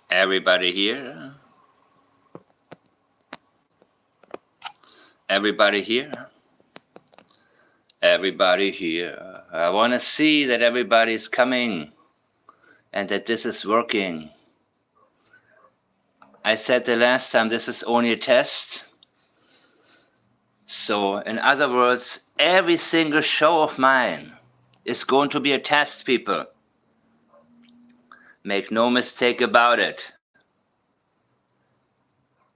Everybody here? Everybody here? Everybody here. I want to see that everybody's coming and that this is working. I said the last time this is only a test. So, in other words, every single show of mine is going to be a test, people. Make no mistake about it.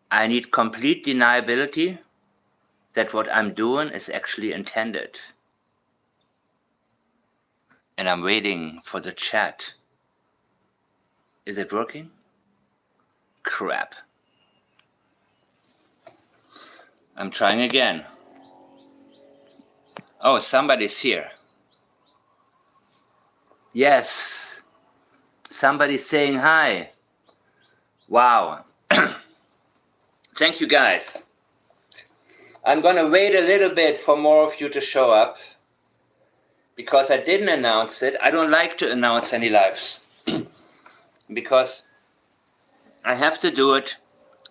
I need complete deniability that what I'm doing is actually intended. And I'm waiting for the chat. Is it working? Crap. I'm trying again. Oh, somebody's here. Yes. Somebody's saying hi. Wow. Thank you, guys. I'm going to wait a little bit for more of you to show up because I didn't announce it. I don't like to announce any lives because I have to do it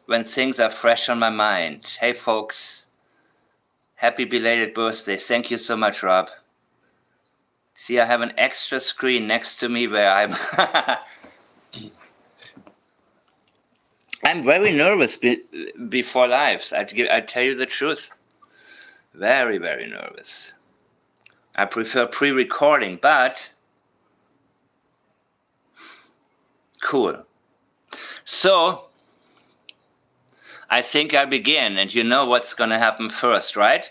when things are fresh on my mind. Hey, folks. Happy belated birthday. Thank you so much, Rob. See, I have an extra screen next to me where I'm I'm very nervous before lives. I tell you the truth. Very, very nervous. I prefer pre-recording, but cool. So, I think I'll begin, and you know what's going to happen first, right?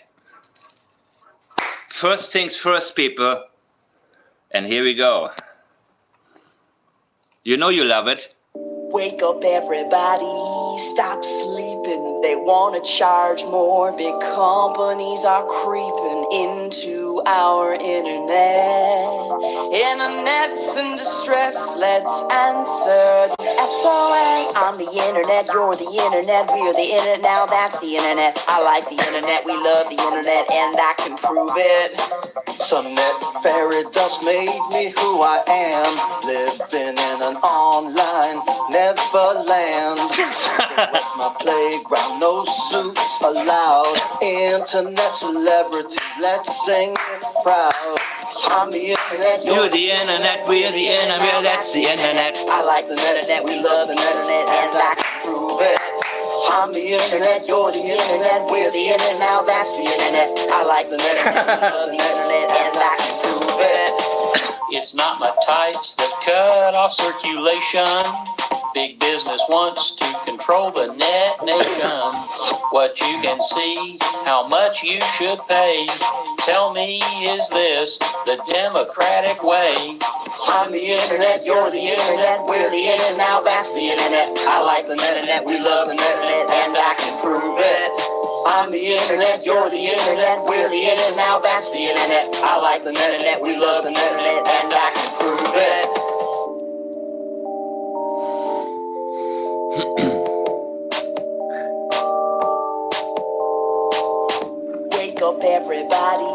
First things first, people. And here we go. You know you love it. Wake up everybody, stop sleeping, they want to charge more, big companies are creeping into our internet's in distress, let's answer the SOS. I'm the internet, you're the internet, we're the internet, now that's the internet. I like the internet, we love the internet, and I can prove it. Some net fairy dust made me who I am, living in an online Neverland. With my playground, no suits allowed. Internet celebrity, let's sing it proud. I'm the internet, you're the internet, we're the internet, that's the internet. I like the internet, we love the internet, and I can prove it. I'm the internet, you're the internet, we're the internet, now that's the internet. I like the internet, we love the internet, and I can prove it. It's not my tights that cut off circulation. Big business wants to control the net nation. What you can see, how much you should pay. Tell me, is this the democratic way? I'm the internet, you're the internet, we're the internet, now that's the internet. I like the internet, we love the internet, and I can prove it. I'm the internet, you're the internet, we're the internet, now that's the internet. I like the internet, we love the internet, and I can prove it. Wake up everybody,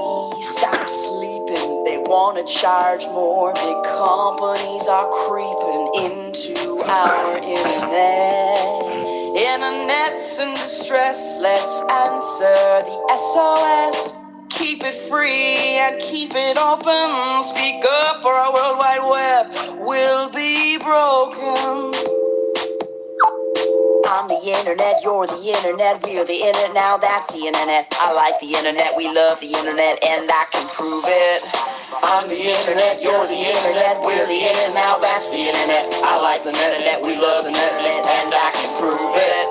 stop sleeping, they want to charge more, big companies are creeping into our internet's in distress, let's answer the SOS. Keep it free and keep it open, speak up or our World Wide Web will be broken. I'm the internet, you're the internet, we're the internet, now that's the internet. I like the internet, we love the internet, and I can prove it. I'm the internet, you're the internet, we're the internet, now that's the internet. I like the internet, we love the internet, and I can prove it.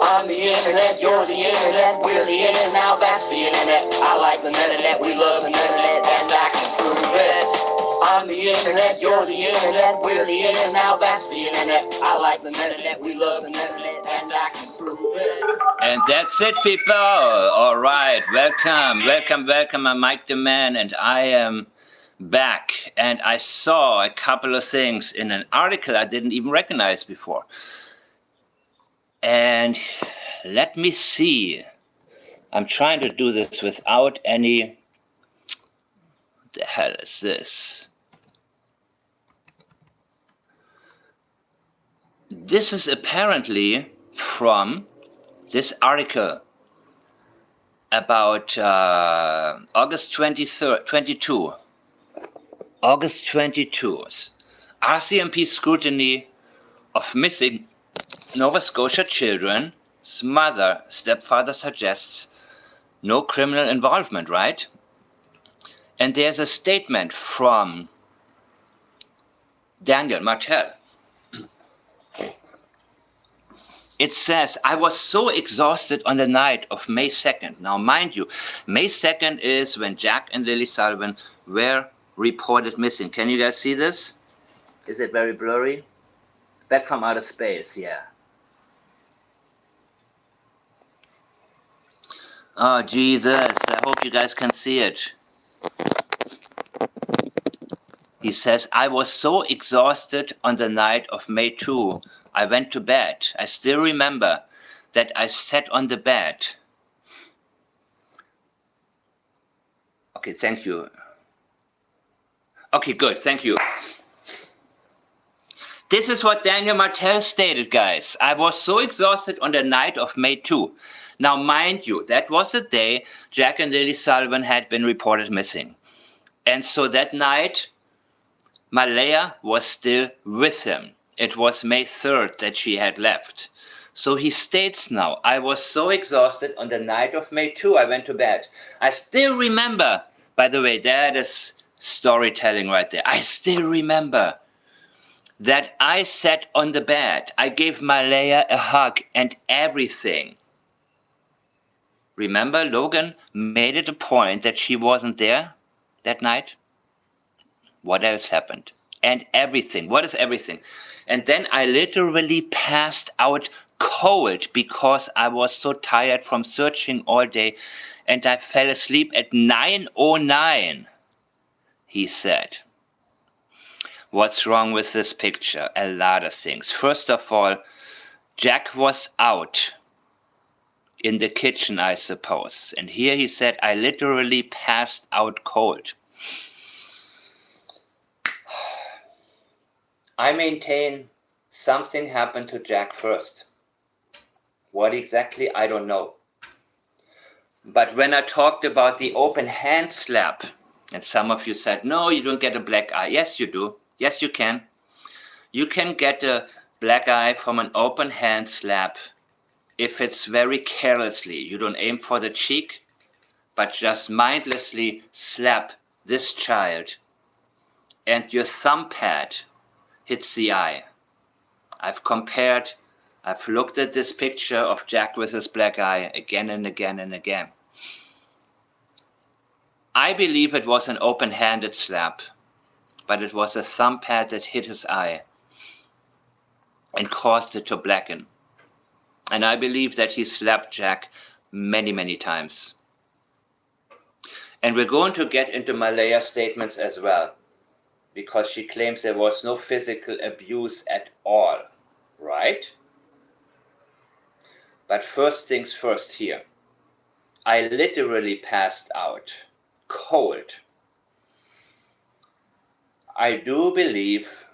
I'm the internet, you're the internet, we're the internet, now that's the internet. I like the internet, we love the internet, and I can prove it. I'm the internet, you're the internet, we're the internet, now that's the internet. I like the internet, we love the internet, and I can prove it. And that's it, people. All right, welcome, welcome, welcome. I'm Mike the Man, and I am back. And I saw a couple of things in an article I didn't even recognize before. And let me see. I'm trying to do this without any... What the hell is this? This is apparently from this article about August 23rd, 22. August 22. RCMP scrutiny of missing Nova Scotia children's mother, stepfather suggests no criminal involvement, right? And there's a statement from Daniel Martel. It says, I was so exhausted on the night of May 2nd. Now, mind you, May 2nd is when Jack and Lily Sullivan were reported missing. Can you guys see this? Is it very blurry? Back from outer space, yeah. Oh, Jesus, I hope you guys can see it. He says, I was so exhausted on the night of May 2, I went to bed. I still remember that I sat on the bed. Okay, thank you. Okay, good, thank you. This is what Daniel Martel stated, guys. I was so exhausted on the night of May 2. Now, mind you, that was the day Jack and Lily Sullivan had been reported missing. And so that night, Malaya was still with him. It was May 3rd that she had left. So he states now, I was so exhausted on the night of May 2, I went to bed. I still remember, by the way, that is storytelling right there. I still remember that I sat on the bed. I gave Malaya a hug and everything. Remember, Logan made it a point that she wasn't there that night? What else happened? And everything. What is everything? And then I literally passed out cold because I was so tired from searching all day, and I fell asleep at 9:09, he said. What's wrong with this picture? A lot of things. First of all, Jack was out in the kitchen, I suppose. And here he said, I literally passed out cold. I maintain something happened to Jack first. What exactly, I don't know. But when I talked about the open hand slap, and some of you said, no, you don't get a black eye. Yes, you do. Yes, you can. You can get a black eye from an open hand slap if it's very carelessly. You don't aim for the cheek, but just mindlessly slap this child, and your thumb pad hits the eye. I've looked at this picture of Jack with his black eye again and again and again. I believe it was an open-handed slap, but it was a thumb pad that hit his eye and caused it to blacken. And I believe that he slapped Jack many, many times. And we're going to get into Malaya's statements as well, because she claims there was no physical abuse at all, right? But first things first here. I literally passed out, cold. I do believe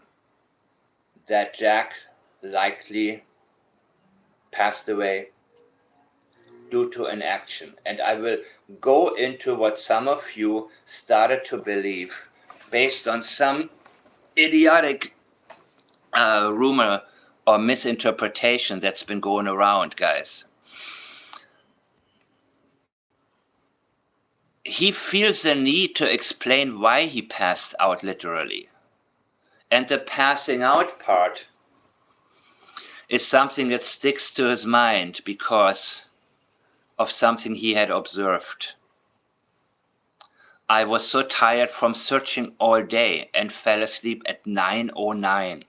that Jack likely passed away due to an action. And I will go into what some of you started to believe based on some idiotic rumor or misinterpretation that's been going around, guys. He feels the need to explain why he passed out literally. And the passing out part is something that sticks to his mind because of something he had observed. I was so tired from searching all day and fell asleep at 9:09.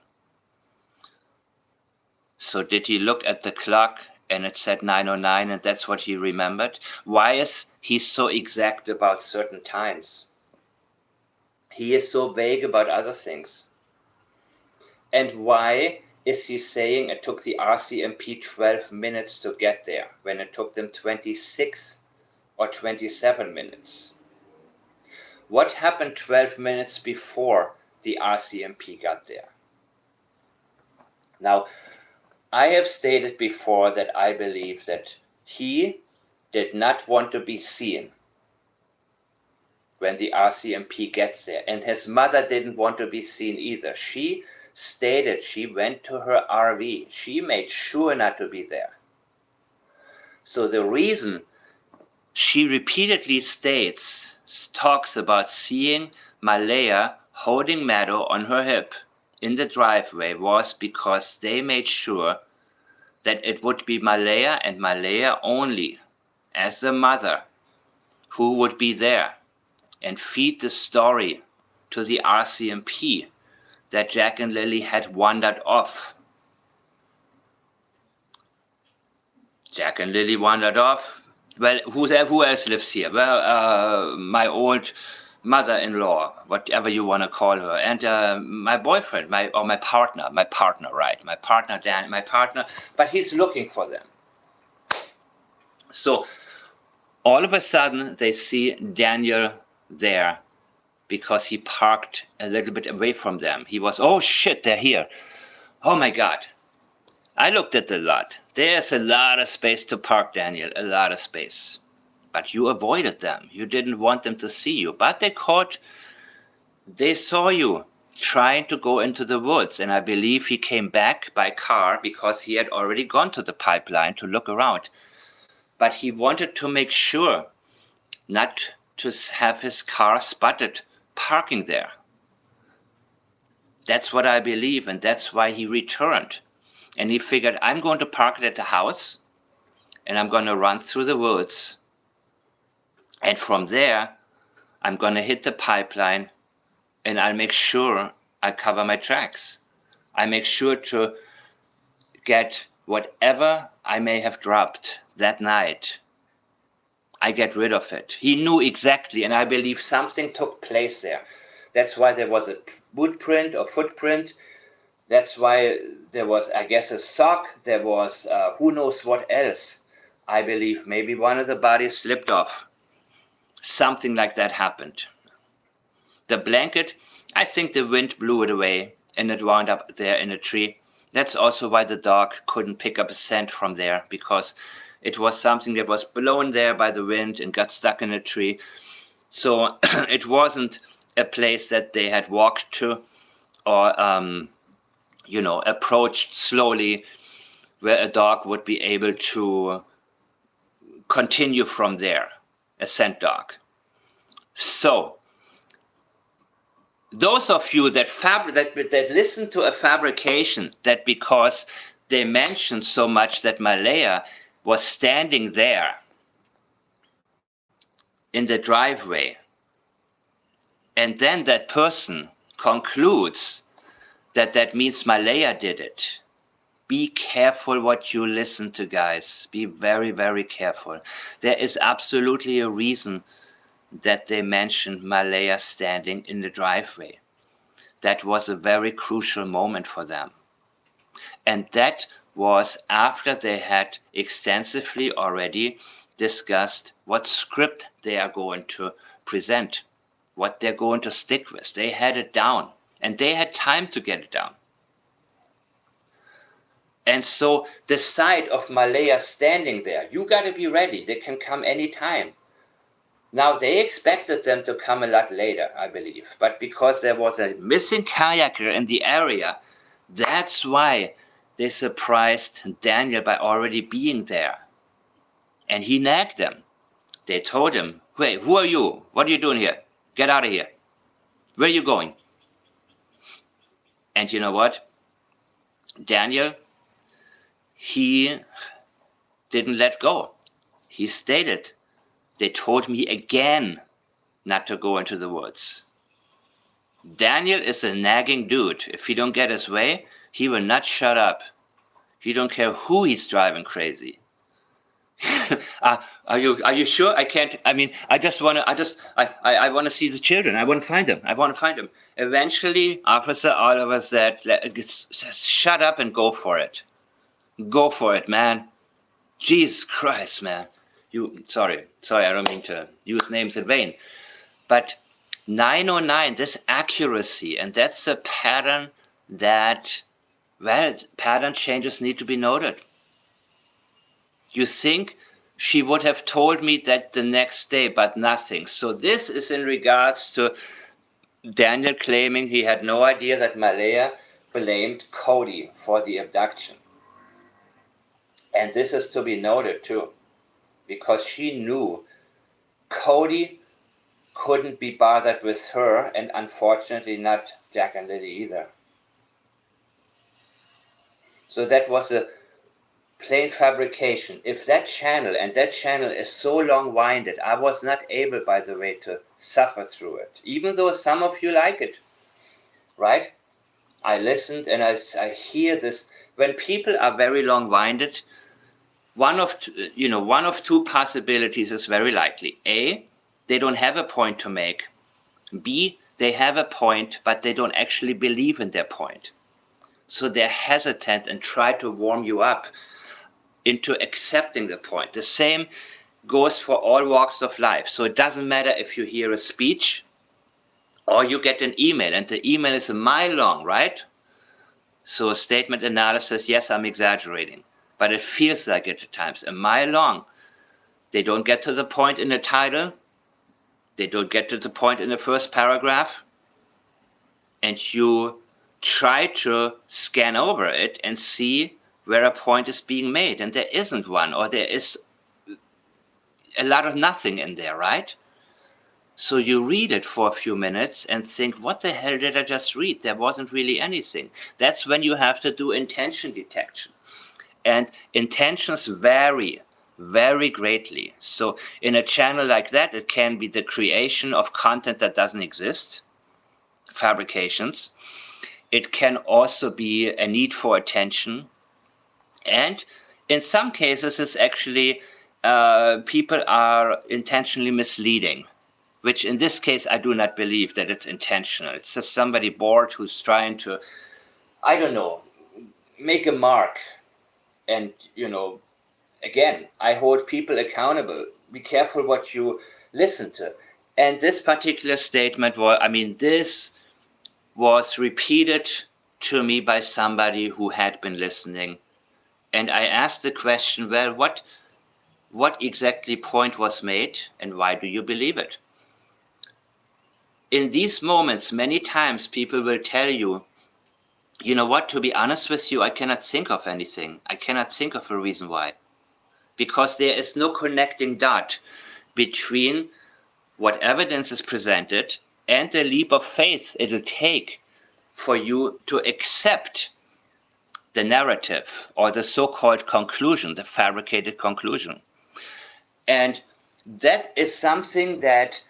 So did he look at the clock and it said 9:09 and that's what he remembered? Why is he so exact about certain times? He is so vague about other things. And why is he saying it took the RCMP 12 minutes to get there when it took them 26 or 27 minutes? What happened 12 minutes before the RCMP got there? Now, I have stated before that I believe that he did not want to be seen when the RCMP gets there. And his mother didn't want to be seen either. She stated she went to her RV. She made sure not to be there. So the reason she repeatedly talks about seeing Malaya holding Meadow on her hip in the driveway was because they made sure that it would be Malaya and Malaya only, as the mother, who would be there and feed the story to the RCMP that Jack and Lily had wandered off. Jack and Lily wandered off. Well, who else lives here? Well, my old mother-in-law, whatever you want to call her, and my boyfriend, my partner, right? My partner, but he's looking for them. So all of a sudden they see Daniel there because he parked a little bit away from them. He was, oh shit, they're here. Oh my God. I looked at the lot. There's a lot of space to park, Daniel, a lot of space. But you avoided them. You didn't want them to see you. But they saw you trying to go into the woods. And I believe he came back by car because he had already gone to the pipeline to look around. But he wanted to make sure not to have his car spotted parking there. That's what I believe, and that's why he returned. And he figured, I'm going to park it at the house, and I'm going to run through the woods. And from there, I'm going to hit the pipeline, and I'll make sure I cover my tracks. I make sure to get whatever I may have dropped that night. I get rid of it. He knew exactly, and I believe something took place there. That's why there was a footprint. That's why there was, I guess, a sock. There was who knows what else. I believe maybe one of the bodies slipped off. Something like that happened. The blanket, I think the wind blew it away and it wound up there in a tree. That's also why the dog couldn't pick up a scent from there, because it was something that was blown there by the wind and got stuck in a tree. So it wasn't a place that they had walked to or approached slowly, where a dog would be able to continue from there, a scent dog. So those of you that listen to a fabrication, that because they mentioned so much that Malaya was standing there in the driveway, and then that person concludes that means Malaya did it. Be careful what you listen to, guys. Be very, very careful. There is absolutely a reason that they mentioned Malaya standing in the driveway. That was a very crucial moment for them. And that was after they had extensively already discussed what script they are going to present, what they're going to stick with. They had it down, and they had time to get it down. And so the sight of Malaya standing there, you got to be ready. They can come anytime. Now, they expected them to come a lot later, I believe. But because there was a missing kayaker in the area, that's why they surprised Daniel by already being there. And he nagged them. They told him, "Wait, who are you? What are you doing here? Get out of here. Where are you going?" And you know what? Daniel, he didn't let go. He stated, "They told me again not to go into the woods." Daniel is a nagging dude. If he don't get his way, he will not shut up. He don't care who he's driving crazy. Are you sure? I can't. I mean, I want to see the children. I want to find them. Eventually, Officer Oliver said, "Shut up and go for it. Go for it, man. Jesus Christ, man." Sorry, I don't mean to use names in vain. But 909, this accuracy, and that's a pattern that Well, pattern changes need to be noted. You think she would have told me that the next day, but nothing. So this is in regards to Daniel claiming he had no idea that Malaya blamed Cody for the abduction. And this is to be noted too, because she knew Cody couldn't be bothered with her, and unfortunately not Jack and Lily either. So that was a plain fabrication. If that channel, and that channel is so long-winded, I was not able, by the way, to suffer through it, even though some of you like it, right? I listened and I hear this. When people are very long-winded, one of two possibilities is very likely. A, they don't have a point to make. B, they have a point, but they don't actually believe in their point. So they're hesitant and try to warm you up into accepting the point. The same goes for all walks of life. So it doesn't matter if you hear a speech or you get an email, and the email is a mile long, right? So a statement analysis, yes, I'm exaggerating, but it feels like it at times, a mile long. They don't get to the point in the title. They don't get to the point in the first paragraph. And you try to scan over it and see where a point is being made. And there isn't one, or there is a lot of nothing in there, right? So you read it for a few minutes and think, what the hell did I just read? There wasn't really anything. That's when you have to do intention detection. And intentions vary very greatly. So in a channel like that, it can be the creation of content that doesn't exist, fabrications. It can also be a need for attention. And in some cases, it's actually people are intentionally misleading, which in this case, I do not believe that it's intentional. It's just somebody bored who's trying to, I don't know, make a mark. And, again, I hold people accountable. Be careful what you listen to. And this particular statement this was repeated to me by somebody who had been listening. And I asked the question, well, what exactly point was made and why do you believe it? In these moments, many times people will tell you, you know what, to be honest with you, I cannot think of anything. I cannot think of a reason why. Because there is no connecting dot between what evidence is presented and the leap of faith it'll take for you to accept the narrative or the so-called conclusion, the fabricated conclusion. And that is something that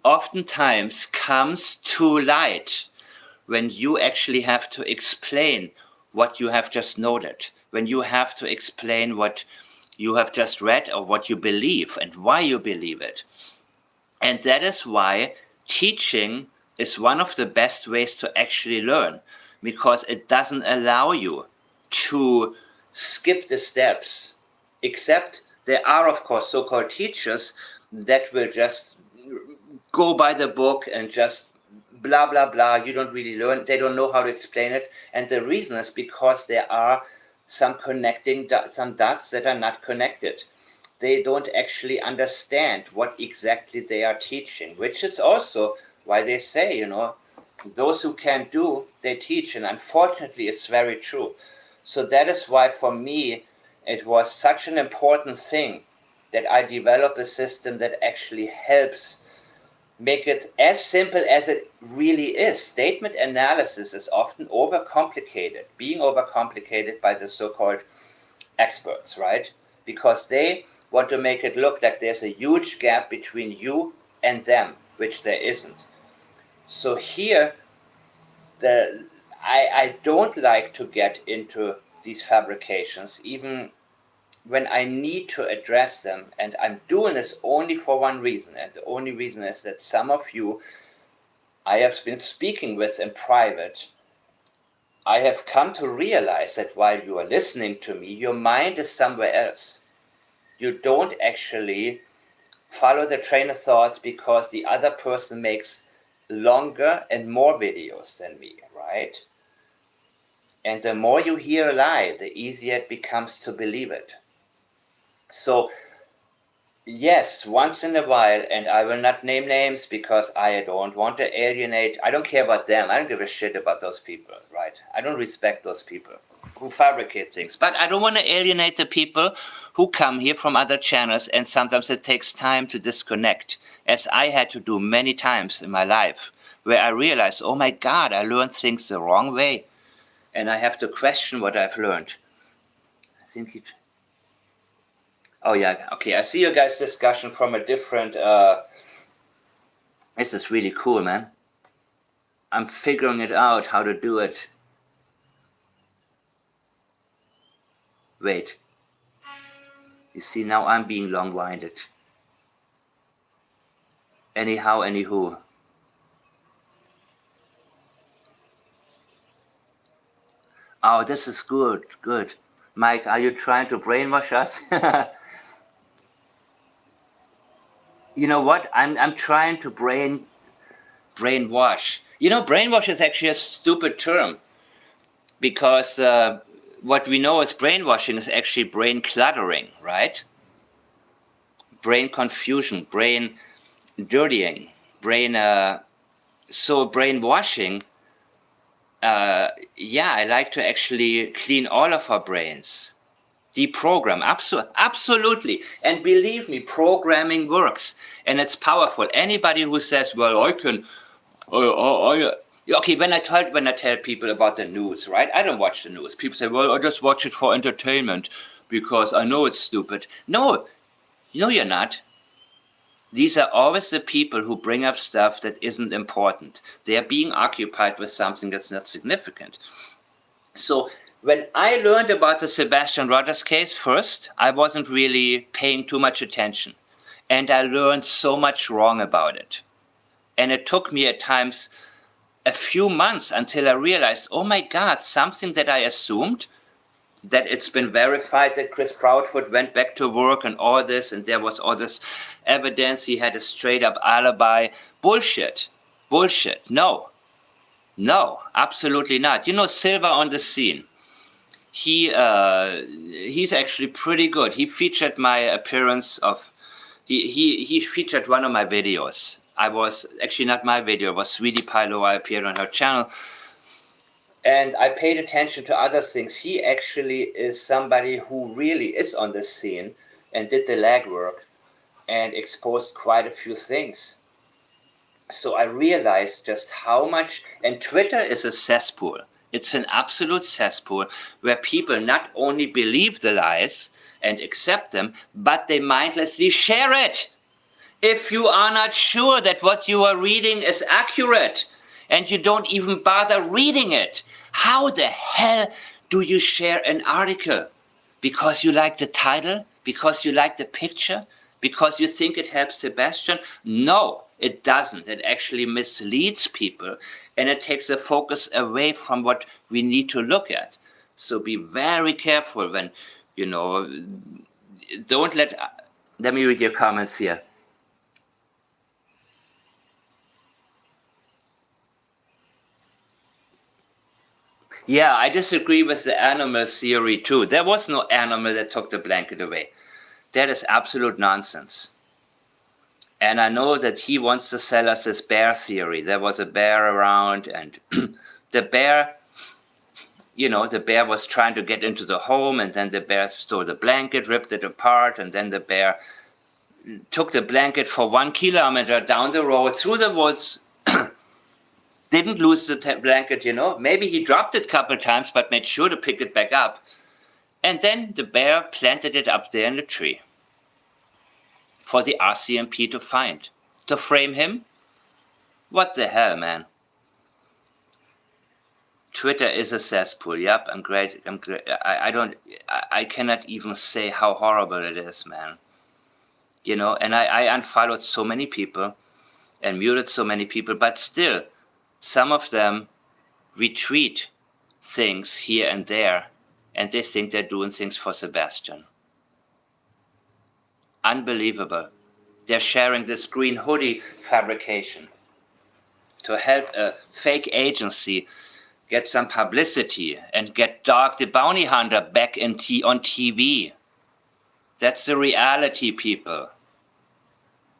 oftentimes comes to light when you actually have to explain what you have just noted, when you have to explain what you have just read or what you believe and why you believe it. And that is why teaching is one of the best ways to actually learn, because it doesn't allow you to skip the steps, except there are, of course, so-called teachers that will just go by the book and just blah, blah, blah. You don't really learn. They don't know how to explain it. And the reason is because there are some some dots that are not connected. They don't actually understand what exactly they are teaching, which is also why they say, those who can do, they teach. And unfortunately, it's very true. So that is why for me, it was such an important thing that I develop a system that actually helps make it as simple as it really is. Statement analysis is often being overcomplicated by the so-called experts, right? Because they want to make it look like there's a huge gap between you and them, which there isn't. So here, I don't like to get into these fabrications, even when I need to address them, and I'm doing this only for one reason, and the only reason is that some of you I have been speaking with in private, I have come to realize that while you are listening to me, your mind is somewhere else. You don't actually follow the train of thought because the other person makes longer and more videos than me, right? And the more you hear a lie, the easier it becomes to believe it. So, yes, once in a while, and I will not name names because I don't want to alienate. I don't care about them. I don't give a shit about those people, right? I don't respect those people who fabricate things. But I don't want to alienate the people who come here from other channels, and sometimes it takes time to disconnect, as I had to do many times in my life, where I realized, oh my God, I learned things the wrong way. And I have to question what I've learned. I think it... Oh yeah, okay. I see you guys' discussion from a different... This is really cool, man. I'm figuring it out, how to do it. Wait. You see, now I'm being long-winded. Anyhow, anywho. Oh, this is good, good. Mike, are you trying to brainwash us? You know what? I'm trying to brainwash. You know, brainwash is actually a stupid term, because what we know as brainwashing is actually brain cluttering, right? Brain confusion, brain dirtying, so brainwashing. Yeah, I like to actually clean all of our brains, deprogram. Absolutely. And believe me, programming works, and it's powerful. Anybody who says, well, I can, okay, when I tell people about the news, right? I don't watch the news. People say, well, I just watch it for entertainment because I know it's stupid. No, you're not. These are always the people who bring up stuff that isn't important. They are being occupied with something that's not significant. So when I learned about the Sebastian Rogers case first, I wasn't really paying too much attention. And I learned so much wrong about it. And it took me at times a few months until I realized, oh my God, something that I assumed, that it's been verified that Chris Proudfoot went back to work and all this, and there was all this evidence, he had a straight up alibi. Bullshit. No, absolutely not. You know, Silva on the scene. He's actually pretty good. He featured my appearance of, he featured one of my videos. I was, actually not my video, it was Sweetie Pilo. I appeared on her channel. And I paid attention to other things. He actually is somebody who really is on the scene and did the legwork and exposed quite a few things. So I realized just how much, and Twitter is a cesspool. It's an absolute cesspool where people not only believe the lies and accept them, but they mindlessly share it. If you are not sure that what you are reading is accurate, and you don't even bother reading it, how the hell do you share an article? Because you like the title? Because you like the picture? Because you think it helps Sebastian? No, it doesn't. It actually misleads people, and it takes the focus away from what we need to look at. So be very careful when, don't let me read your comments here. Yeah, I disagree with the animal theory too. There was no animal that took the blanket away. That is absolute nonsense. And I know that he wants to sell us this bear theory. There was a bear around, and the bear was trying to get into the home, and then the bear stole the blanket, ripped it apart, and then the bear took the blanket for 1 kilometer down the road through the woods. Didn't lose the blanket, Maybe he dropped it a couple times, but made sure to pick it back up. And then the bear planted it up there in the tree for the RCMP to find. To frame him? What the hell, man? Twitter is a cesspool. Yep, I'm great. I cannot even say how horrible it is, man. And I unfollowed so many people and muted so many people, but still, some of them retweet things here and there, and they think they're doing things for Sebastian. Unbelievable. They're sharing this green hoodie fabrication to help a fake agency get some publicity, and get Dog the Bounty Hunter back on TV. That's the reality, people.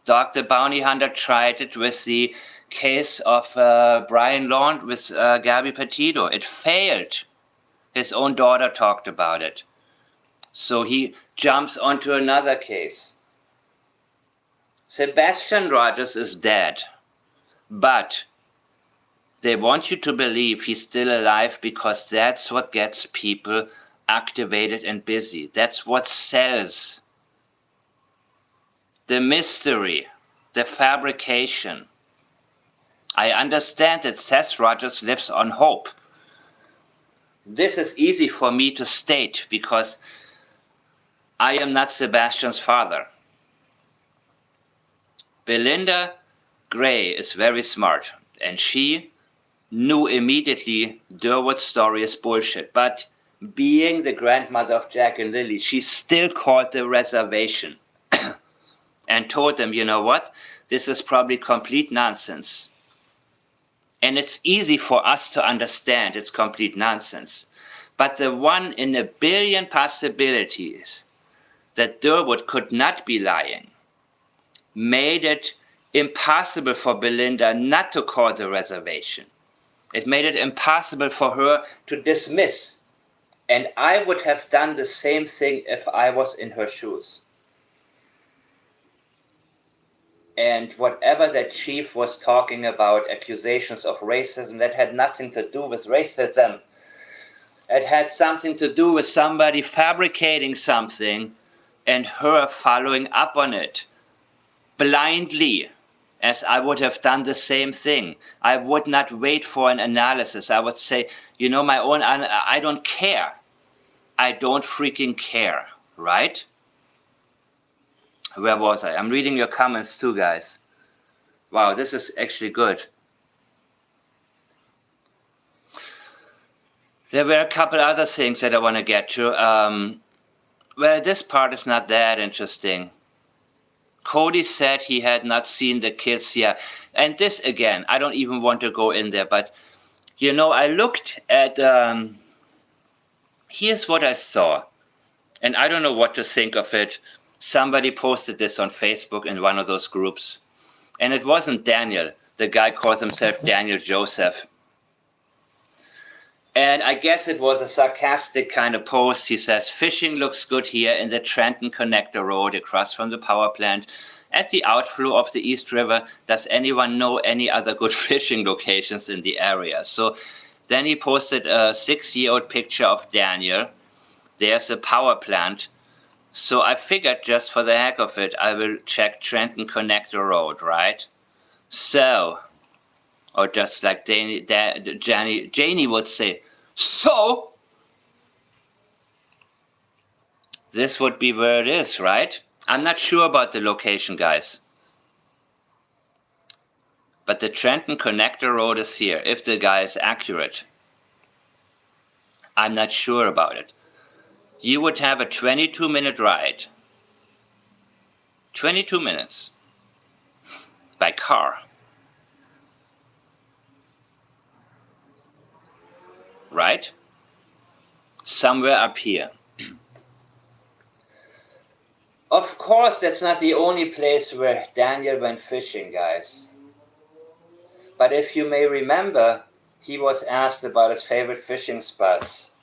Dog the Bounty Hunter tried it with the case of Brian Laund with Gabby Petito. It failed. His own daughter talked about it. So he jumps onto another case. Sebastian Rogers is dead, but they want you to believe he's still alive because that's what gets people activated and busy. That's what sells. The mystery, the fabrication. I understand that Seth Rogers lives on hope. This is easy for me to state because I am not Sebastian's father. Belinda Gray is very smart, and she knew immediately Durwood's story is bullshit. But being the grandmother of Jack and Lily, she still called the reservation and told them, you know what, this is probably complete nonsense. And it's easy for us to understand it's complete nonsense. But the 1 in a billion possibilities that Durwood could not be lying made it impossible for Belinda not to call the reservation. It made it impossible for her to dismiss. And I would have done the same thing if I was in her shoes. And whatever that chief was talking about, accusations of racism, that had nothing to do with racism. It had something to do with somebody fabricating something and her following up on it blindly, as I would have done the same thing. I would not wait for an analysis. I would say, you know, I don't care. I don't freaking care, right? Where was I? I'm reading your comments too, guys. Wow, this is actually good. There were a couple other things that I want to get to. Well, this part is not that interesting. Cody said he had not seen the kids yet. And this, again, I don't even want to go in there. But, you know, I looked at... here's what I saw. And I don't know what to think of it. Somebody posted this on Facebook in one of those groups. And it wasn't Daniel. The guy calls himself Daniel Joseph. And I guess it was a sarcastic kind of post. He says, fishing looks good here in the Trenton Connector Road across from the power plant at the outflow of the East River. Does anyone know any other good fishing locations in the area? So then he posted a 6-year-old picture of Daniel. There's a power plant. So I figured just for the heck of it, I will check Trenton Connector Road, right? So, or just like Janie would say, so this would be where it is, right? I'm not sure about the location, guys. But the Trenton Connector Road is here, if the guy is accurate. I'm not sure about it. You would have a 22-minute ride. 22 minutes. By car. Right? Somewhere up here. Of course, that's not the only place where Daniel went fishing, guys. But if you may remember, he was asked about his favorite fishing spots.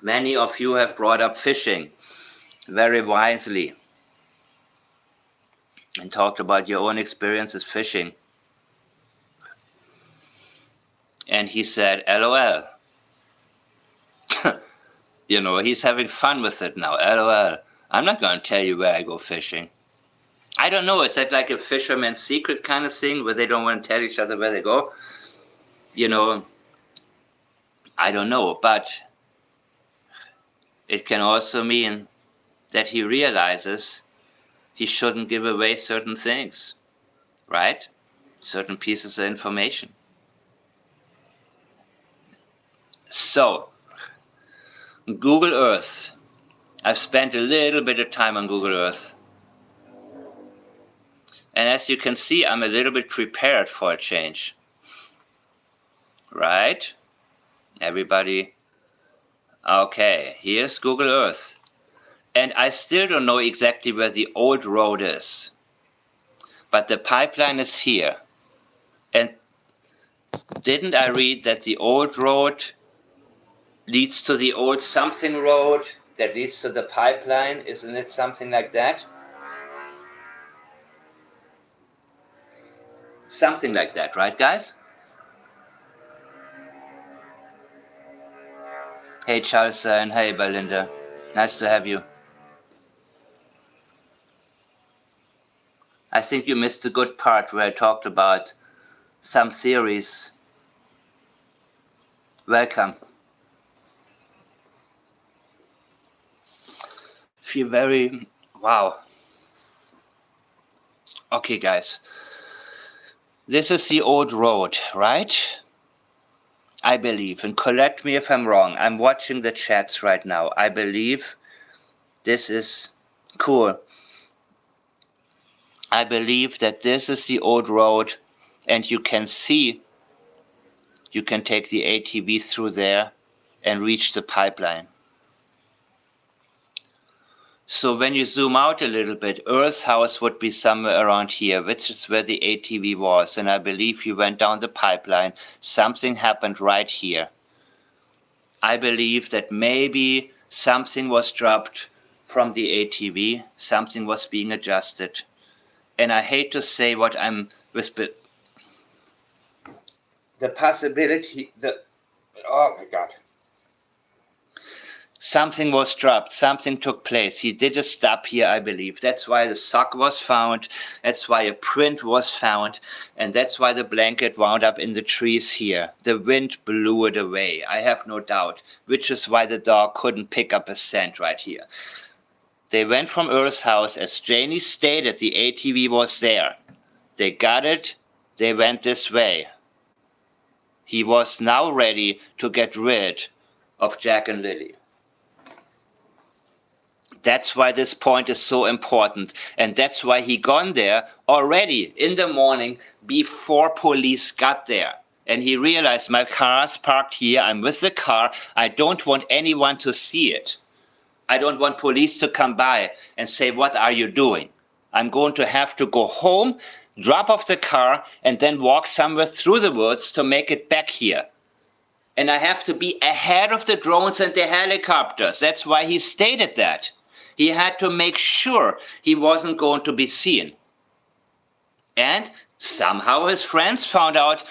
Many of you have brought up fishing very wisely and talked about your own experiences fishing. And he said, LOL. You know, he's having fun with it now, LOL. I'm not going to tell you where I go fishing. I don't know, is that like a fisherman's secret kind of thing where they don't want to tell each other where they go? You know, I don't know, but it can also mean that he realizes he shouldn't give away certain things, right? Certain pieces of information. So, Google Earth. I've spent a little bit of time on Google Earth. And as you can see, I'm a little bit prepared for a change. Right? Everybody? Okay, here's Google Earth. And I still don't know exactly where the old road is. But the pipeline is here. And didn't I read that the old road leads to the old something road that leads to the pipeline? Isn't it something like that? Something like that, right, guys? Hey, Charles, and hey, Belinda. Nice to have you. I think you missed the good part where I talked about some theories. Welcome. Feel very... Wow. Okay, guys. This is the old road, right? I believe, and correct me if I'm wrong. I'm watching the chats right now. I believe this is cool. I believe that this is the old road, and you can see, you can take the ATV through there and reach the pipeline. So when you zoom out a little bit, Earth's house would be somewhere around here, which is where the ATV was. And I believe you went down the pipeline. Something happened right here. I believe that maybe something was dropped from the ATV. Something was being adjusted. And I hate to say what I'm with, but the possibility, oh my God. Something was dropped, something took place. He did a stop here, I believe. That's why the sock was found. That's why a print was found. And that's why the blanket wound up in the trees here. The wind blew it away, I have no doubt. Which is why the dog couldn't pick up a scent right here. They went from Earth's house. As Janie stated, the ATV was there. They got it. They went this way. He was now ready to get rid of Jack and Lily. That's why this point is so important. And that's why he gone there already in the morning before police got there. And he realized my car's parked here. I'm with the car. I don't want anyone to see it. I don't want police to come by and say, what are you doing? I'm going to have to go home, drop off the car, and then walk somewhere through the woods to make it back here. And I have to be ahead of the drones and the helicopters. That's why he stated that. He had to make sure he wasn't going to be seen. And somehow his friends found out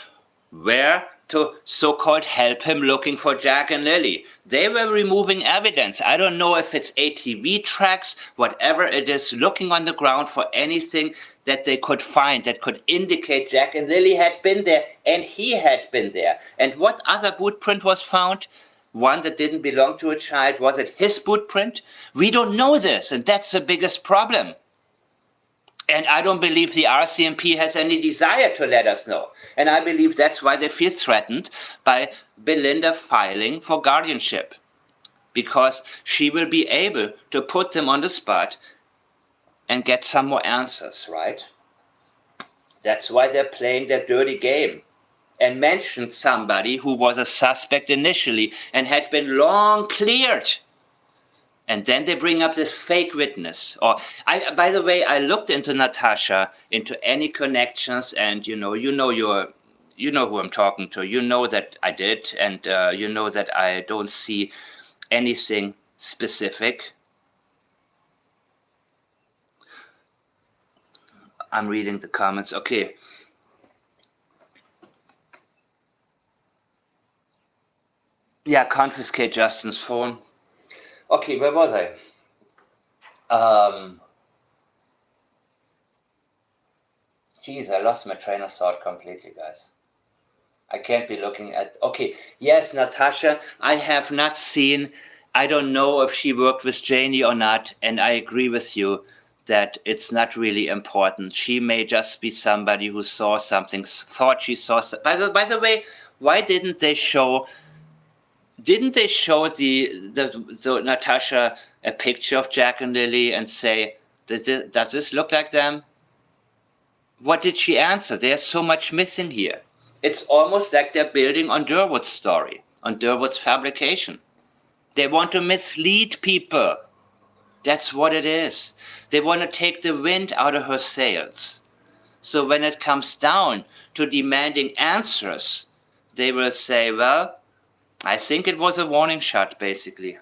where to so-called help him looking for Jack and Lily. They were removing evidence. I don't know if it's ATV tracks, whatever it is, looking on the ground for anything that they could find that could indicate Jack and Lily had been there and he had been there. And what other boot print was found? One that didn't belong to a child. Was it his boot print? We don't know this, and that's the biggest problem. And I don't believe the RCMP has any desire to let us know. And I believe that's why they feel threatened by Belinda filing for guardianship. Because she will be able to put them on the spot and get some more answers, right? That's why they're playing their dirty game. And mentioned somebody who was a suspect initially and had been long cleared. And then they bring up this fake witness. By the way, I looked into Natasha, into any connections, and you know who I'm talking to. You know that I did, and you know that I don't see anything specific. I'm reading the comments. Okay. Yeah, confiscate Justin's phone. Okay, where was I? Geez, I lost my train of thought completely, guys. I can't be looking at... Okay, yes, Natasha, I have not seen... I don't know if she worked with Janie or not, and I agree with you that it's not really important. She may just be somebody who saw something, thought she saw... By the way, why didn't they show... Didn't they show the Natasha a picture of Jack and Lily and say, does this look like them? What did she answer? There's so much missing here. It's almost like they're building on Durwood's story, on Durwood's fabrication. They want to mislead people. That's what it is. They want to take the wind out of her sails. So when it comes down to demanding answers, they will say, well, I think it was a warning shot, basically,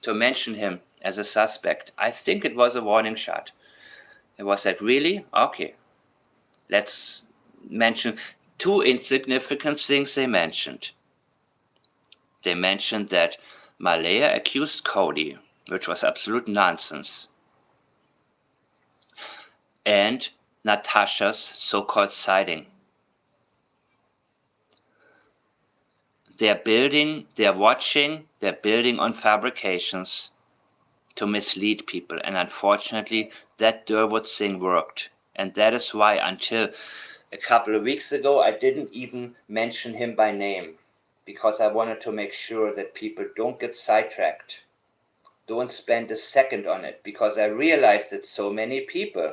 to mention him as a suspect. I think it was a warning shot. It was like, really? Okay. Let's mention two insignificant things they mentioned. They mentioned that Malaya accused Cody, which was absolute nonsense, and Natasha's so-called sighting. They're building on fabrications to mislead people. And unfortunately, that Durwood thing worked. And that is why until a couple of weeks ago, I didn't even mention him by name, because I wanted to make sure that people don't get sidetracked. Don't spend a second on it, because I realized that so many people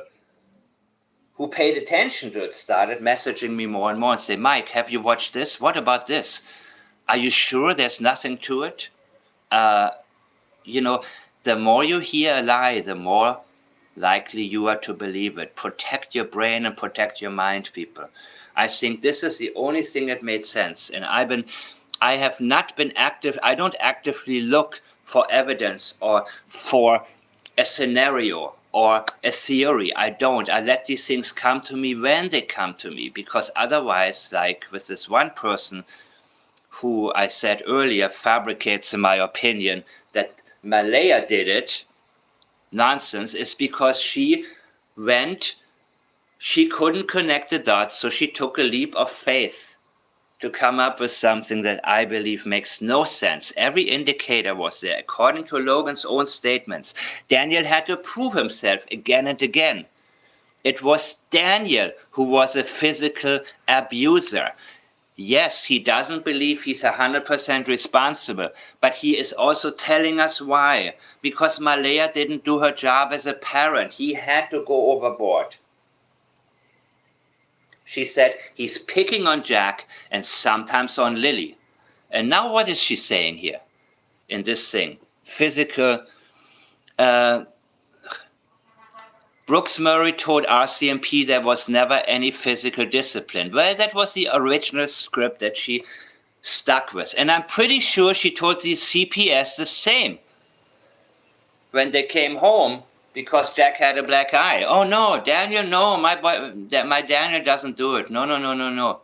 who paid attention to it started messaging me more and more and say, Mike, have you watched this? What about this? Are you sure there's nothing to it? The more you hear a lie, the more likely you are to believe it. Protect your brain and protect your mind, people. I think this is the only thing that made sense. And I have not been active. I don't actively look for evidence or for a scenario or a theory. I don't. I let these things come to me when they come to me, because otherwise, like with this one person who I said earlier fabricates, in my opinion, that Malaya did it, nonsense, is because she couldn't connect the dots, so she took a leap of faith to come up with something that I believe makes no sense. Every indicator was there. According to Logan's own statements, Daniel had to prove himself again and again. It was Daniel who was a physical abuser. Yes, he doesn't believe he's 100% responsible, but he is also telling us why. Because Malaya didn't do her job as a parent. He had to go overboard. She said he's picking on Jack and sometimes on Lily. And now what is she saying here in this thing? Physical. Brooks Murray told RCMP there was never any physical discipline. Well, that was the original script that she stuck with. And I'm pretty sure she told the CPS the same when they came home, because Jack had a black eye. Oh no, Daniel, no, my Daniel doesn't do it. No.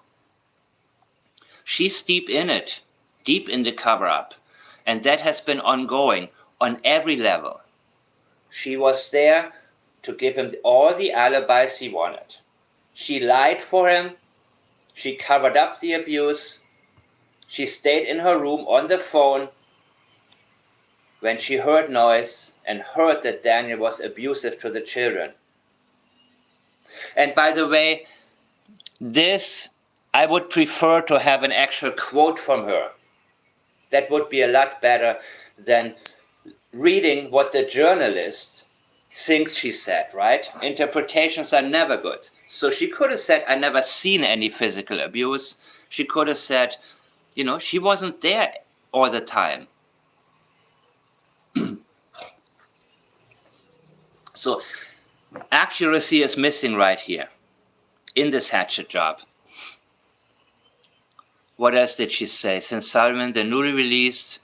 She's deep in it, deep in the cover-up. And that has been ongoing on every level. She was there to give him all the alibis he wanted. She lied for him. She covered up the abuse. She stayed in her room on the phone when she heard noise and heard that Daniel was abusive to the children. And by the way, this, I would prefer to have an actual quote from her. That would be a lot better than reading what the journalist thinks she said, right? Interpretations are never good. So she could have said, I never seen any physical abuse. She could have said, she wasn't there all the time. So accuracy is missing right here in this hatchet job. What else did she say? Since Sullivan, the newly released...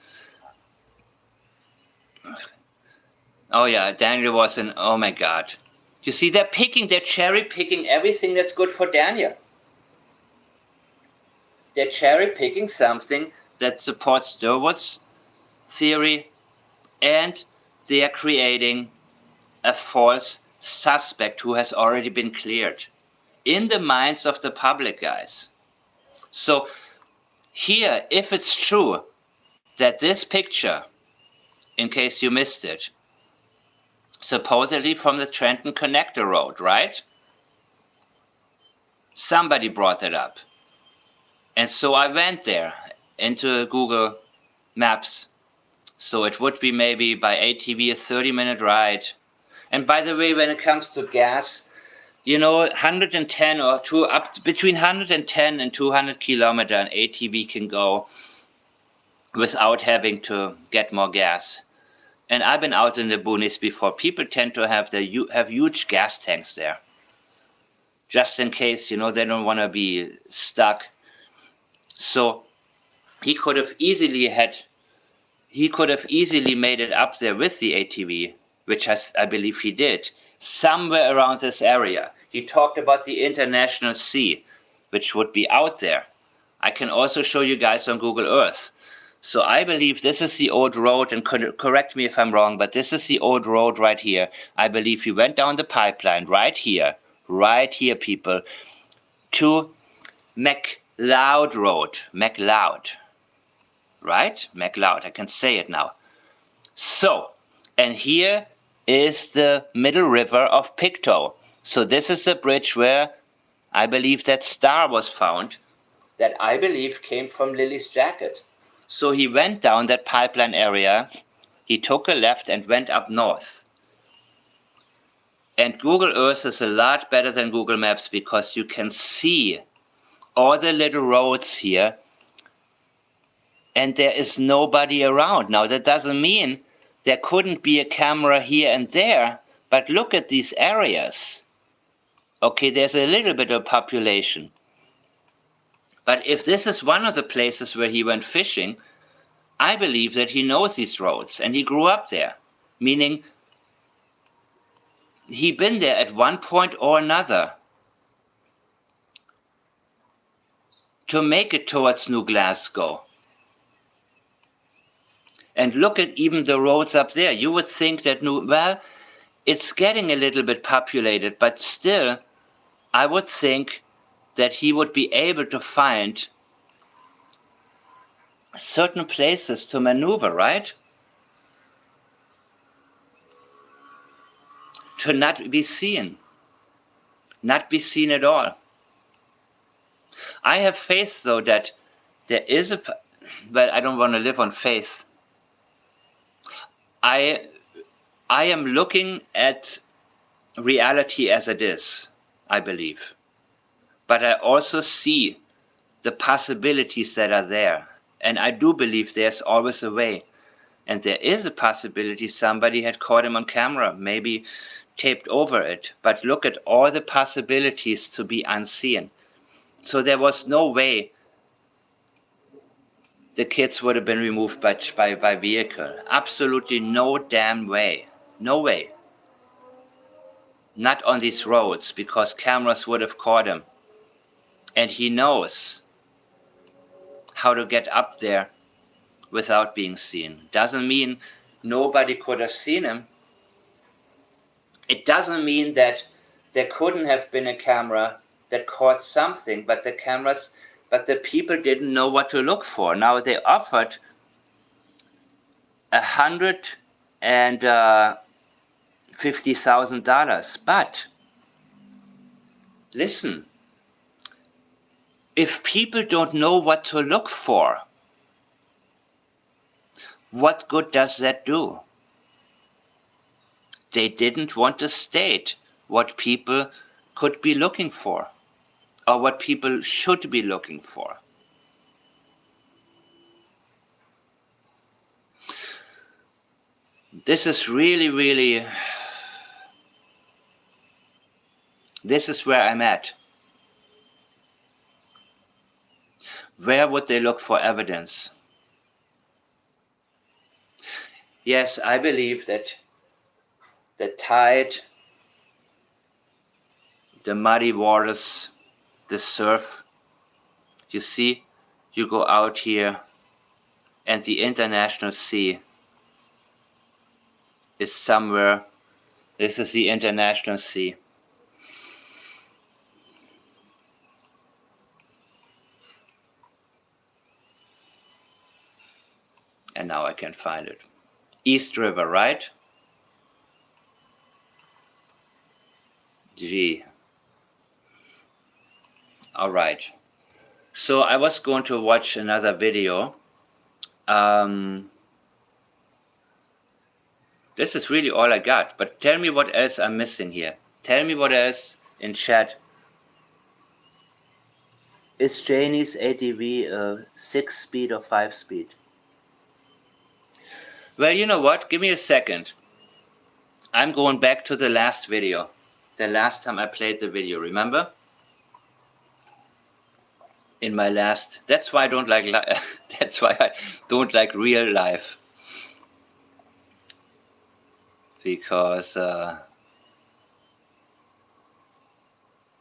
Oh yeah, Daniel was in, oh my God. You see, they're cherry picking everything that's good for Daniel. They're cherry picking something that supports Durwood's theory, and they are creating a false suspect who has already been cleared in the minds of the public, guys. So here, if it's true that this picture, in case you missed it, supposedly from the Trenton Connector Road, right? Somebody brought it up. And so I went there into Google Maps. So it would be maybe by ATV a 30-minute ride. And by the way, when it comes to gas, you know, 110 or between 110 and 200 kilometer an ATV can go without having to get more gas. And I've been out in the boonies before. People tend to have huge gas tanks there, just in case, you know, they don't want to be stuck. So he could have easily made it up there with the ATV, which I believe he did, somewhere around this area. He talked about the international sea, which would be out there. I can also show you guys on Google Earth. So I believe this is the old road, and correct me if I'm wrong, but this is the old road right here. I believe he went down the pipeline right here, people, to McLeod Road. McLeod. Right? McLeod. I can say it now. So, and here is the middle river of Pictou. So this is the bridge where I believe that star was found, that I believe came from Lily's jacket. So he went down that pipeline area, he took a left and went up north. And Google Earth is a lot better than Google Maps because you can see all the little roads here, and there is nobody around. Now that doesn't mean there couldn't be a camera here and there, but look at these areas. Okay, there's a little bit of population. But if this is one of the places where he went fishing, I believe that he knows these roads and he grew up there, meaning he been there at one point or another to make it towards New Glasgow. And look at even the roads up there. You would think that it's getting a little bit populated, but still, I would think that he would be able to find certain places to maneuver, right? To not be seen. Not be seen at all. I have faith, though, that there is but I don't want to live on faith. I am looking at reality as it is, I believe. But I also see the possibilities that are there. And I do believe there's always a way. And there is a possibility somebody had caught him on camera, maybe taped over it. But look at all the possibilities to be unseen. So there was no way the kids would have been removed by vehicle. Absolutely no damn way. No way. Not on these roads, because cameras would have caught him. And he knows how to get up there without being seen. Doesn't mean nobody could have seen him. It doesn't mean that there couldn't have been a camera that caught something, but the people didn't know what to look for. Now they offered $150,000, but listen, if people don't know what to look for, what good does that do? They didn't want to state what people could be looking for, or what people should be looking for. This is really, this is where I'm at. Where would they look for evidence? Yes, I believe that the tide, the muddy waters, the surf, you see, you go out here and the international sea is somewhere. This is the international sea. And now I can find it. East River, right? Gee. All right. So I was going to watch another video. This is really all I got. But tell me what else I'm missing here. Tell me what else in chat. Is Janie's ATV a 6-speed or 5-speed? Well, you know what? Give me a second. I'm going back to the last video. The last time I played the video, remember? In my last, that's why I don't like that's why I don't like real life, because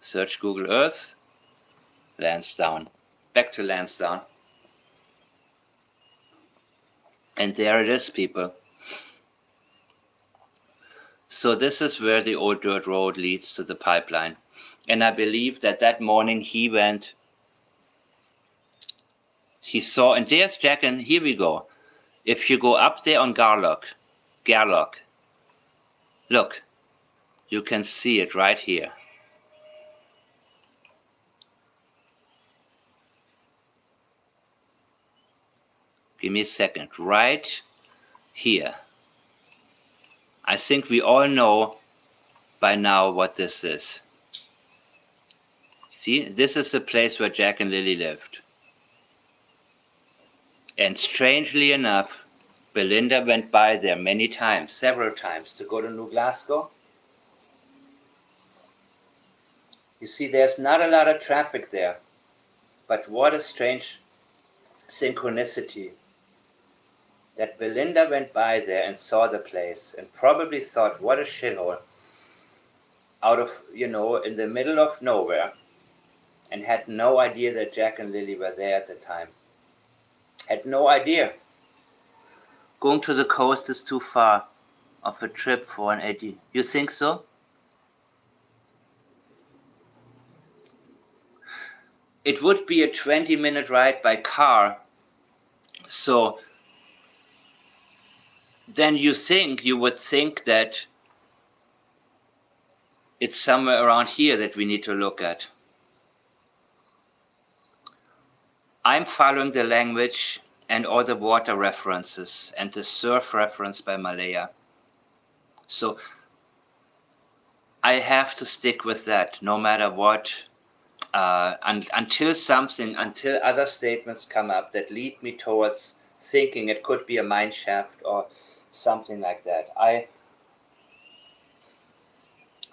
search Google Earth, Lansdowne, back to Lansdowne, and there it is, people. So this is where the old dirt road leads to the pipeline, and I believe that that morning he saw, and there's Jack, and here we go. If you go up there on Garlock, look, you can see it right here. Give me a second, right here. I think we all know by now what this is. See, this is the place where Jack and Lily lived. And strangely enough, Belinda went by there many times, several times, to go to New Glasgow. You see, there's not a lot of traffic there, but what a strange synchronicity that Belinda went by there and saw the place and probably thought, what a shithole, out of, in the middle of nowhere, and had no idea that Jack and Lily were there at the time. Had no idea. Going to the coast is too far of a trip for an 80. You think so? It would be a 20-minute ride by car. So then you would think that it's somewhere around here that we need to look at. I'm following the language and all the water references and the surf reference by Malaya. So I have to stick with that no matter what, until other statements come up that lead me towards thinking it could be a mine shaft or something like that. I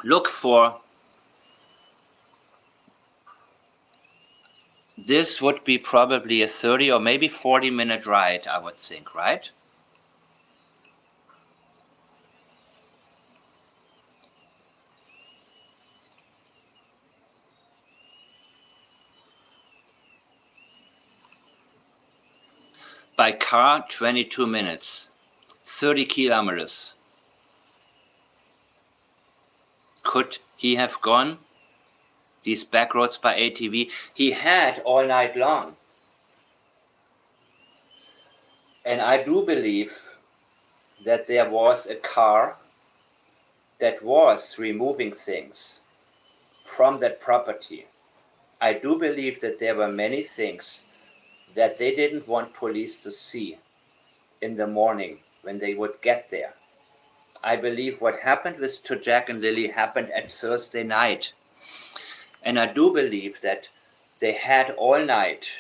look for, this would be probably a 30 or maybe 40-minute ride, I would think, right? By car, 22 minutes, 30 kilometers. Could he have gone these back roads by ATV? He had all night long. And I do believe that there was a car that was removing things from that property. I do believe that there were many things that they didn't want police to see in the morning when they would get there. I believe what happened to Jack and Lily happened at Thursday night. And I do believe that they had all night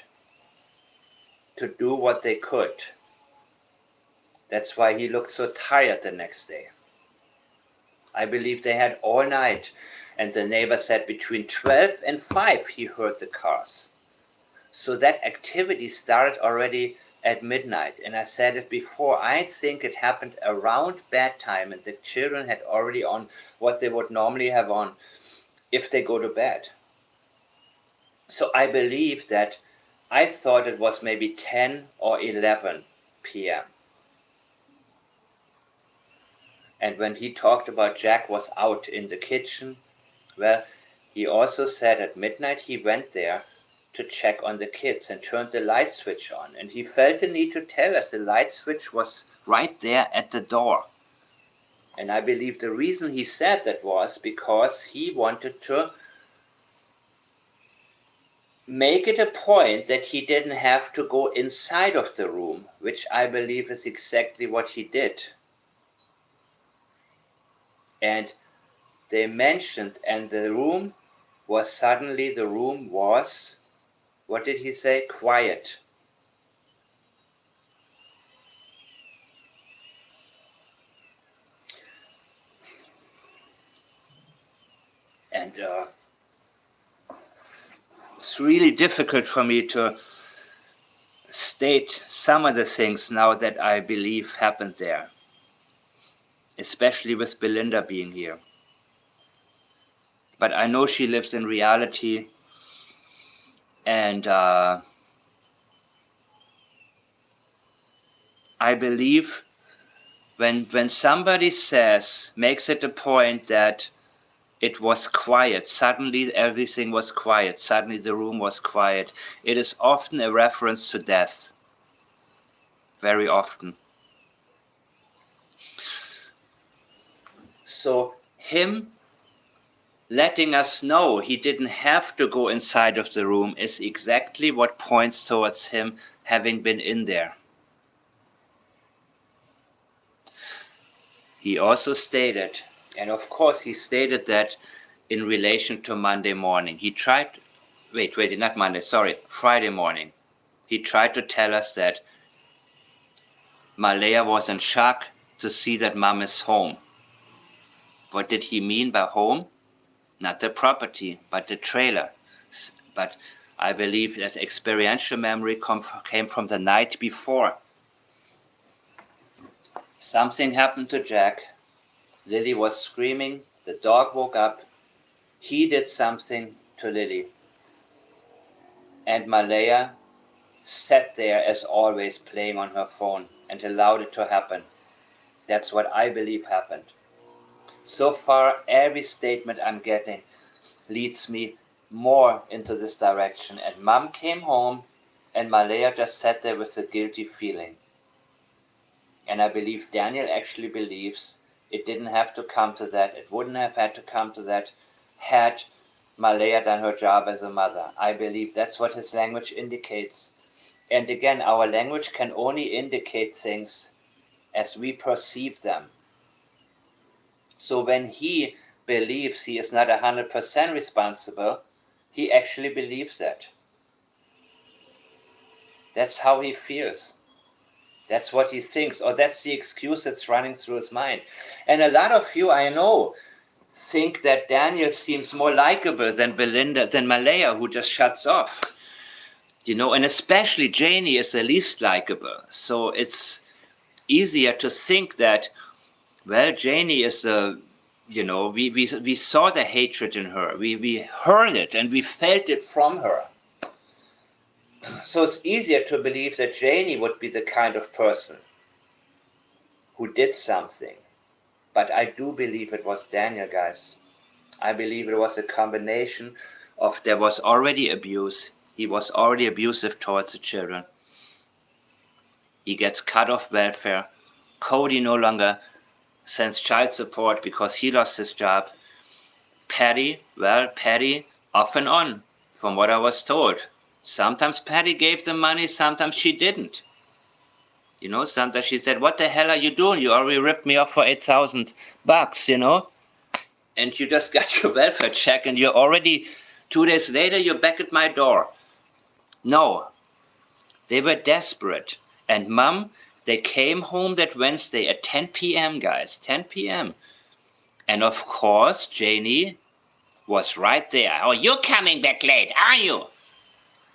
to do what they could. That's why he looked so tired the next day. I believe they had all night. And the neighbor said between 12 and 5 he heard the cars. So that activity started already at midnight. And I said it before, I think it happened around bedtime and the children had already on what they would normally have on if they go to bed. So I believe that, I thought it was maybe 10 or 11 p.m. And when he talked about Jack was out in the kitchen, well, he also said at midnight he went there to check on the kids and turned the light switch on. And he felt the need to tell us the light switch was right there at the door. And I believe the reason he said that was because he wanted to make it a point that he didn't have to go inside of the room, which I believe is exactly what he did. And they mentioned, and the room was, what did he say? Quiet. And it's really difficult for me to state some of the things now that I believe happened there, especially with Belinda being here. But I know she lives in reality, and I believe when somebody makes it a point that it was quiet, suddenly everything was quiet, suddenly the room was quiet, it is often a reference to death. Very often. So him letting us know he didn't have to go inside of the room is exactly what points towards him having been in there. He also stated, and of course he stated that in relation to Monday morning. He tried, not Monday, sorry, Friday morning. He tried to tell us that Malaya was in shock to see that Mom is home. What did he mean by home? Not the property, but the trailer. But I believe that experiential memory came from the night before. Something happened to Jack. Lily was screaming. The dog woke up. He did something to Lily. And Malaya sat there as always playing on her phone and allowed it to happen. That's what I believe happened. So far, every statement I'm getting leads me more into this direction. And Mom came home and Malaya just sat there with a guilty feeling. And I believe Daniel actually believes it didn't have to come to that. It wouldn't have had to come to that had Malaya done her job as a mother. I believe that's what his language indicates. And again, our language can only indicate things as we perceive them. So when he believes he is not 100% responsible, he actually believes that. That's how he feels. That's what he thinks, or that's the excuse that's running through his mind. And a lot of you, I know, think that Daniel seems more likable than Malaya, who just shuts off. And especially Janie is the least likable. So it's easier to think that, well, Janie is we saw the hatred in her. We heard it and we felt it from her. So it's easier to believe that Janie would be the kind of person who did something. But I do believe it was Daniel, guys. I believe it was a combination of there was already abuse. He was already abusive towards the children. He gets cut off welfare. Cody no longer sends child support because he lost his job. Patty off and on, from what I was told. Sometimes Patty gave the money, sometimes she didn't. Sometimes she said, "What the hell are you doing? You already ripped me off for $8,000, and you just got your welfare check and you're already 2 days later, you're back at my door." No, they were desperate. And Mom, they came home that Wednesday at 10 p.m., guys, 10 p.m. And of course, Janie was right there. "Oh, you're coming back late, are you?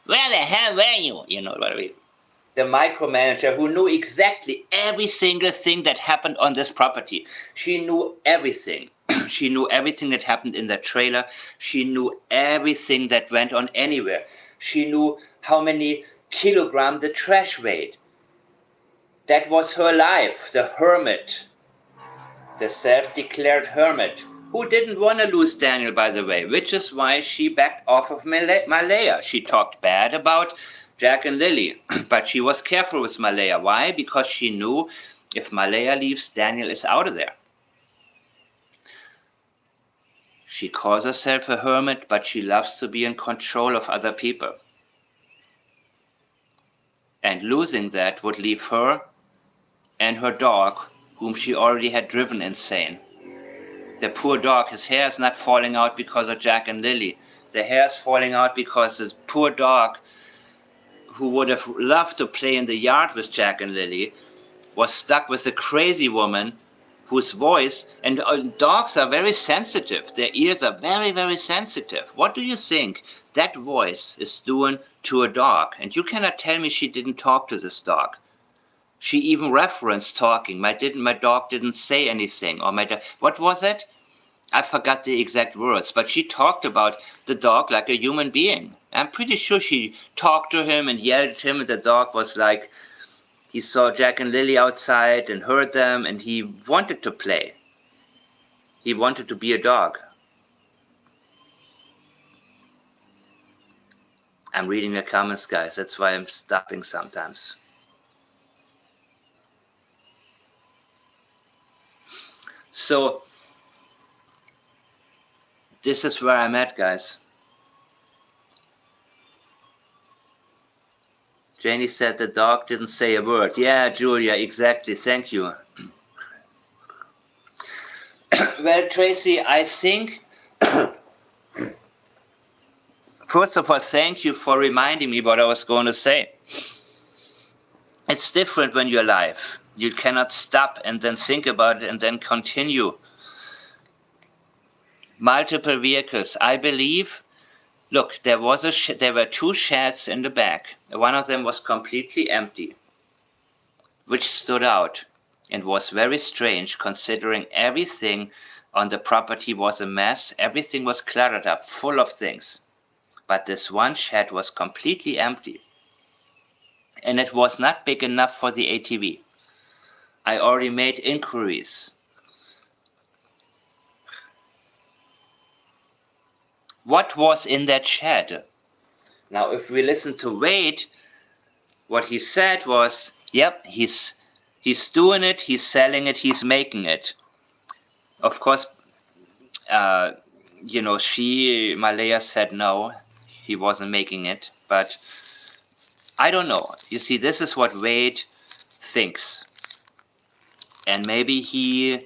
Where the hell were you?" What I mean? The micromanager who knew exactly every single thing that happened on this property. She knew everything. She knew everything that happened in the trailer. She knew everything that went on anywhere. She knew how many kilograms the trash weighed. That was her life, the hermit, the self-declared hermit, who didn't want to lose Daniel, by the way, which is why she backed off of Malaya. She talked bad about Jack and Lily, but she was careful with Malaya. Why? Because she knew if Malaya leaves, Daniel is out of there. She calls herself a hermit, but she loves to be in control of other people. And losing that would leave her and her dog, whom she already had driven insane. The poor dog, his hair is not falling out because of Jack and Lily. The hair is falling out because the poor dog, who would have loved to play in the yard with Jack and Lily, was stuck with a crazy woman whose voice, and dogs are very sensitive. Their ears are very, very sensitive. What do you think that voice is doing to a dog? And you cannot tell me she didn't talk to this dog. She even referenced talking. My dog didn't say anything. Or what was it? I forgot the exact words, but she talked about the dog like a human being. I'm pretty sure she talked to him and yelled at him, and the dog was like, he saw Jack and Lily outside and heard them, and he wanted to play. He wanted to be a dog. I'm reading the comments, guys. That's why I'm stopping sometimes. So, this is where I'm at, guys. Janie said the dog didn't say a word. Yeah, Julia, exactly. Thank you. Well, Tracy, I think, first of all, thank you for reminding me what I was going to say. It's different when you're alive. You cannot stop and then think about it and then continue. Multiple vehicles. I believe, look, there were two sheds in the back. One of them was completely empty, which stood out and was very strange considering everything on the property was a mess. Everything was cluttered up, full of things. But this one shed was completely empty. And it was not big enough for the ATV. I already made inquiries. What was in that shed? Now, if we listen to Wade, what he said was, yep, he's doing it, he's selling it, he's making it. Of course, Malaya said no, he wasn't making it, but I don't know. You see, this is what Wade thinks. And maybe he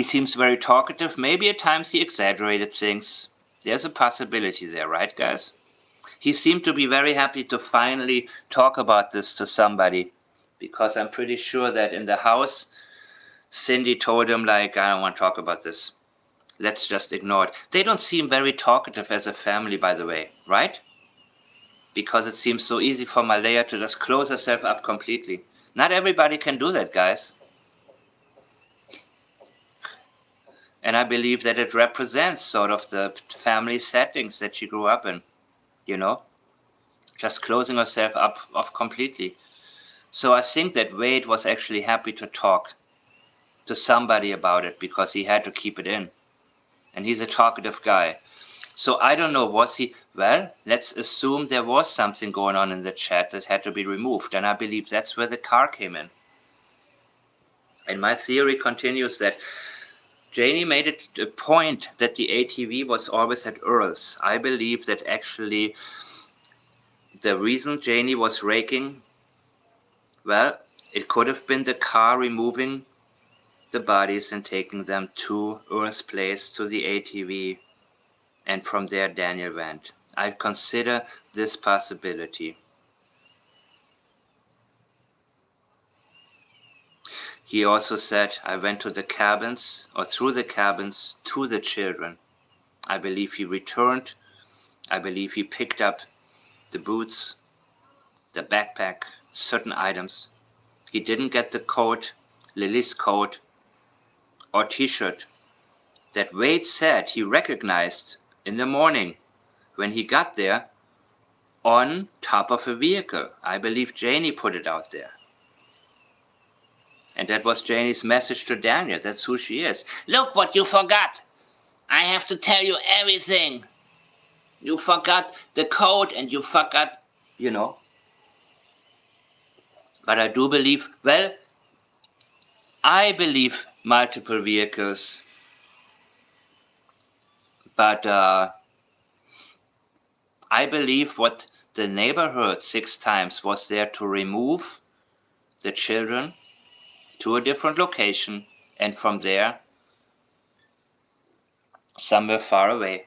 seems very talkative. Maybe at times he exaggerated things. There's a possibility there, right, guys? He seemed to be very happy to finally talk about this to somebody, because I'm pretty sure that in the house, Cindy told him, like, I don't want to talk about this. Let's just ignore it. They don't seem very talkative as a family, by the way, right? Because it seems so easy for Malaya to just close herself up completely. Not everybody can do that, guys. And I believe that it represents sort of the family settings that she grew up in, just closing herself up off completely. So I think that Wade was actually happy to talk to somebody about it because he had to keep it in. And he's a talkative guy. So I don't know, let's assume there was something going on in the chat that had to be removed. And I believe that's where the car came in. And my theory continues that Janie made it a point that the ATV was always at Earl's. I believe that actually the reason Janie was raking, it could have been the car removing the bodies and taking them to Earl's place, to the ATV. And from there, Daniel went. I consider this possibility. He also said, I went to the cabins, or through the cabins, to the children. I believe he returned. I believe he picked up the boots, the backpack, certain items. He didn't get the coat, Lily's coat, or t-shirt that Wade said he recognized in the morning when he got there on top of a vehicle. I believe Janie put it out there. And that was Janie's message to Daniel. That's who she is. Look what you forgot. I have to tell you everything. You forgot the code and you forgot, But I do believe, I believe multiple vehicles. But I believe what the neighbor heard 6 times was there to remove the children to a different location, and from there somewhere far away,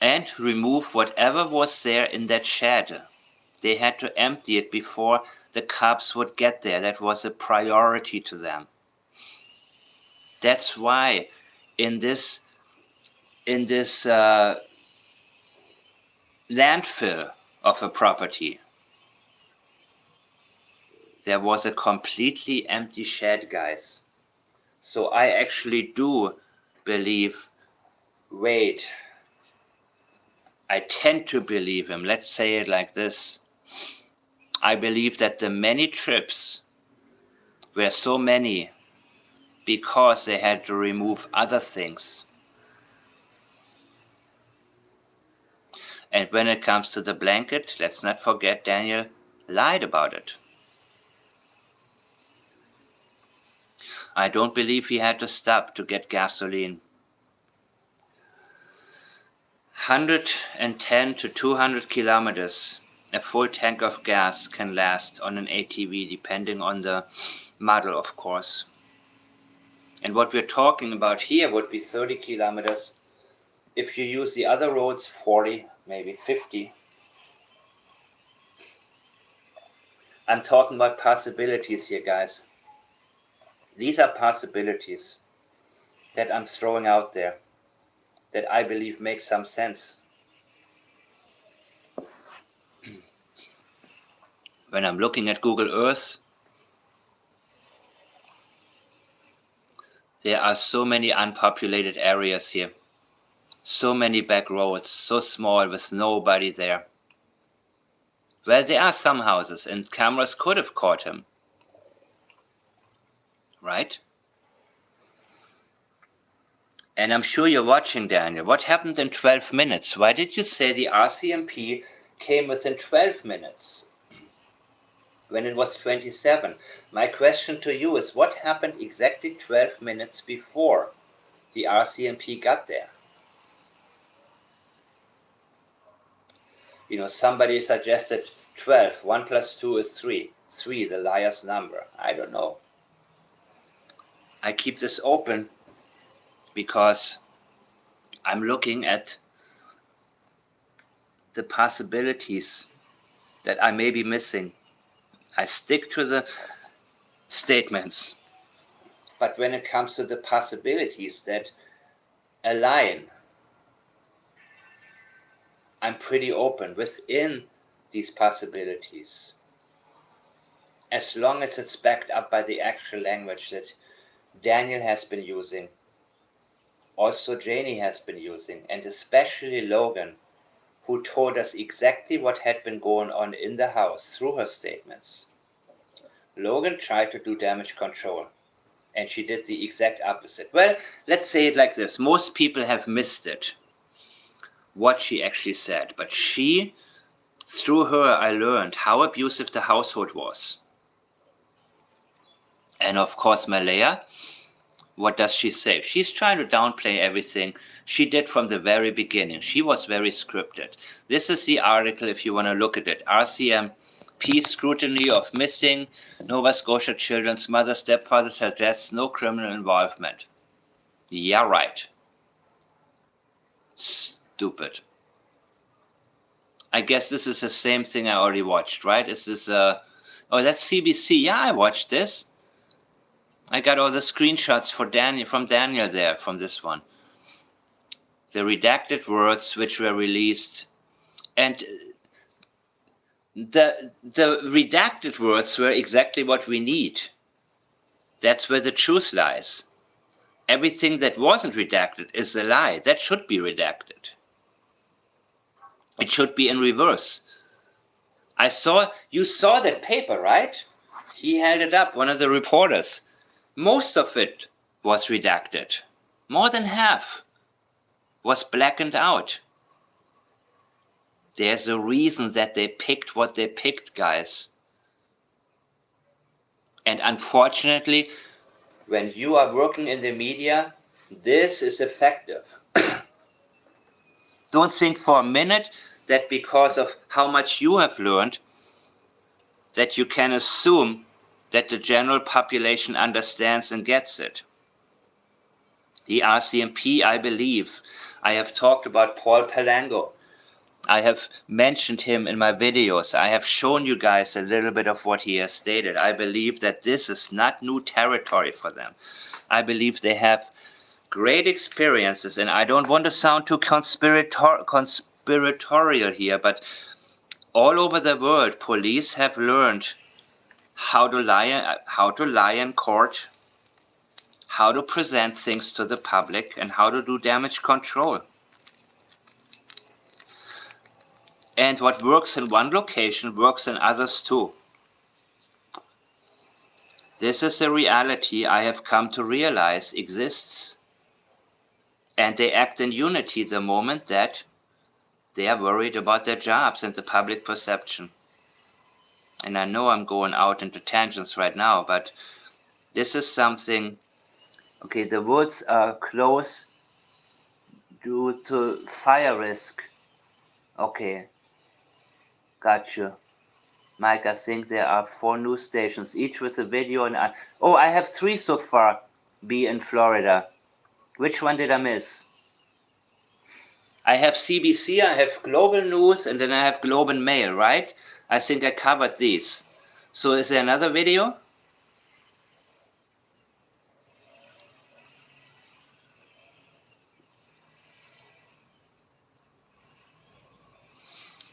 and remove whatever was there in that shed. They had to empty it before the cops would get there. That was a priority to them. That's why in this landfill of a property, there was a completely empty shed, guys. So I actually do believe Wade. I tend to believe him. Let's say it like this. I believe that the many trips were so many because they had to remove other things. And when it comes to the blanket, let's not forget Daniel lied about it. I don't believe he had to stop to get gasoline. 110 to 200 kilometers, a full tank of gas can last on an ATV, depending on the model, of course. And what we're talking about here would be 30 kilometers. If you use the other roads, 40, maybe 50. I'm talking about possibilities here, guys. These are possibilities that I'm throwing out there that I believe makes some sense. When I'm looking at Google Earth, there are so many unpopulated areas here. So many back roads, so small with nobody there. Well, there are some houses and cameras could have caught him. Right? And I'm sure you're watching, Daniel. What happened in 12 minutes? Why did you say the RCMP came within 12 minutes when it was 27? My question to you is, what happened exactly 12 minutes before the RCMP got there? You know, somebody suggested 12. 1 plus 2 is 3. 3, the liar's number. I don't know. I keep this open because I'm looking at the possibilities that I may be missing. I stick to the statements, but when it comes to the possibilities that align, I'm pretty open within these possibilities, as long as it's backed up by the actual language that Daniel has been using, also Janie has been using, and especially Logan, who told us exactly what had been going on in the house through her statements. Logan tried to do damage control, and she did the exact opposite. Well, let's say it like this. Most people have missed it, what she actually said, but through her, I learned how abusive the household was. And of course, Malaya, what does she say? She's trying to downplay everything she did from the very beginning. She was very scripted. This is the article if you want to look at it. RCMP scrutiny of missing Nova Scotia children's mother, stepfather suggests no criminal involvement. Yeah, right. Stupid. I guess this is the same thing I already watched, right? Is this oh, that's CBC. Yeah, I watched this. I got all the screenshots from Daniel there, from this one. The redacted words which were released. And the redacted words were exactly what we need. That's where the truth lies. Everything that wasn't redacted is a lie. That should be redacted. It should be in reverse. You saw that paper, right? He held it up, one of the reporters. Most of it was redacted. More than half was blackened out. There's a reason that they picked what they picked, guys. And unfortunately, when you are working in the media, this is effective. Don't think for a minute that because of how much you have learned, that you can assume that the general population understands and gets it. The RCMP, I believe. I have talked about Paul Palango. I have mentioned him in my videos. I have shown you guys a little bit of what he has stated. I believe that this is not new territory for them. I believe they have great experiences, and I don't want to sound too conspiratorial here, but all over the world, police have learned how to lie in court, how to present things to the public, and how to do damage control. And what works in one location works in others too. This is a reality I have come to realize exists. And they act in unity the moment that they are worried about their jobs and the public perception. And I know I'm going out into tangents right now, but this is something. Okay, the woods are close due to fire risk. Okay, got you. Mike, I think there are 4 news stations, each with a video. And I have 3 so far. Be in Florida. Which one did I miss? I have CBC, I have Global News, and then I have Globe and Mail, right? I think I covered these. So is there another video?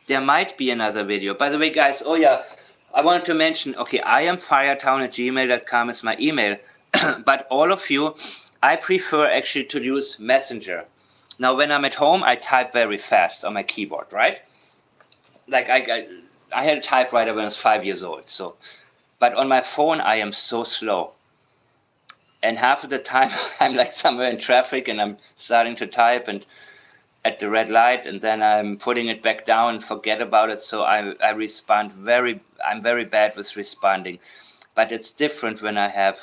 There might be another video. By the way, guys, oh yeah, I wanted to mention, okay, iamfiretown@gmail.com is my email. But all of you, I prefer actually to use Messenger. Now, when I'm at home, I type very fast on my keyboard, right? Like I had a typewriter when I was 5 years old. So, but on my phone, I am so slow. And half of the time, I'm like somewhere in traffic and I'm starting to type and at the red light, and then I'm putting it back down and forget about it. So I respond I'm very bad with responding. But it's different when I have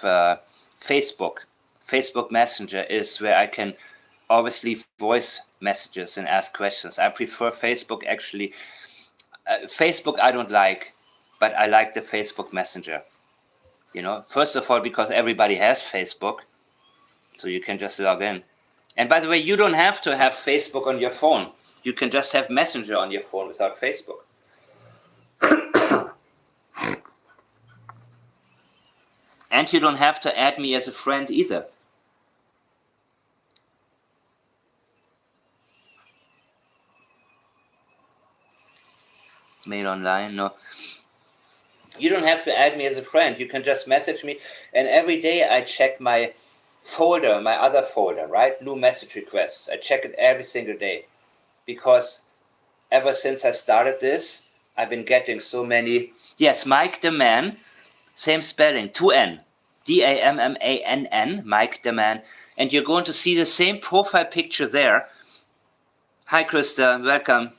Facebook. Facebook Messenger is where I can obviously voice messages and ask questions. I prefer Facebook actually. Facebook I don't like, but I like the Facebook Messenger. You know, first of all, because everybody has Facebook, so you can just log in. And by the way, you don't have to have Facebook on your phone. You can just have Messenger on your phone without Facebook. And you don't have to add me as a friend either. Mail online, no. You don't have to add me as a friend. You can just message me. And every day I check my folder, my other folder, right? New message requests. I check it every single day. Because ever since I started this, I've been getting so many. Yes, Mike the Man, same spelling, 2N. DAMMANN, Mike the Man. And you're going to see the same profile picture there. Hi, Krista, welcome.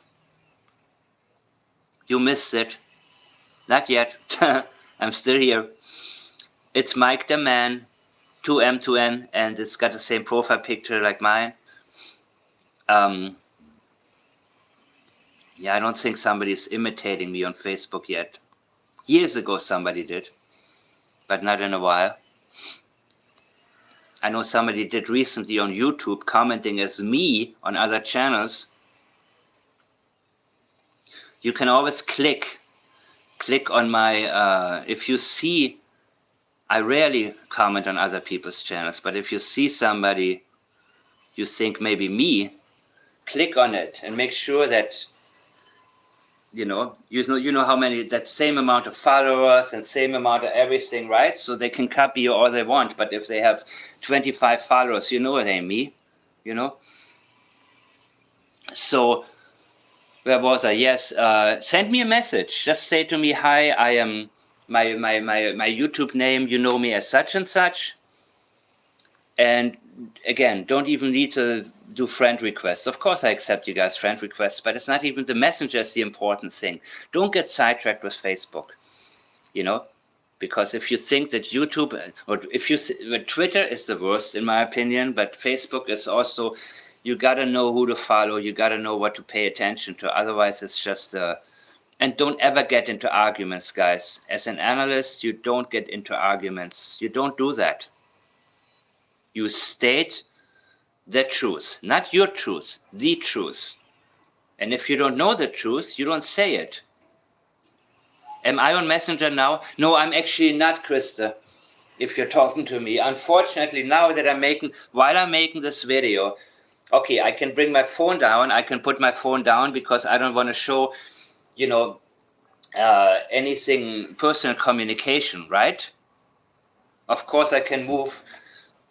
You missed it. Not yet. I'm still here. It's Mike the Man, 2M, 2N, and it's got the same profile picture like mine. Yeah, I don't think somebody's imitating me on Facebook yet. Years ago somebody did, but not in a while. I know somebody did recently on YouTube, commenting as me on other channels. You can always click on my, if you see, I rarely comment on other people's channels, but if you see somebody you think maybe me, click on it and make sure that, you know how many, that same amount of followers and same amount of everything, right? So they can copy you all they want, but if they have 25 followers, you know it ain't me, you know? So, where was I? Yes, send me a message. Just say to me, hi, I am, my YouTube name, you know me as such and such. And again, don't even need to do friend requests. Of course I accept you guys' friend requests, but it's not even the messenger is the important thing. Don't get sidetracked with Facebook, you know? Because if you think that YouTube, or if you, Twitter is the worst in my opinion, but Facebook is also, you gotta know who to follow, you gotta know what to pay attention to, otherwise it's just, and don't ever get into arguments, guys. As an analyst, you don't get into arguments. You don't do that. You state the truth, not your truth, the truth. And if you don't know the truth, you don't say it. Am I on Messenger now? No, I'm actually not, Krista, if you're talking to me. Unfortunately, now that while I'm making this video, okay, I can bring my phone down. I can put my phone down because I don't want to show, anything personal communication, right? Of course, I can move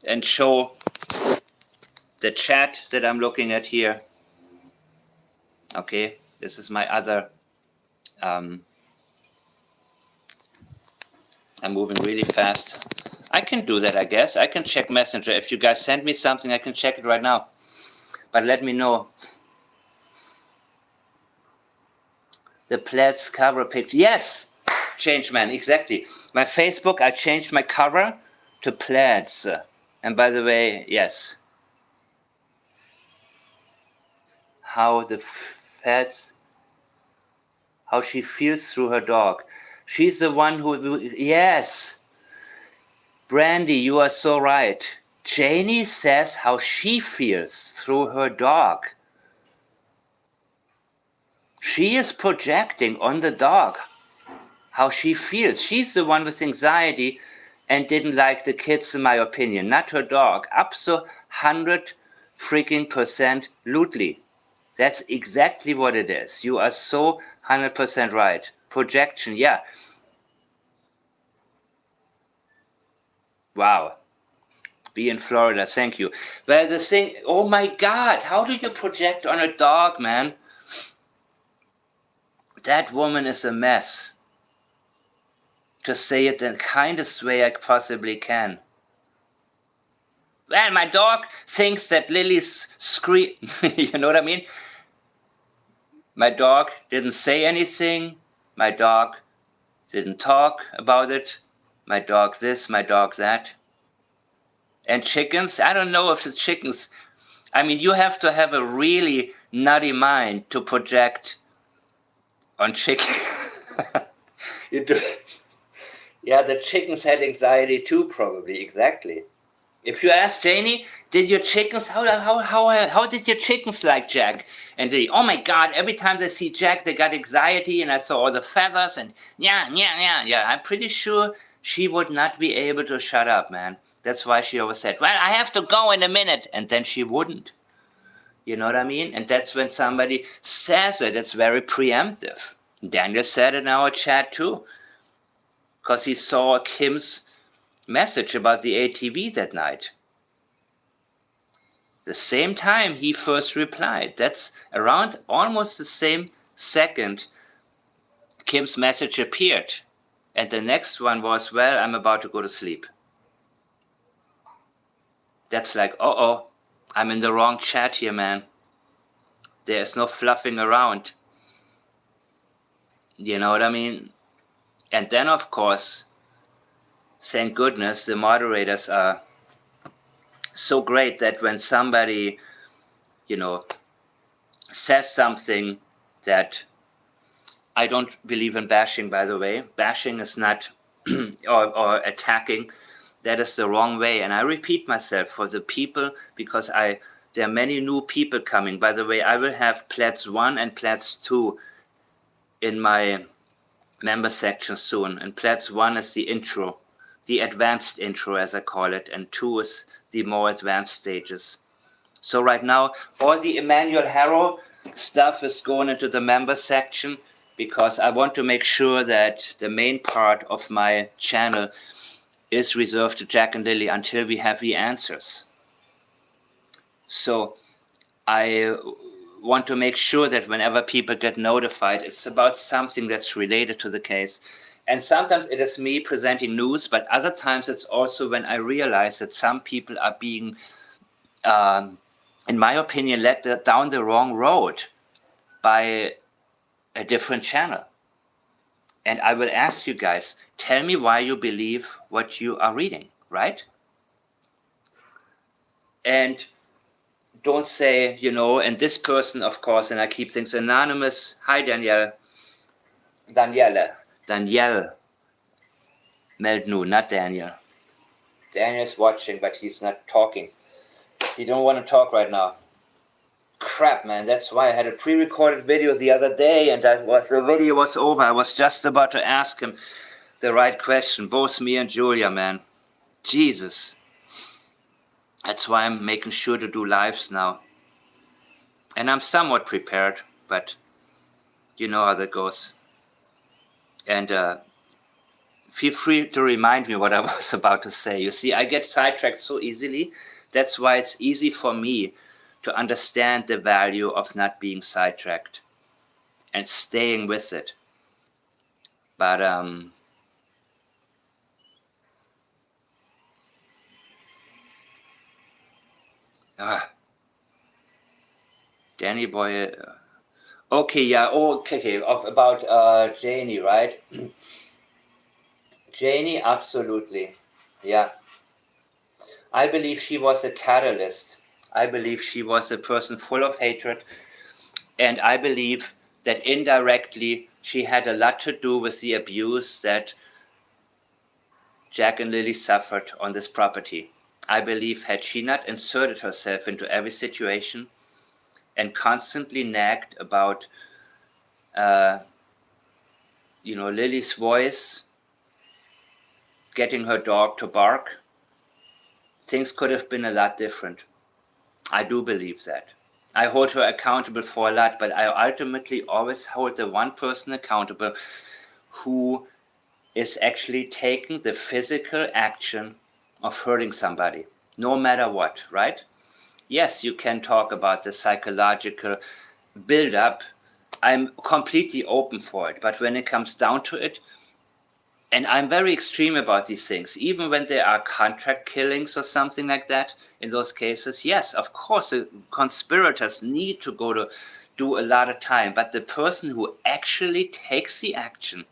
and show the chat that I'm looking at here. Okay, this is my other. I'm moving really fast. I can do that, I guess. I can check Messenger. If you guys send me something, I can check it right now. But let me know. The Plaids cover picture. Yes! Change, man, exactly. My Facebook, I changed my cover to Plaids. And by the way, yes. How she feels through her dog. She's the one who, yes. Brandy, you are so right. Janie says how she feels through her dog. She is projecting on the dog how she feels. She's the one with anxiety and didn't like the kids, in my opinion, not her dog. Up so 100% lutely. That's exactly what it is. You are so 100% right. Projection, yeah. Wow. Be in Florida, thank you. Well, the thing, oh my God, how do you project on a dog, man? That woman is a mess. To say it in the kindest way I possibly can. Well, my dog thinks that Lily's scream. You know what I mean? My dog didn't say anything. My dog didn't talk about it. My dog this, my dog that. And chickens, I don't know if the chickens, I mean, you have to have a really nutty mind to project on chicken. You do. Yeah, the chickens had anxiety too, probably, exactly. If you ask Janie, did your chickens, how did your chickens like Jack? And they, oh my God, every time they see Jack, they got anxiety, and I saw all the feathers, and yeah, I'm pretty sure she would not be able to shut up, man. That's why she always said, well, I have to go in a minute, and then she wouldn't. You know what I mean? And that's when somebody says it, it's very preemptive. Daniel said in our chat too, because he saw Kim's message about the ATV that night. The same time he first replied. That's around almost the same second Kim's message appeared. And the next one was, well, I'm about to go to sleep. That's like, uh-oh, I'm in the wrong chat here, man. There's no fluffing around. You know what I mean? And then, of course, thank goodness the moderators are so great that when somebody, says something that I don't believe in bashing, by the way. Bashing is not, or attacking. That is the wrong way. And I repeat myself for the people, because there are many new people coming. By the way, I will have Plaids 1 and Plaids 2 in my member section soon. And Plaids 1 is the intro, the advanced intro, as I call it, and 2 is the more advanced stages. So right now, all the Emmanuel Harrow stuff is going into the member section, because I want to make sure that the main part of my channel is reserved to Jack and Lily until we have the answers. So I want to make sure that whenever people get notified, it's about something that's related to the case. And sometimes it is me presenting news, but other times it's also when I realize that some people are being, in my opinion, led down the wrong road by a different channel. And I will ask you guys, tell me why you believe what you are reading, right? And don't say, and this person, of course, and I keep things anonymous. Hi, Danielle. Danielle. Meld nu, not Daniel. Daniel's watching, but he's not talking. You don't want to talk right now. Crap, man. That's why I had a pre-recorded video the other day, and the video was over. I was just about to ask him the right question. Both me and Julia, man. Jesus. That's why I'm making sure to do lives now. And I'm somewhat prepared, but you know how that goes. And feel free to remind me what I was about to say. You see, I get sidetracked so easily. That's why it's easy for me to understand the value of not being sidetracked and staying with it. But Danny boy. Okay, yeah. Okay. About Janie, right? Janie, absolutely. Yeah. I believe she was a catalyst. I believe she was a person full of hatred. And I believe that indirectly she had a lot to do with the abuse that Jack and Lily suffered on this property. I believe had she not inserted herself into every situation and constantly nagged about, Lily's voice, getting her dog to bark, things could have been a lot different. I do believe that. I hold her accountable for a lot, but I ultimately always hold the one person accountable who is actually taking the physical action of hurting somebody, no matter what, right? Yes, you can talk about the psychological build-up. I'm completely open for it, but when it comes down to it, and I'm very extreme about these things, even when there are contract killings or something like that, in those cases, yes, of course, the conspirators need to go to do a lot of time, but the person who actually takes the action,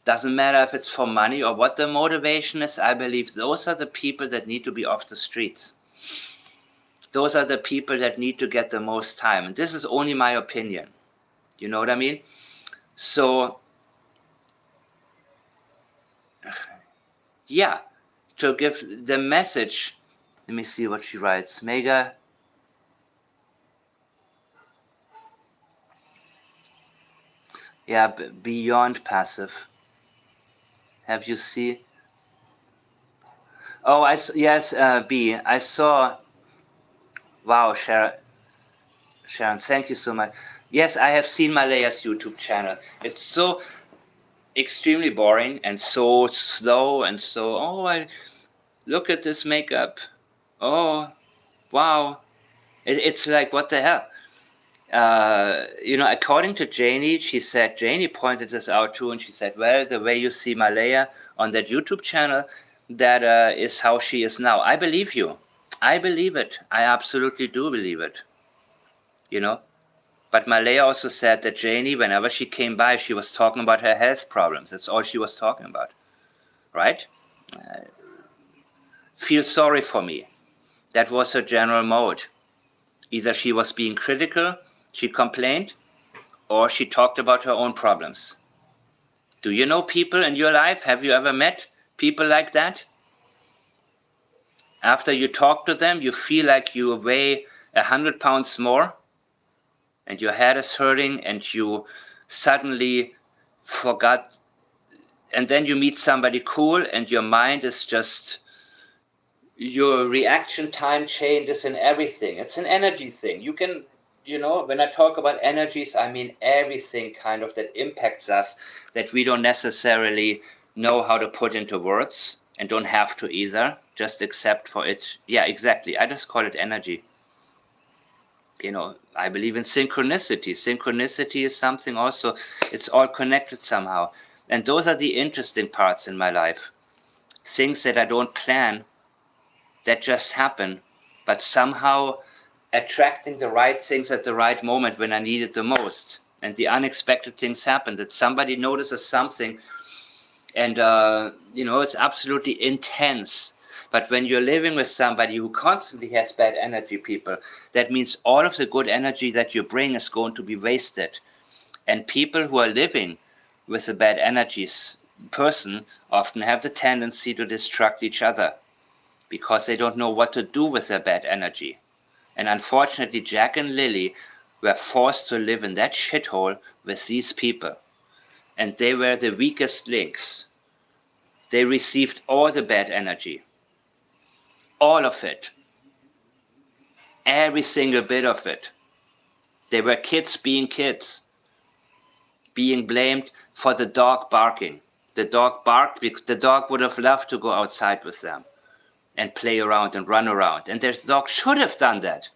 doesn't matter if it's for money or what the motivation is, I believe those are the people that need to be off the streets. Those are the people that need to get the most time. And this is only my opinion. You know what I mean? So, yeah, to give the message, let me see what she writes. Mega. Yeah, beyond passive. Have you seen? Oh, yes, B. I saw. Wow, Sharon, thank you so much. Yes, I have seen Malaya's YouTube channel. It's so extremely boring and so slow and so, I look at this makeup. Oh, wow. It's like, what the hell? According to Janie, Janie pointed this out too, and she said, well, the way you see Malaya on that YouTube channel, that is how she is now. I believe you. I believe it. I absolutely do believe it. But Malaya also said that Janie, whenever she came by, she was talking about her health problems. That's all she was talking about. Right? Feel sorry for me. That was her general mode. Either she was being critical, she complained, or she talked about her own problems. Do you know people in your life? Have you ever met people like that? After you talk to them, you feel like you weigh 100 pounds more, and your head is hurting, and you suddenly forgot, and then you meet somebody cool, and your mind is just, your reaction time changes and everything. It's an energy thing. You can, when I talk about energies, I mean everything kind of that impacts us that we don't necessarily know how to put into words, and don't have to either, just accept for it. Yeah, exactly. I just call it energy. I believe in synchronicity. Synchronicity is something also, it's all connected somehow. And those are the interesting parts in my life. Things that I don't plan, that just happen, but somehow attracting the right things at the right moment when I need it the most. And the unexpected things happen, that somebody notices something, and it's absolutely intense. But when you're living with somebody who constantly has bad energy, people, that means all of the good energy that you bring is going to be wasted. And people who are living with a bad energies person often have the tendency to destruct each other. because they don't know what to do with their bad energy. And unfortunately, Jack and Lily were forced to live in that shithole with these people. And they were the weakest links. They received all the bad energy. All of it. Every single bit of it. They were kids being blamed for the dog barking. The dog barked because the dog would have loved to go outside with them and play around and run around. And the dog should have done that.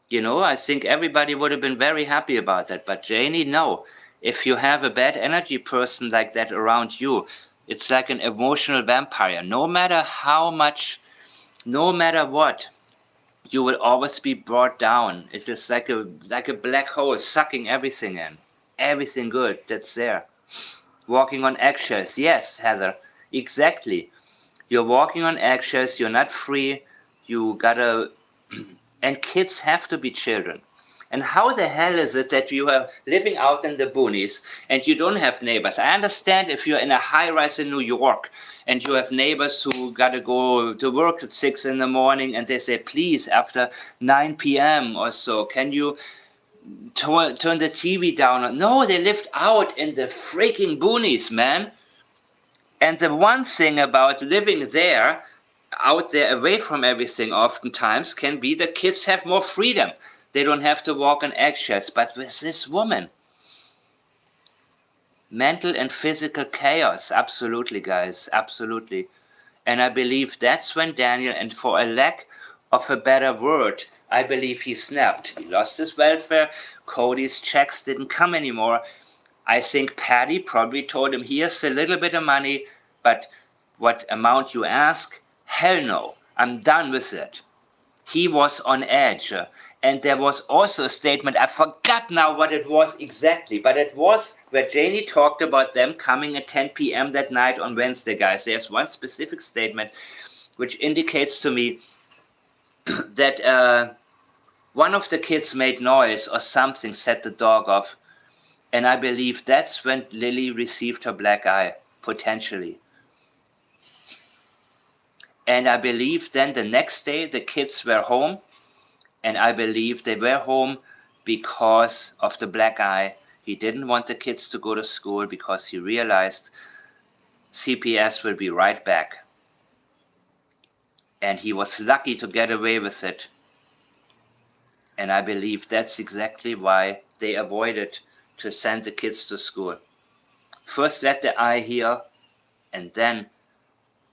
You know, I think everybody would have been very happy about that. But Janie, no. If you have a bad energy person like that around you, it's like an emotional vampire. No matter how much, no matter what, you will always be brought down. It is like a black hole sucking everything in. Everything good that's there. Walking on eggshells. Yes, Heather, exactly. You're walking on eggshells. You're not free. You gotta... And kids have to be children. And how the hell is it that you are living out in the boonies and you don't have neighbors? I understand if you're in a high-rise in New York and you have neighbors who gotta go to work at 6 in the morning and they say, please, after 9 p.m. or so, can you turn the TV down? No, they lived out in the freaking boonies, man. And the one thing about living there, out there away from everything oftentimes, can be that kids have more freedom. They don't have to walk on eggshells. But with this woman, mental and physical chaos, absolutely, guys, absolutely. And I believe that's when Daniel, and for a lack of a better word, I believe he snapped. He lost his welfare. Cody's checks didn't come anymore. I think Patty probably told him, here's a little bit of money, but what amount you ask? Hell no, I'm done with it. He was on edge. And there was also a statement, I forgot now what it was exactly, but it was where Janie talked about them coming at 10 p.m. that night on Wednesday, guys. There's one specific statement which indicates to me that one of the kids made noise or something, set the dog off. And I believe that's when Lily received her black eye, potentially. And I believe then the next day the kids were home. And I believe they were home because of the black eye. He didn't want the kids to go to school because he realized CPS will be right back. And he was lucky to get away with it. And I believe that's exactly why they avoided to send the kids to school. First let the eye heal, and then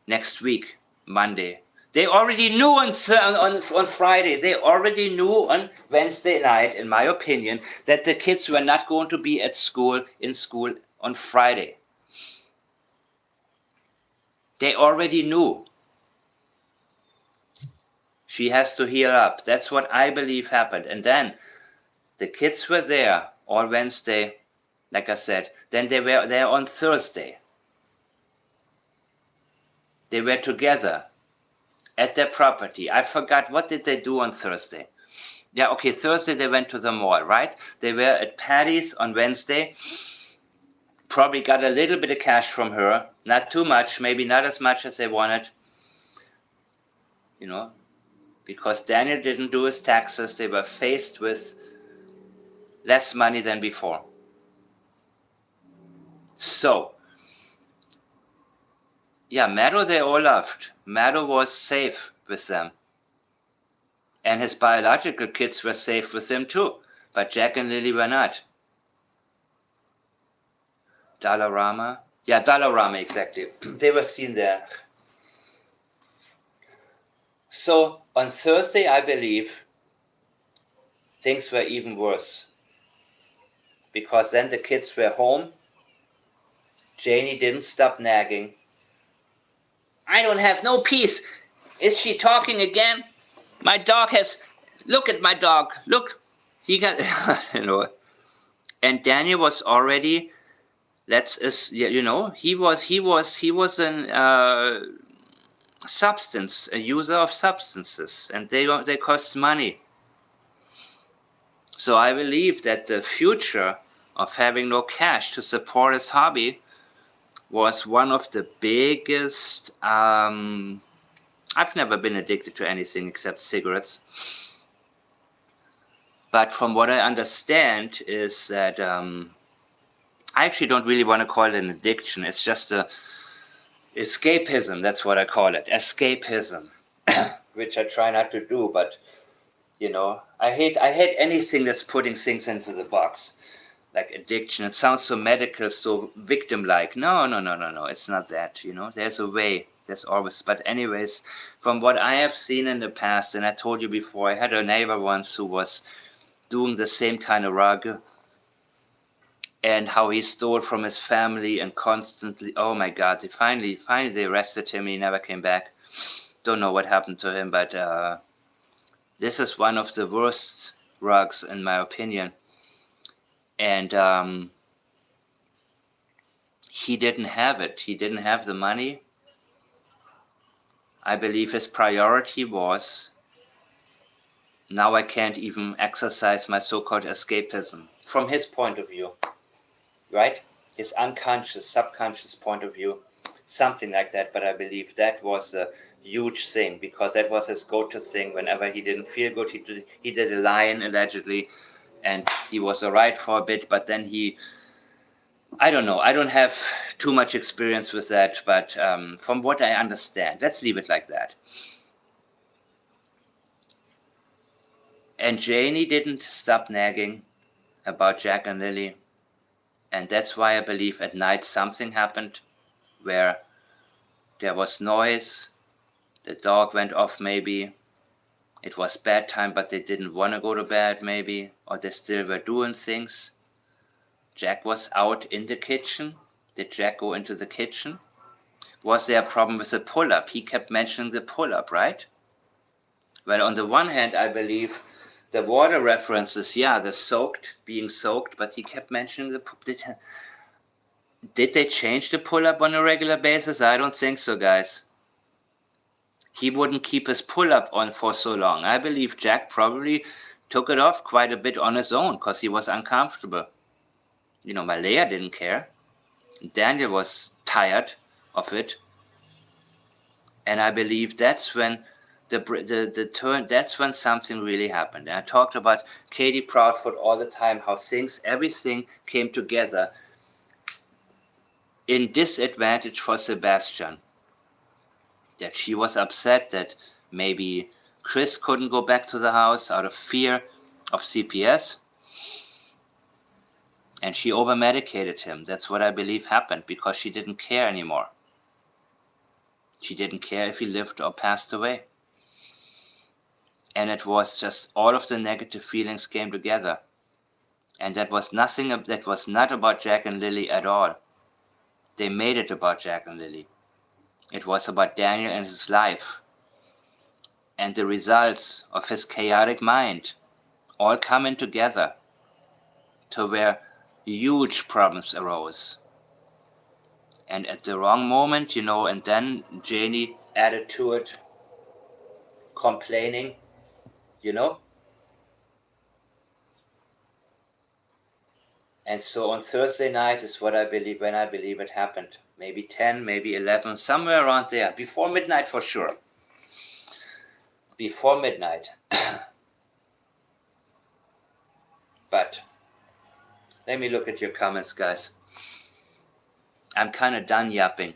next week, Monday. They already knew on Friday, they already knew on Wednesday night, in my opinion, that the kids were not going to be in school on Friday. They already knew. She has to heal up. That's what I believe happened. And then the kids were there all Wednesday, like I said. Then they were there on Thursday. They were together at their property. I forgot, what did they do on Thursday? Yeah, okay, Thursday they went to the mall, right? They were at Patty's on Wednesday. Probably got a little bit of cash from her. Not too much, maybe not as much as they wanted. You know, because Daniel didn't do his taxes. They were faced with less money than before. So, yeah, Meadow they all loved. Meadow was safe with them. And his biological kids were safe with him too. But Jack and Lily were not. Dollarama? Yeah, Dollarama, exactly. They were seen there. So, on Thursday, I believe, things were even worse. Because then the kids were home. Janie didn't stop nagging. I don't have no peace. Is she talking again? My dog has... Look at my dog. Look. He got... you know. And Daniel was already... he was an a user of substances. And they cost money. So I believe that the future of having no cash to support his hobby was one of the biggest I've never been addicted to anything except cigarettes. But from what I understand is that I actually don't really want to call it an addiction. It's just a escapism. That's what I call it. Escapism, which I try not to do. But I hate anything that's putting things into the box, like addiction. It sounds so medical, so victim-like. No. It's not that. There's a way. There's always. But anyways, from what I have seen in the past, and I told you before, I had a neighbor once who was doing the same kind of rug, and how he stole from his family and constantly, oh my God, finally they arrested him. He never came back. Don't know what happened to him, but this is one of the worst rugs in my opinion. And he didn't have it. He didn't have the money. I believe his priority was, now I can't even exercise my so-called escapism. From his point of view, right? His unconscious, subconscious point of view, something like that. But I believe that was a huge thing, because that was his go-to thing. Whenever he didn't feel good, he did a lion, allegedly, and he was all right for a bit, but then I don't know. I don't have too much experience with that, but from what I understand, let's leave it like that. And Janie didn't stop nagging about Jack and Lily. And that's why I believe at night something happened where there was noise. The dog went off maybe. It was bedtime, but they didn't want to go to bed maybe. Or they still were doing things. Jack was out in the kitchen. Did Jack go into the kitchen? Was there a problem with the pull-up? He kept mentioning the pull-up, right? Well, on the one hand, I believe the water references, the being soaked, but he kept mentioning did they change the pull-up on a regular basis? I don't think so, guys. He wouldn't keep his pull-up on for so long. I believe Jack probably took it off quite a bit on his own because he was uncomfortable. Malaya didn't care. Daniel was tired of it. And I believe that's when the turn, that's when something really happened. And I talked about Katie Proudfoot all the time, how everything came together in disadvantage for Sebastian. That she was upset that maybe Chris couldn't go back to the house out of fear of CPS. And she over-medicated him. That's what I believe happened, because she didn't care anymore. She didn't care if he lived or passed away. And it was just all of the negative feelings came together. And that was not about Jack and Lily at all. They made it about Jack and Lily. It was about Daniel and his life. And the results of his chaotic mind all coming together to where huge problems arose. And at the wrong moment, and then Janie added to it, complaining, And so on Thursday night is when I believe it happened. Maybe 10, maybe 11, somewhere around there. Before midnight for sure. Before midnight. But let me look at your comments, guys. I'm kind of done yapping.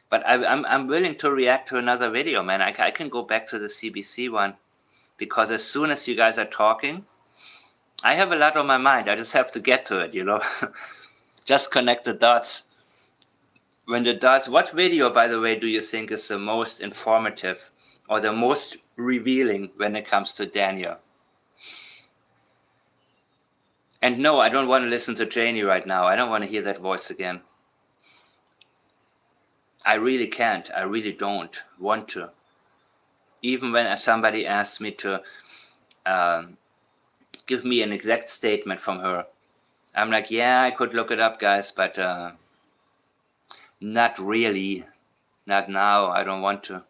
But I'm willing to react to another video, man. I can go back to the CBC one. Because as soon as you guys are talking, I have a lot on my mind. I just have to get to it, Just connect the dots. What video, by the way, do you think is the most informative or the most revealing when it comes to Daniel? And no, I don't want to listen to Janie right now. I don't want to hear that voice again. I really can't. I really don't want to. Even when somebody asks me to give me an exact statement from her, I'm like, yeah, I could look it up, guys, but not really. Not now. I don't want to.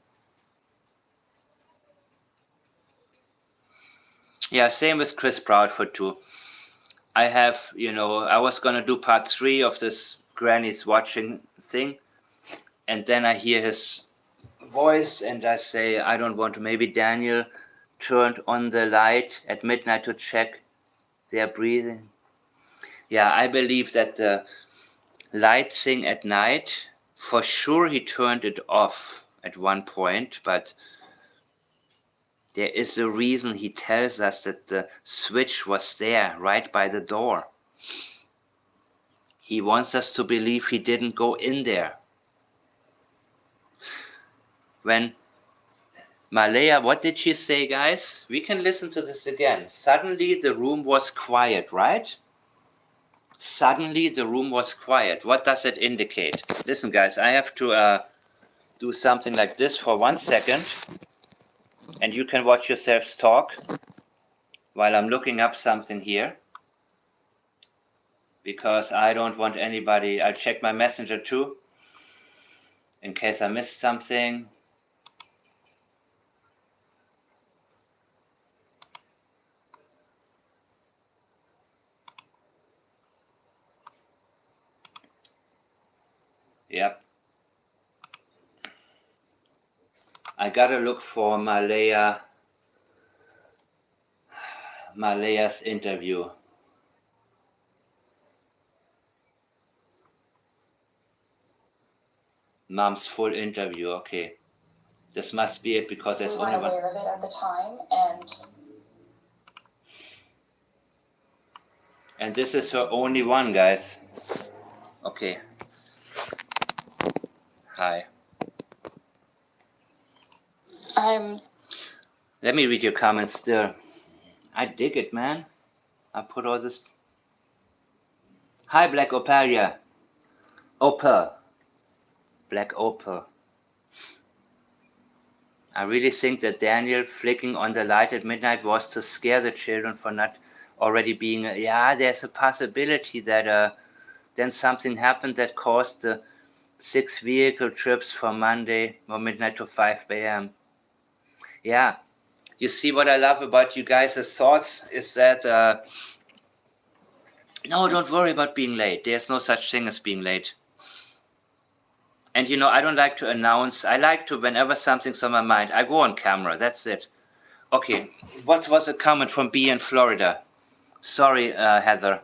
Yeah, same with Chris Proudfoot too. I have, I was going to do part 3 of this Granny's watching thing. And then I hear his voice and I say, I don't want to. Maybe Daniel turned on the light at midnight to check their breathing. Yeah, I believe that the light thing at night, for sure he turned it off at one point, but there is a reason he tells us that the switch was there right by the door. He wants us to believe he didn't go in there. When Malaya, what did she say, guys? We can listen to this again. Suddenly the room was quiet, right? Suddenly the room was quiet. What does it indicate? Listen, guys, I have to do something like this for 1 second. And you can watch yourselves talk while I'm looking up something here. Because I don't want anybody, I'll check my messenger too, in case I missed something. Yep. I gotta look for Malaya's interview. Mom's full interview, okay. This must be it because there's only one. We weren't aware of it at the time, and this is her only one, guys. Okay. Hi. Let me read your comments still. I dig it, man. I put all this. Hi, Black Opalia. Opal. Black Opal. I really think that Daniel flicking on the light at midnight was to scare the children for not already being. Yeah, there's a possibility that then something happened that caused the 6 vehicle trips from Monday or midnight to 5 a.m. Yeah, you see what I love about you guys' thoughts is that no, don't worry about being late. There's no such thing as being late. And you know, I don't like to announce. I like to, whenever something's on my mind, I go on camera. That's it. Okay, what was a comment from B in Florida? Sorry, Heather.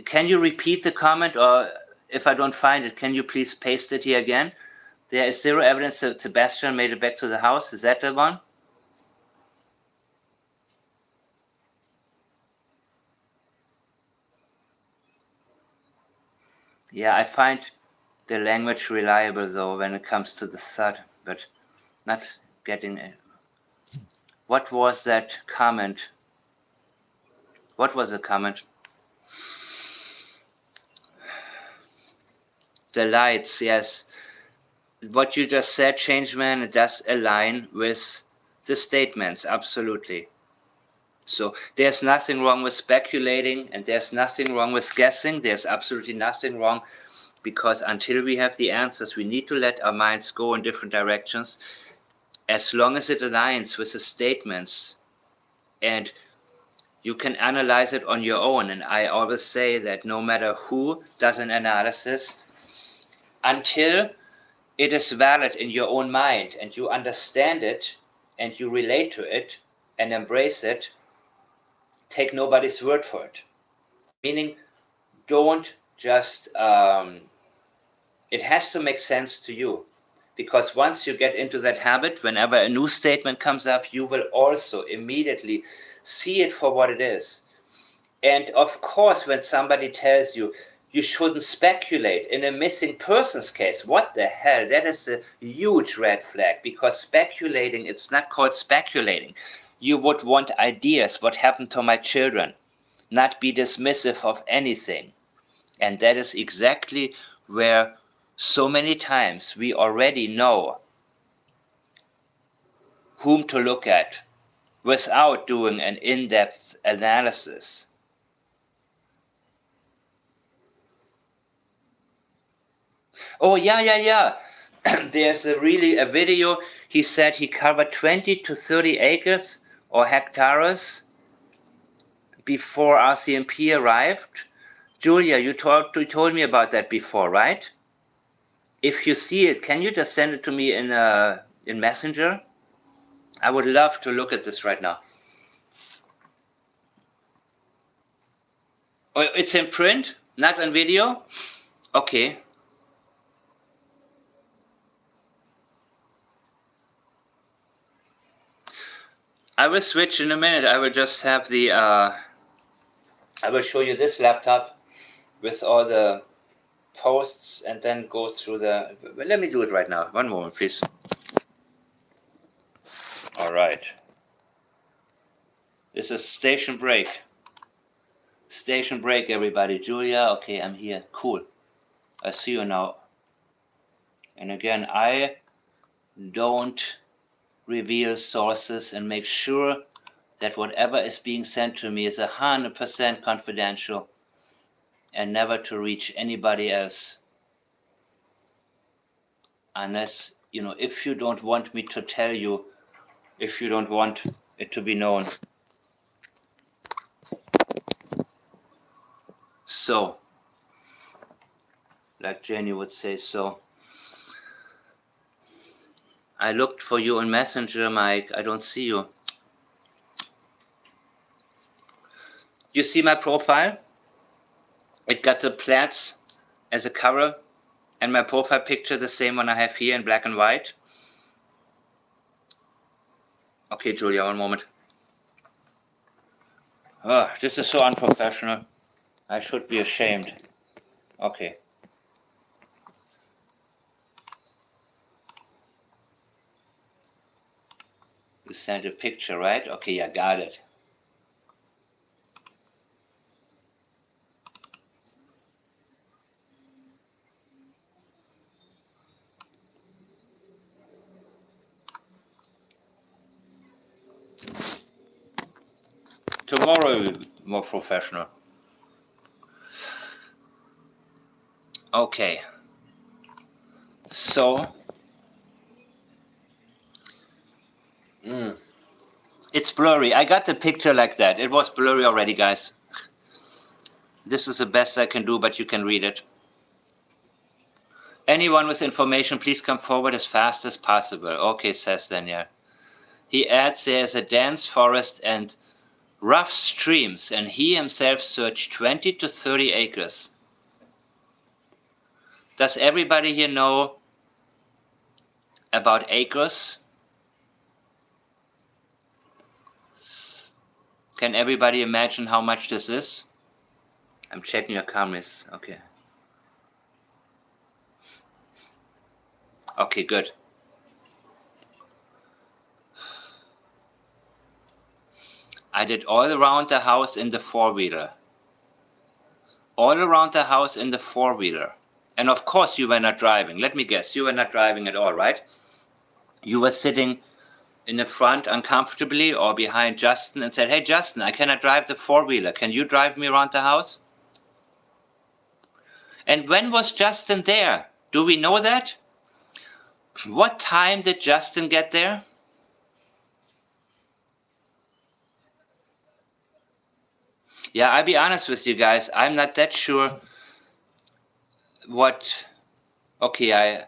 Can you repeat the comment, or if I don't find it, can you please paste it here again? There is zero evidence that Sebastian made it back to the house. Is that the one? Yeah, I find the language reliable though when it comes to the thud, but not getting it. What was that comment? What was the comment? The lights, yes. What you just said, Changeman, it does align with the statements, absolutely. So there's nothing wrong with speculating, and there's nothing wrong with guessing. There's absolutely nothing wrong, because until we have the answers, we need to let our minds go in different directions, as long as it aligns with the statements. And you can analyze it on your own. And I always say that no matter who does an analysis, until it is valid in your own mind and you understand it and you relate to it and embrace it, take nobody's word for it. Meaning, don't just, it has to make sense to you. Because once you get into that habit, whenever a new statement comes up, you will also immediately see it for what it is. And of course, when somebody tells you, you shouldn't speculate in a missing persons case, what the hell? That is a huge red flag, because speculating, it's not called speculating. You would want ideas, what happened to my children, not be dismissive of anything. And that is exactly where so many times we already know whom to look at without doing an in-depth analysis. Oh, yeah. There's a video. He said he covered 20 to 30 acres or hectares before RCMP arrived. Julia, you told me about that before, right? If you see it, can you just send it to me in Messenger? I would love to look at this right now. Oh, it's in print, not on video? Okay. I will switch in a minute. I will just have the, I will show you this laptop with all the posts and then go through the, let me do it right now. One moment, please. All right. This is station break. Station break, everybody. Julia, okay, I'm here. Cool. I see you now. And again, I don't reveal sources and make sure that whatever is being sent to me is 100% confidential and never to reach anybody else. Unless, you know, if you don't want me to tell you, if you don't want it to be known. So, like Jenny would say, so. I looked for you on Messenger, Mike. I don't see you. You see my profile? It got the plaits as a cover and my profile picture, the same one I have here in black and white. Okay, Julia, one moment. Oh, this is so unprofessional. I should be ashamed. Okay. You sent a picture, right? Okay, I got it. Tomorrow will be more professional. Okay. So. It's blurry. I got the picture like that. It was blurry already, guys. This is the best I can do, but you can read it. Anyone with information, please come forward as fast as possible. Okay, says Daniel. He adds there's a dense forest and rough streams, and he himself searched 20 to 30 acres. Does everybody here know about acres? Can everybody imagine how much this is? I'm checking your comments. Okay. Okay, good. I did all around the house in the four-wheeler. All around the house in the four-wheeler. And of course you were not driving. Let me guess, you were not driving at all, right? You were sitting in the front uncomfortably or behind Justin and said, hey, Justin, I cannot drive the four-wheeler. Can you drive me around the house? And when was Justin there? Do we know that? What time did Justin get there? Yeah, I'll be honest with you guys. I'm not that sure what... Okay,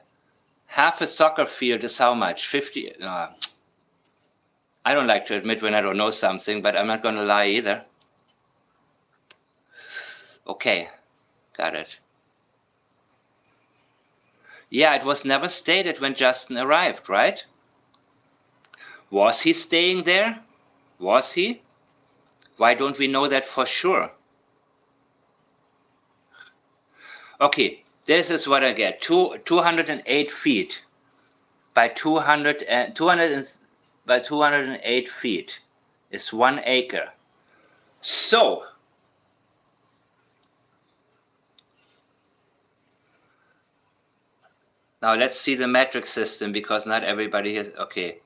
half a soccer field is how much? 50... I don't like to admit when I don't know something, but I'm not going to lie either. Okay, got it. Yeah, it was never stated when Justin arrived, right? Was he staying there? Was he? Why don't we know that for sure? Okay, this is what I get. 208 feet by 208 feet is 1 acre. So, now let's see the metric system because not everybody has, okay.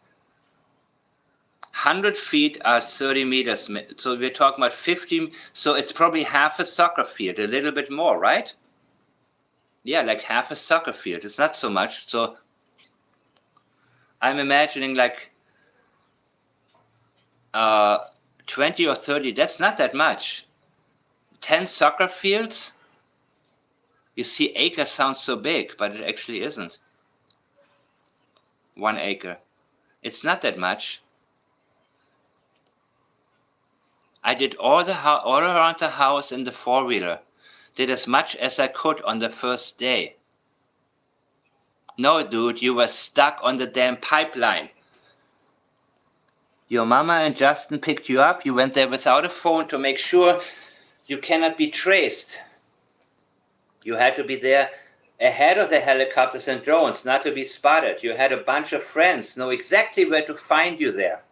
100 feet are 30 meters. So we're talking about 50. So it's probably half a soccer field, a little bit more, right? Yeah, like half a soccer field. It's not so much. So I'm imagining like 20 or 30. That's not that much. 10 soccer fields. You see, acre sounds so big, but it actually isn't. 1 acre. It's not that much. I did all around the house in the four-wheeler. Did as much as I could on the first day. No, dude, you were stuck on the damn pipeline. Your mama and Justin picked you up. You went there without a phone to make sure you cannot be traced. You had to be there ahead of the helicopters and drones, not to be spotted. You had a bunch of friends, know exactly where to find you there.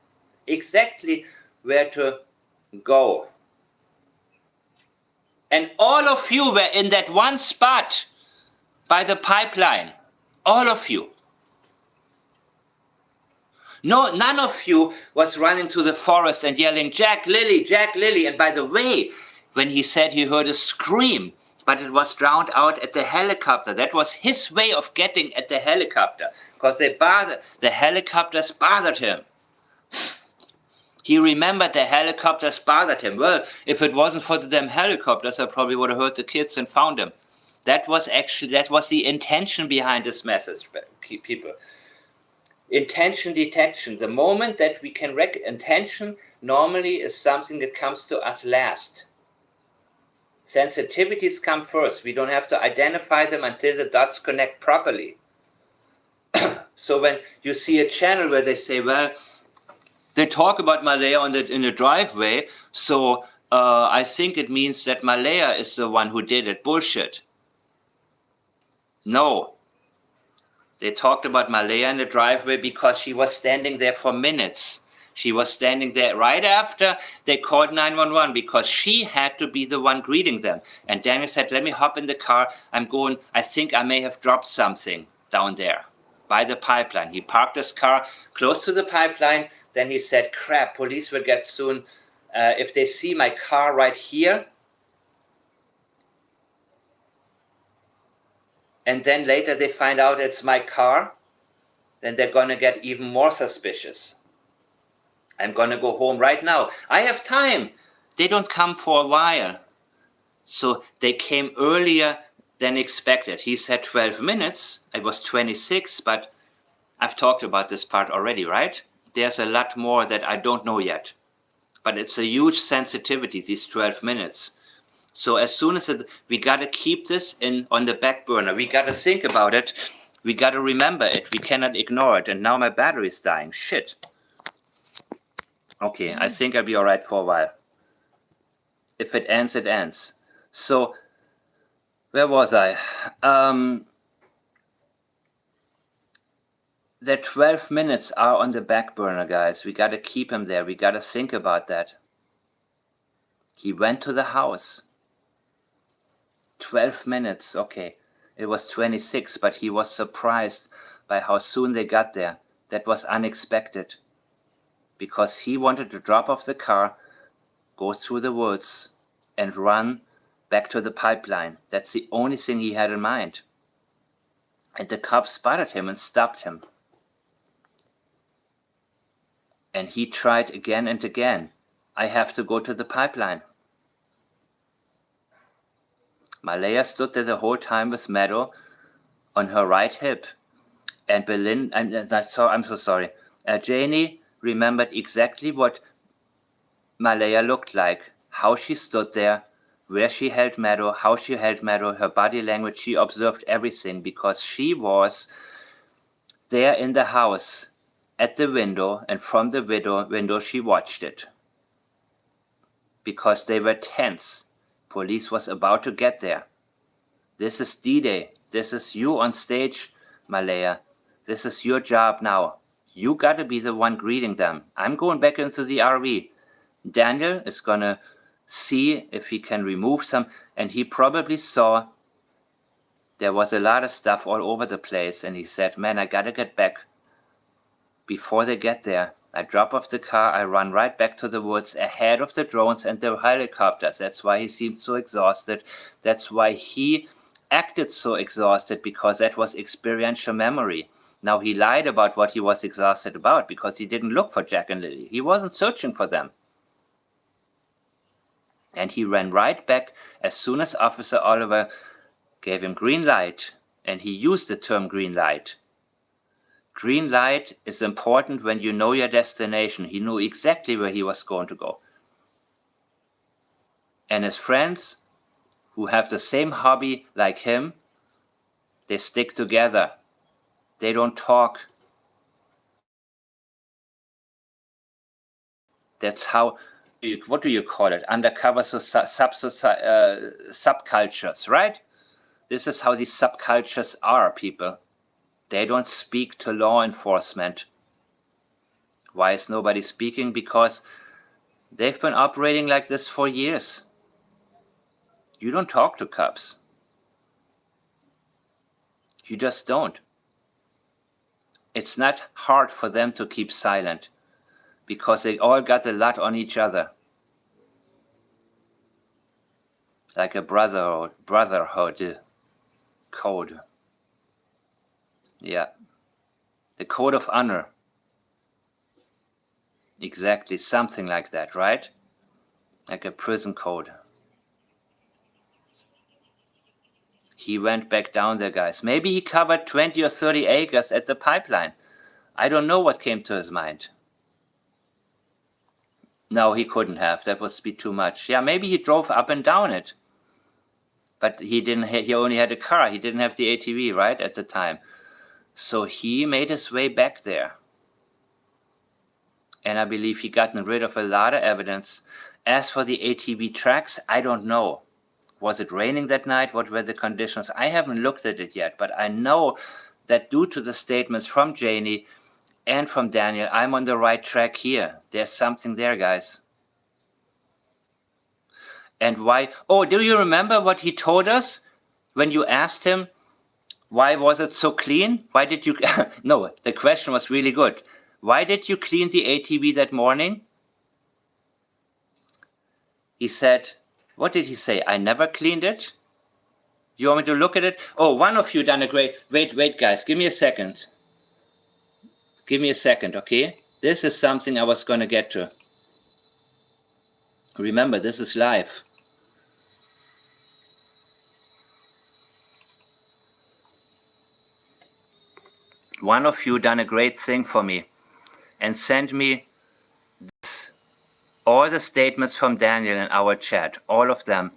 Exactly where to go. And all of you were in that one spot by the pipeline. All of you. No, none of you was running to the forest and yelling, Jack Lily, Jack Lily. And by the way, when he said he heard a scream, but it was drowned out at the helicopter. That was his way of getting at the helicopter, because the helicopters bothered him. He remembered the helicopters bothered him. Well, if it wasn't for the damn helicopters, I probably would have heard the kids and found them. That was the intention behind this message, people. Intention detection. The moment that we can intention normally is something that comes to us last. Sensitivities come first. We don't have to identify them until the dots connect properly. So when you see a channel where they say, well, they talk about Malaya in the driveway, so I think it means that Malaya is the one who did it. Bullshit. No. They talked about Malaya in the driveway because she was standing there for minutes. She was standing there right after they called 911 because she had to be the one greeting them. And Daniel said, let me hop in the car. I think I may have dropped something down there by the pipeline. He parked his car close to the pipeline. Then he said, crap, police will get soon. If they see my car right here, and then later they find out it's my car, then they're going to get even more suspicious. I'm going to go home right now. I have time. They don't come for a while. So they came earlier than expected. He said 12 minutes. It was 26, but I've talked about this part already, right? There's a lot more that I don't know yet. But it's a huge sensitivity, these 12 minutes. So as soon as we got to keep this on the back burner. We got to think about it. We got to remember it. We cannot ignore it. And now my battery is dying. Shit. Okay, I think I'll be all right for a while. If it ends, it ends. So, where was I? The 12 minutes are on the back burner, guys. We got to keep him there. We got to think about that. He went to the house. 12 minutes, okay. It was 26, but he was surprised by how soon they got there. That was unexpected. Because he wanted to drop off the car, go through the woods, and run back to the pipeline. That's the only thing he had in mind. And the cops spotted him and stopped him. And he tried again and again. I have to go to the pipeline. Malaya stood there the whole time with Meadow on her right hip. And I'm so sorry. Janie remembered exactly what Malaya looked like, how she stood there, where she held Meadow, how she held Meadow, her body language. She observed everything because she was there in the house at the window, and from the window she watched it. Because they were tense. Police was about to get there. This is D-Day. This is you on stage, Malaya. This is your job now. You got to be the one greeting them. I'm going back into the RV. Daniel is going to see if he can remove some. And he probably saw there was a lot of stuff all over the place. And he said, man, I got to get back before they get there. I drop off the car. I run right back to the woods ahead of the drones and the helicopters. That's why he seemed so exhausted. That's why he acted so exhausted, because that was experiential memory. Now, he lied about what he was exhausted about because he didn't look for Jack and Lily. He wasn't searching for them. And he ran right back as soon as Officer Oliver gave him green light, and he used the term green light. Green light is important when you know your destination. He knew exactly where he was going to go. And his friends, who have the same hobby like him, they stick together. They don't talk. That's how, what do you call it? Undercover subcultures, right? This is how these subcultures are, people. They don't speak to law enforcement. Why is nobody speaking? Because they've been operating like this for years. You don't talk to cops. You just don't. It's not hard for them to keep silent because they all got a lot on each other. Like a brotherhood code. Yeah. The code of honor. Exactly, something like that, right? Like a prison code. He went back down there, guys. Maybe he covered 20 or 30 acres at the pipeline. I don't know what came to his mind. No, he couldn't have. That would be too much. Yeah, maybe he drove up and down it. But he didn't. He only had a car. He didn't have the ATV, right, at the time. So he made his way back there. And I believe he gotten rid of a lot of evidence. As for the ATV tracks, I don't know. Was it raining that night? What were the conditions? I haven't looked at it yet, but I know that due to the statements from Janie and from Daniel, I'm on the right track here. There's something there, guys. And why? Oh, do you remember what he told us when you asked him, why was it so clean? Why did you... No, the question was really good. Why did you clean the ATV that morning? He said, what did he say? I never cleaned it? You want me to look at it? Oh, one of you done a great... Wait, guys, give me a second. Give me a second, okay? This is something I was going to get to. Remember, this is live. One of you done a great thing for me and sent me this. All the statements from Daniel in our chat, all of them,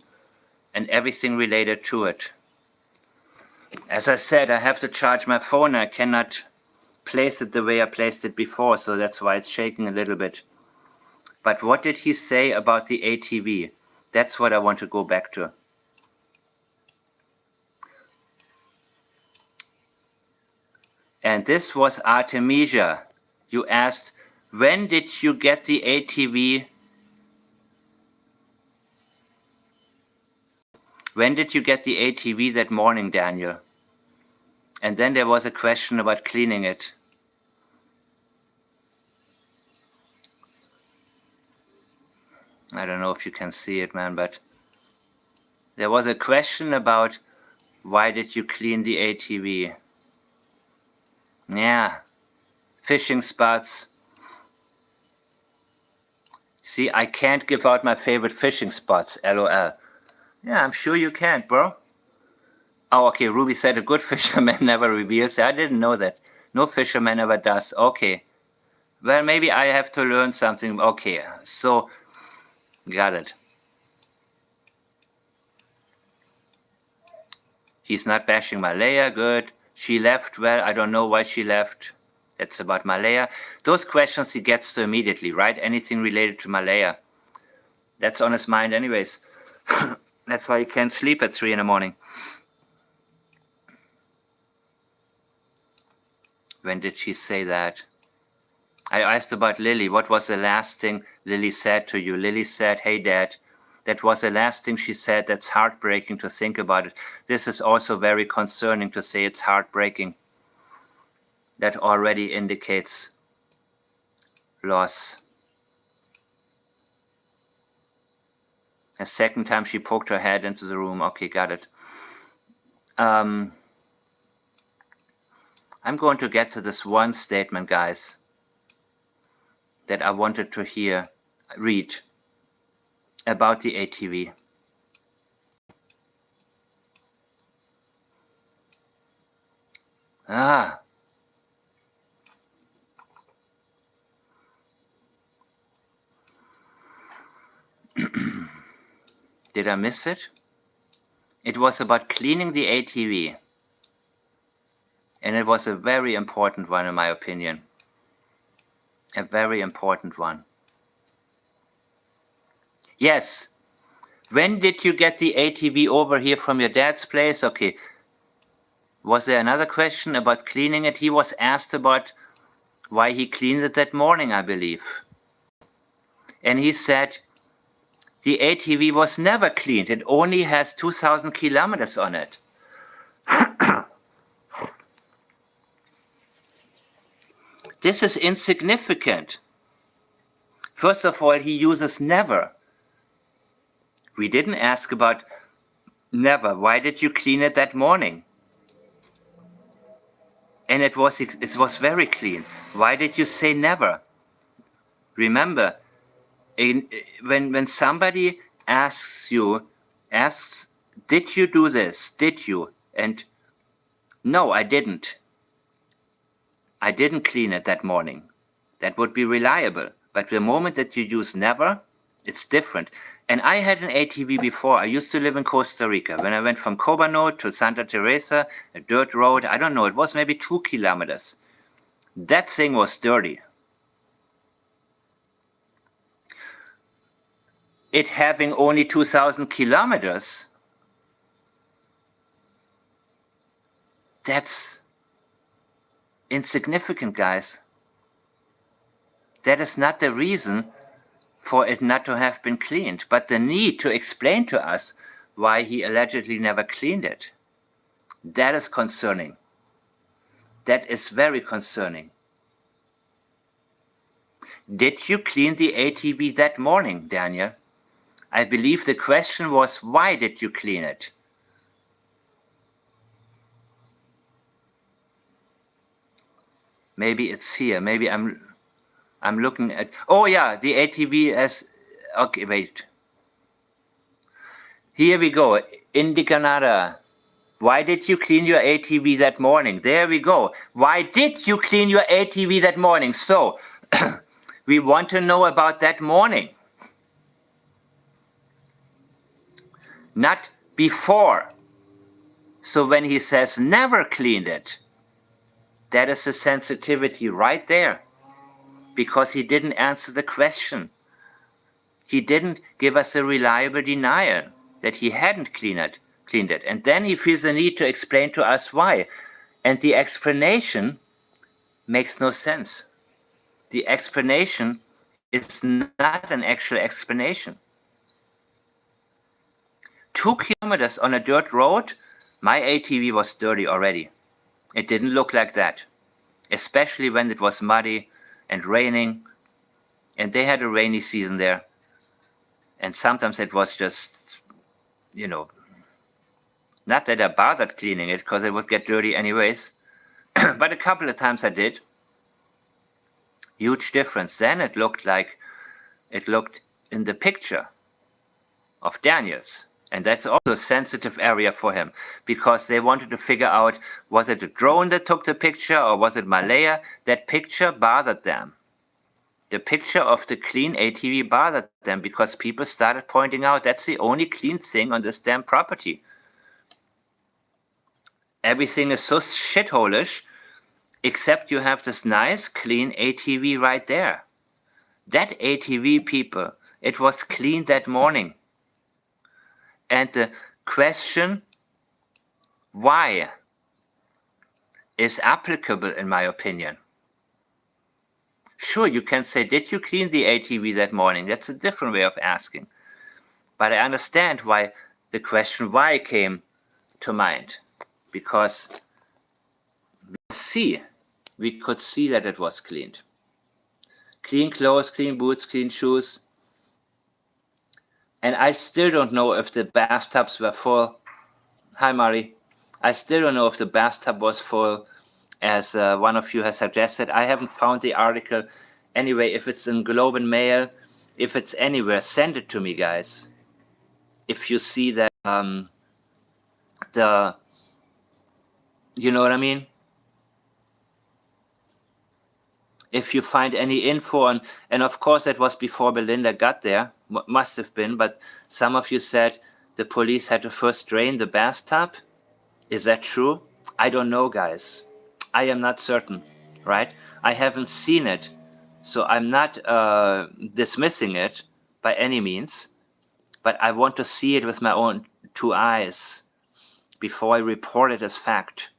and everything related to it. As I said, I have to charge my phone. I cannot place it the way I placed it before, so that's why it's shaking a little bit. But what did he say about the ATV? That's what I want to go back to. And this was Artemisia. You asked, when did you get the ATV? When did you get the ATV that morning, Daniel? And then there was a question about cleaning it. I don't know if you can see it, man, but there was a question about why did you clean the ATV? Yeah, fishing spots. See, I can't give out my favorite fishing spots, LOL. Yeah, I'm sure you can't, bro. Oh, okay, Ruby said a good fisherman never reveals. I didn't know that. No fisherman ever does. Okay. Well, maybe I have to learn something. Okay, so, got it. He's not bashing Malaya, good. She left, well, I don't know why she left. That's about Malaya. Those questions he gets to immediately, right? Anything related to Malaya. That's on his mind anyways. That's why he can't sleep at 3 in the morning. When did she say that? I asked about Lily. What was the last thing Lily said to you? Lily said, hey, Dad. That was the last thing she said. That's heartbreaking to think about it. This is also very concerning to say it's heartbreaking. That already indicates loss. A second time she poked her head into the room. Okay, got it. I'm going to get to this one statement, guys, that I wanted to read about the ATV. Ah. Did I miss it? It was about cleaning the ATV. And it was a very important one, in my opinion. A very important one. Yes. When did you get the ATV over here from your dad's place? Okay. Was there another question about cleaning it? He was asked about why he cleaned it that morning, I believe. And he said the ATV was never cleaned. It only has 2,000 kilometers on it. This is insignificant. First of all, he uses never. We didn't ask about never. Why did you clean it that morning? And it was very clean. Why did you say never? Remember, when somebody asks, did you do this? Did you? And no, I didn't. I didn't clean it that morning. That would be reliable. But the moment that you use never, it's different. And I had an ATV before. I used to live in Costa Rica. When I went from Cobano to Santa Teresa, a dirt road, I don't know, it was maybe 2 kilometers. That thing was dirty. It having only 2,000 kilometers, that's insignificant, guys. That is not the reason for it not to have been cleaned, but the need to explain to us why he allegedly never cleaned it. That is concerning. That is very concerning. Did you clean the ATV that morning, Daniel? I believe the question was, why did you clean it? Maybe it's here. Maybe I'm looking at... Oh, yeah, the ATV has... Okay, wait. Here we go. Indicanada. Why did you clean your ATV that morning? There we go. Why did you clean your ATV that morning? So, we want to know about that morning. Not before. So when he says never cleaned it, that is the sensitivity right there. Because he didn't answer the question. He didn't give us a reliable denial that he hadn't cleaned it. And then he feels the need to explain to us why. And the explanation makes no sense. The explanation is not an actual explanation. 2 kilometers on a dirt road, my ATV was dirty already. It didn't look like that. Especially when it was muddy and raining. And they had a rainy season there. And sometimes it was just, not that I bothered cleaning it, because it would get dirty anyways. But a couple of times I did. Huge difference. Then it looked in the picture of Daniel's. And that's also a sensitive area for him, because they wanted to figure out, was it a drone that took the picture or was it Malaya? That picture bothered them. The picture of the clean ATV bothered them because people started pointing out that's the only clean thing on this damn property. Everything is so shitholish, except you have this nice clean ATV right there. That ATV, people, it was clean that morning. And the question, why, is applicable in my opinion. Sure, you can say, did you clean the ATV that morning? That's a different way of asking. But I understand why the question why came to mind. Because we could see that it was cleaned. Clean clothes, clean boots, clean shoes. And I still don't know if the bathtubs were full. Hi, Mari. I still don't know if the bathtub was full, as one of you has suggested. I haven't found the article. Anyway, if it's in Globe and Mail, if it's anywhere, send it to me, guys. If you see that, you know what I mean? if you find any info on, and of course that was before Belinda got there, must have been, but some of you said the police had to first drain the bathtub. Is that true? I don't know, guys. I am not certain, right? I haven't seen it, so I'm not dismissing it by any means, but I want to see it with my own 2 eyes before I report it as fact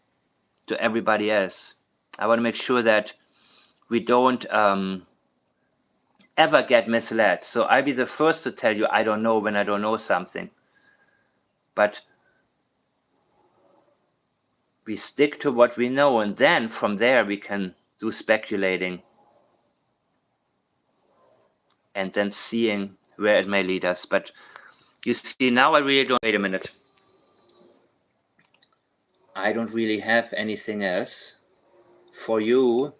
to everybody else. I want to make sure that we don't ever get misled. So I'll be the first to tell you I don't know when I don't know something. But we stick to what we know, and then from there we can do speculating and then seeing where it may lead us. But you see, now I really don't. Wait a minute. I don't really have anything else for you.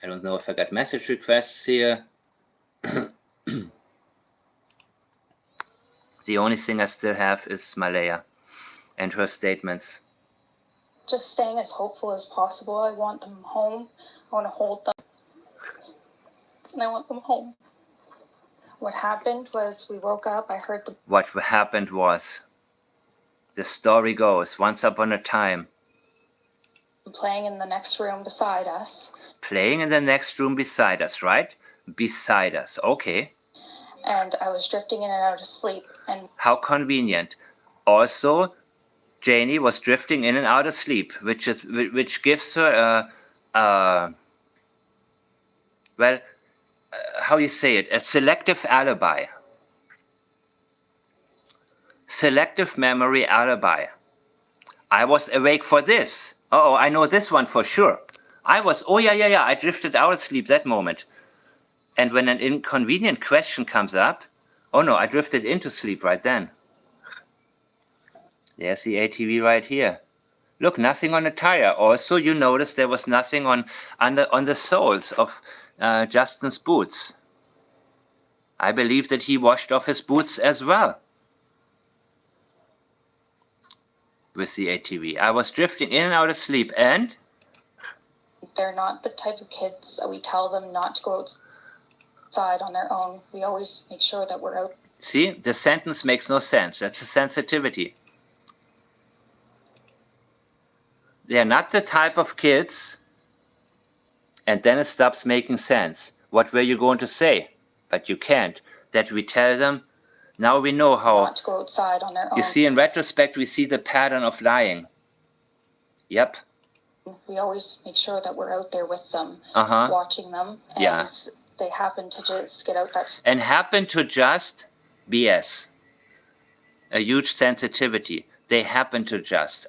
I don't know if I got message requests here. The only thing I still have is Malaya and her statements. Just staying as hopeful as possible. I want them home. I want to hold them. And I want them home. What happened was we woke up, I heard the... What happened was, the story goes, once upon a time. Playing in the next room beside us. Playing in the next room beside us, right? Beside us, okay. And I was drifting in and out of sleep. And how convenient. Also, Janie was drifting in and out of sleep, which gives her how you say it, a selective alibi. Selective memory alibi. I was awake for this. Oh, I know this one for sure. I drifted out of sleep that moment. And when an inconvenient question comes up, oh no, I drifted into sleep right then. There's the ATV right here. Look, nothing on the tire. Also, you notice there was nothing on the soles of Justin's boots. I believe that he washed off his boots as well with the ATV. I was drifting in and out of sleep, and they're not the type of kids that we tell them not to go outside on their own. We always make sure that we're out. See, the sentence makes no sense. That's a sensitivity. They're not the type of kids, and then it stops making sense. What were you going to say? But you can't. That we tell them, now we know how. Not to go outside on their own. You see, in retrospect, we see the pattern of lying. Yep. We always make sure that we're out there with them, Uh-huh. watching them, and Yeah. they happen to just get out that... And happen to just BS. A huge sensitivity. They happen to just,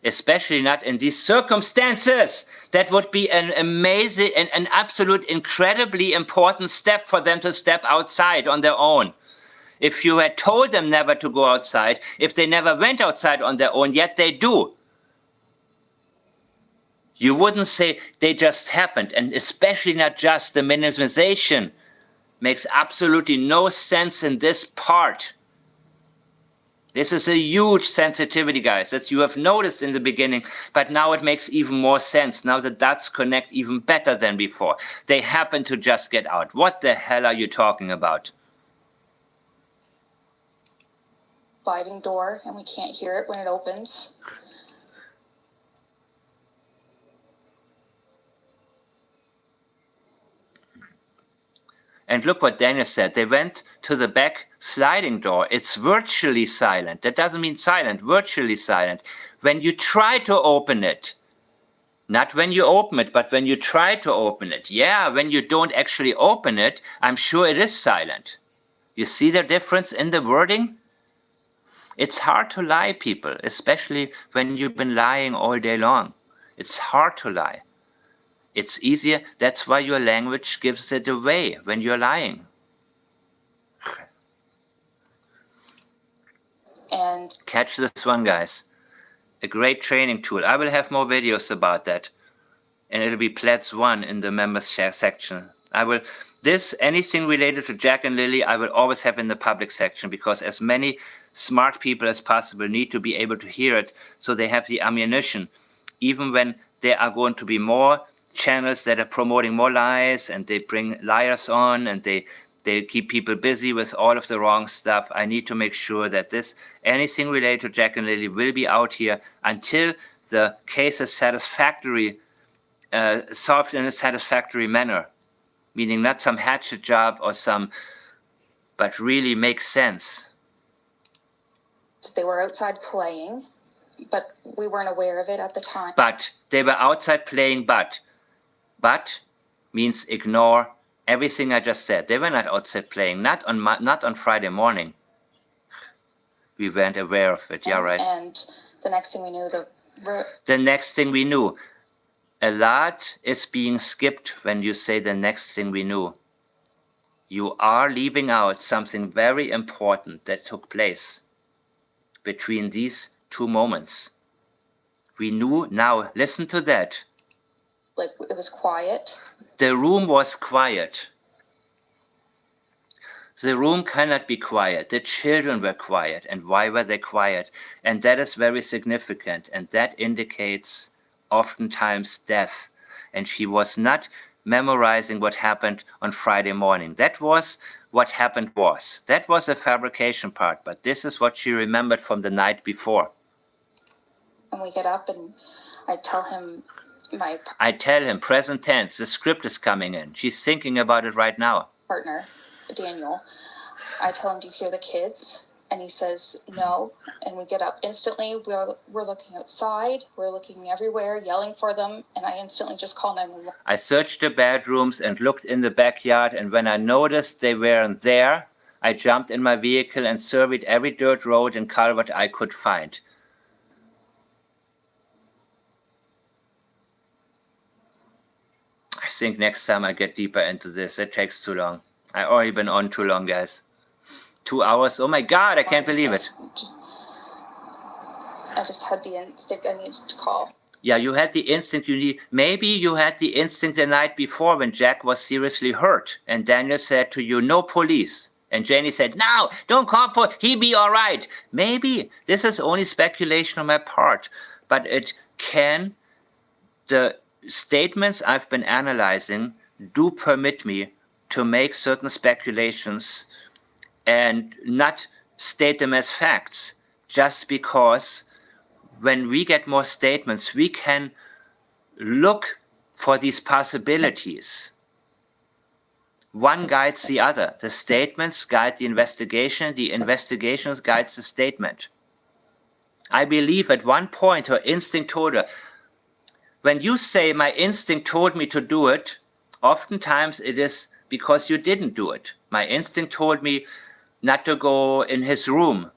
especially not in these circumstances. That would be an amazing, an absolute incredibly important step for them to step outside on their own. If you had told them never to go outside, if they never went outside on their own, yet they do, you wouldn't say they just happened. And especially not just the minimization makes absolutely no sense in this part. This is a huge sensitivity, guys, that you have noticed in the beginning, but now it makes even more sense. Now the dots connect even better than before. They happen to just get out. What the hell are you talking about? sliding door, and we can't hear it when it opens. And look what Daniel said. They went to the back sliding door. It's virtually silent. That doesn't mean silent, virtually silent. When you try to open it, not when you open it, but when you try to open it. Yeah, when you don't actually open it, I'm sure it is silent. You see the difference in the wording? It's hard to lie, people, especially when you've been lying all day long. It's hard to lie. It's easier. That's why your language gives it away when you're lying. And catch this one, guys. A great training tool. I will have more videos about that. And it'll be Plats 1 in the members section. I will, anything related to Jack and Lily, I will always have in the public section, because as many smart people as possible need to be able to hear it, so they have the ammunition. Even when there are going to be more channels that are promoting more lies, and they bring liars on, and they keep people busy with all of the wrong stuff. I need to make sure that anything related to Jack and Lily will be out here until the case is satisfactory, solved in a satisfactory manner, meaning not some hatchet job or but really makes sense. They were outside playing, but we weren't aware of it at the time. But they were outside playing, but means ignore everything I just said. They were not outside playing, not on Friday morning. We weren't aware of it. Yeah, right. And the next thing we knew, a lot is being skipped when you say the next thing we knew. You are leaving out something very important that took place between these two moments. We knew. Now listen to that. Like, it was quiet. The room was quiet. The room cannot be quiet. The children were quiet. And why were they quiet? And that is very significant. And that indicates oftentimes death. And she was not memorizing what happened on Friday morning. That was what happened was. That was a fabrication part. But this is what she remembered from the night before. And we get up and I tell him present tense, the script is coming in. She's thinking about it right now. Partner, Daniel, I tell him, do you hear the kids? And he says, no. And we get up instantly. We're looking outside. We're looking everywhere, yelling for them. And I instantly just call 911. I searched the bedrooms and looked in the backyard. And when I noticed they weren't there, I jumped in my vehicle and surveyed every dirt road and culvert I could find. I think next time I get deeper into this. It takes too long. I already been on too long, guys. 2 hours. Oh my God, I can't believe it. I just had the instinct I needed to call. Yeah, you had the instinct you need. Maybe you had the instinct the night before when Jack was seriously hurt. And Daniel said to you, no police. And Janie said, no, don't call police. He'll be all right. Maybe. This is only speculation on my part. But the statements I've been analyzing do permit me to make certain speculations and not state them as facts, just because when we get more statements, we can look for these possibilities. One guides the other. The statements guide the investigation guides the statement. I believe at one point her instinct told her. When you say my instinct told me to do it, oftentimes it is because you didn't do it. My instinct told me not to go in his room,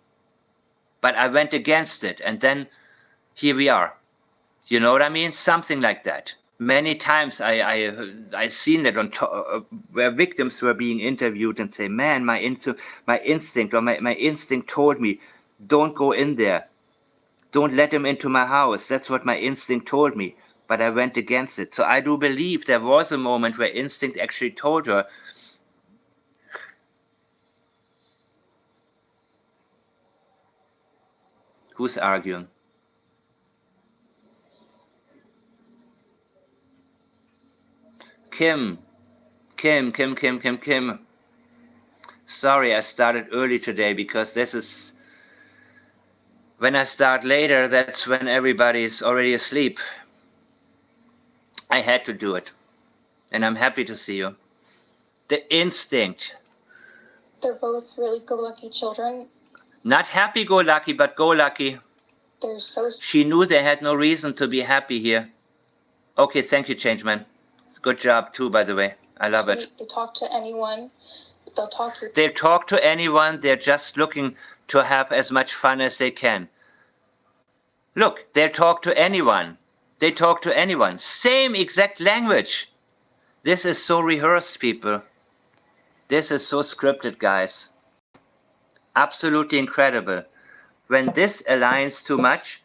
but I went against it, and then here we are. You know what I mean? Something like that. Many times I seen that where victims were being interviewed and say, man, my instinct told me, don't go in there. Don't let him into my house. That's what my instinct told me. But I went against it. So I do believe there was a moment where instinct actually told her, who's arguing? Kim. Sorry, I started early today because this is, when I start later, that's when everybody's already asleep. I had to do it. And I'm happy to see you. The instinct. They're both really go-lucky children. Not happy-go-lucky, but go-lucky. They're so... She knew they had no reason to be happy here. Okay, thank you, Changeman. Good job, too, by the way. I love it. They talk to anyone. They'll talk... They talk to anyone. They're just looking to have as much fun as they can. Look, they'll talk to anyone. They talk to anyone. Same exact language. This is so rehearsed, people. This is so scripted, guys. Absolutely incredible. When this aligns too much,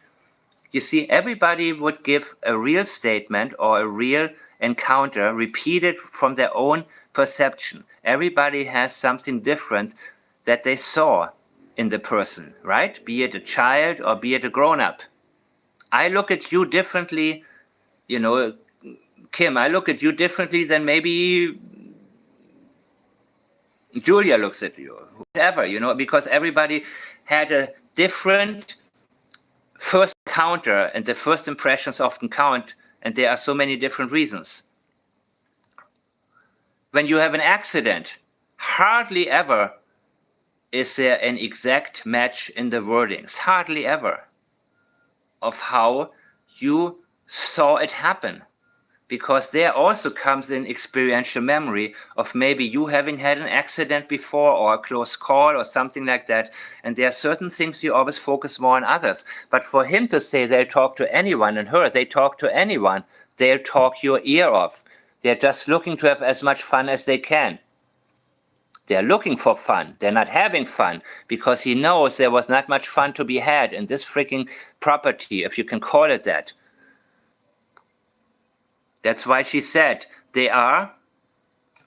you see, everybody would give a real statement or a real encounter repeated from their own perception. Everybody has something different that they saw in the person, right? Be it a child or be it a grown-up. I look at you differently. you know, Kim, I look at you differently than maybe Julia looks at you, whatever, you know, because everybody had a different first encounter, and the first impressions often count, and there are so many different reasons. When you have an accident, hardly ever is there an exact match in the wordings, hardly ever, of how you saw it happen. Because there also comes in experiential memory of maybe you having had an accident before or a close call or something like that. And there are certain things you always focus more on others. But for him to say they'll talk to anyone, and her, they talk to anyone, they'll talk your ear off. They're just looking to have as much fun as they can. They're looking for fun. They're not having fun because he knows there was not much fun to be had in this freaking property, if you can call it that. That's why she said they are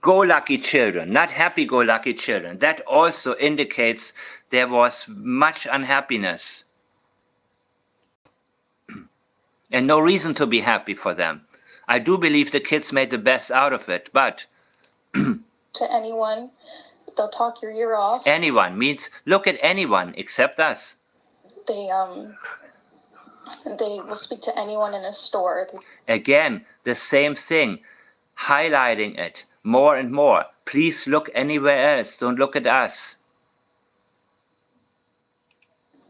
go-lucky children, not happy-go-lucky children. That also indicates there was much unhappiness and no reason to be happy for them. I do believe the kids made the best out of it, but To anyone, they'll talk your ear off. anyone means look at anyone except us. They will speak to anyone in a store. Again, the same thing, highlighting it more and more. Please look anywhere else. Don't look at us.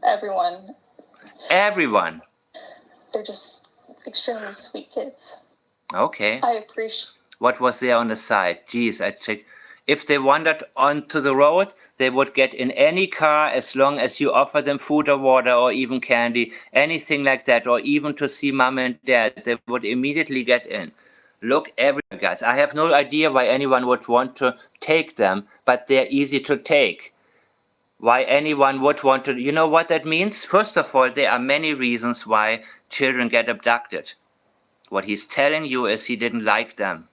Everyone. Everyone. They're just extremely sweet kids. Okay. I appreciate. What was there on the side? Geez, I checked. If they wandered onto the road, they would get in any car as long as you offer them food or water or even candy, anything like that, or even to see mom and dad. They would immediately get in. Look everywhere, guys. I have no idea why anyone would want to take them, but they're easy to take. Why anyone would want to, you know what that means? First of all, there are many reasons why children get abducted. What he's telling you is he didn't like them.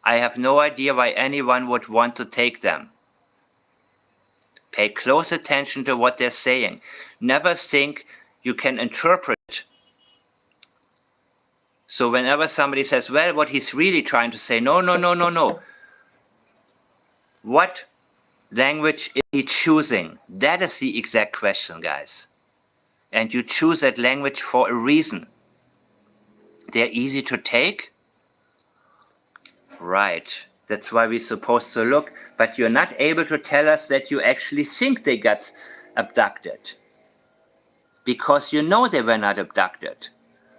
I have no idea why anyone would want to take them. Pay close attention to what they're saying. Never think you can interpret. So whenever somebody says, well, what he's really trying to say, no. What language is he choosing? That is the exact question, guys. And you choose that language for a reason. They're easy to take. Right. That's why we're supposed to look. But you're not able to tell us that you actually think they got abducted. Because you know they were not abducted.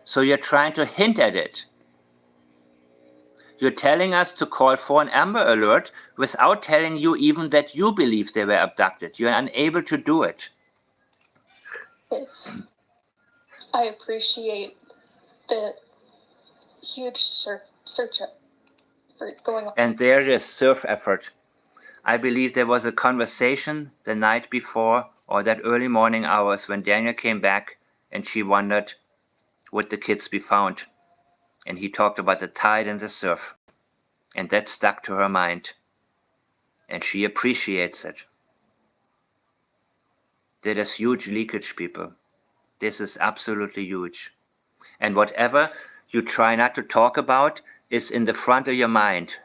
So you're trying to hint at it. You're telling us to call for an Amber Alert without telling you even that you believe they were abducted. You're unable to do it. I appreciate the huge search effort going on. And there is surf effort. I believe there was a conversation the night before or that early morning hours when Daniel came back and she wondered, would the kids be found? And he talked about the tide and the surf. And that stuck to her mind. And she appreciates it. There is huge leakage, people. This is absolutely huge. And whatever you try not to talk about is in the front of your mind.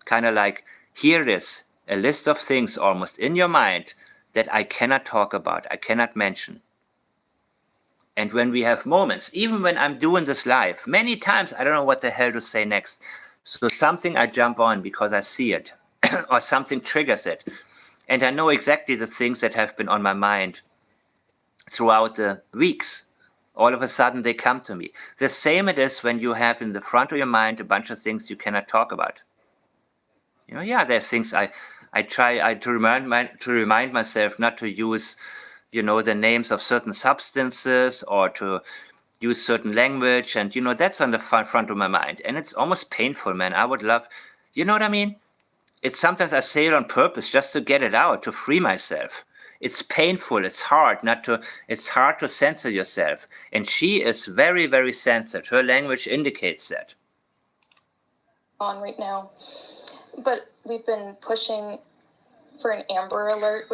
Kind of like, here it is, a list of things almost in your mind that I cannot talk about, I cannot mention. And when we have moments, even when I'm doing this live, many times I don't know what the hell to say next. So something I jump on because I see it or something triggers it. And I know exactly the things that have been on my mind throughout the weeks. All of a sudden they come to me. The same it is when you have in the front of your mind a bunch of things you cannot talk about. You know, yeah, there's things I try to remind myself not to use, you know, the names of certain substances or to use certain language. And, you know, that's on the front of my mind. And it's almost painful, man. I would love, you know what I mean? It's sometimes I say it on purpose just to get it out, to free myself. It's painful. It's hard it's hard to censor yourself. And she is very, very censored. Her language indicates that. On right now. But we've been pushing for an Amber Alert.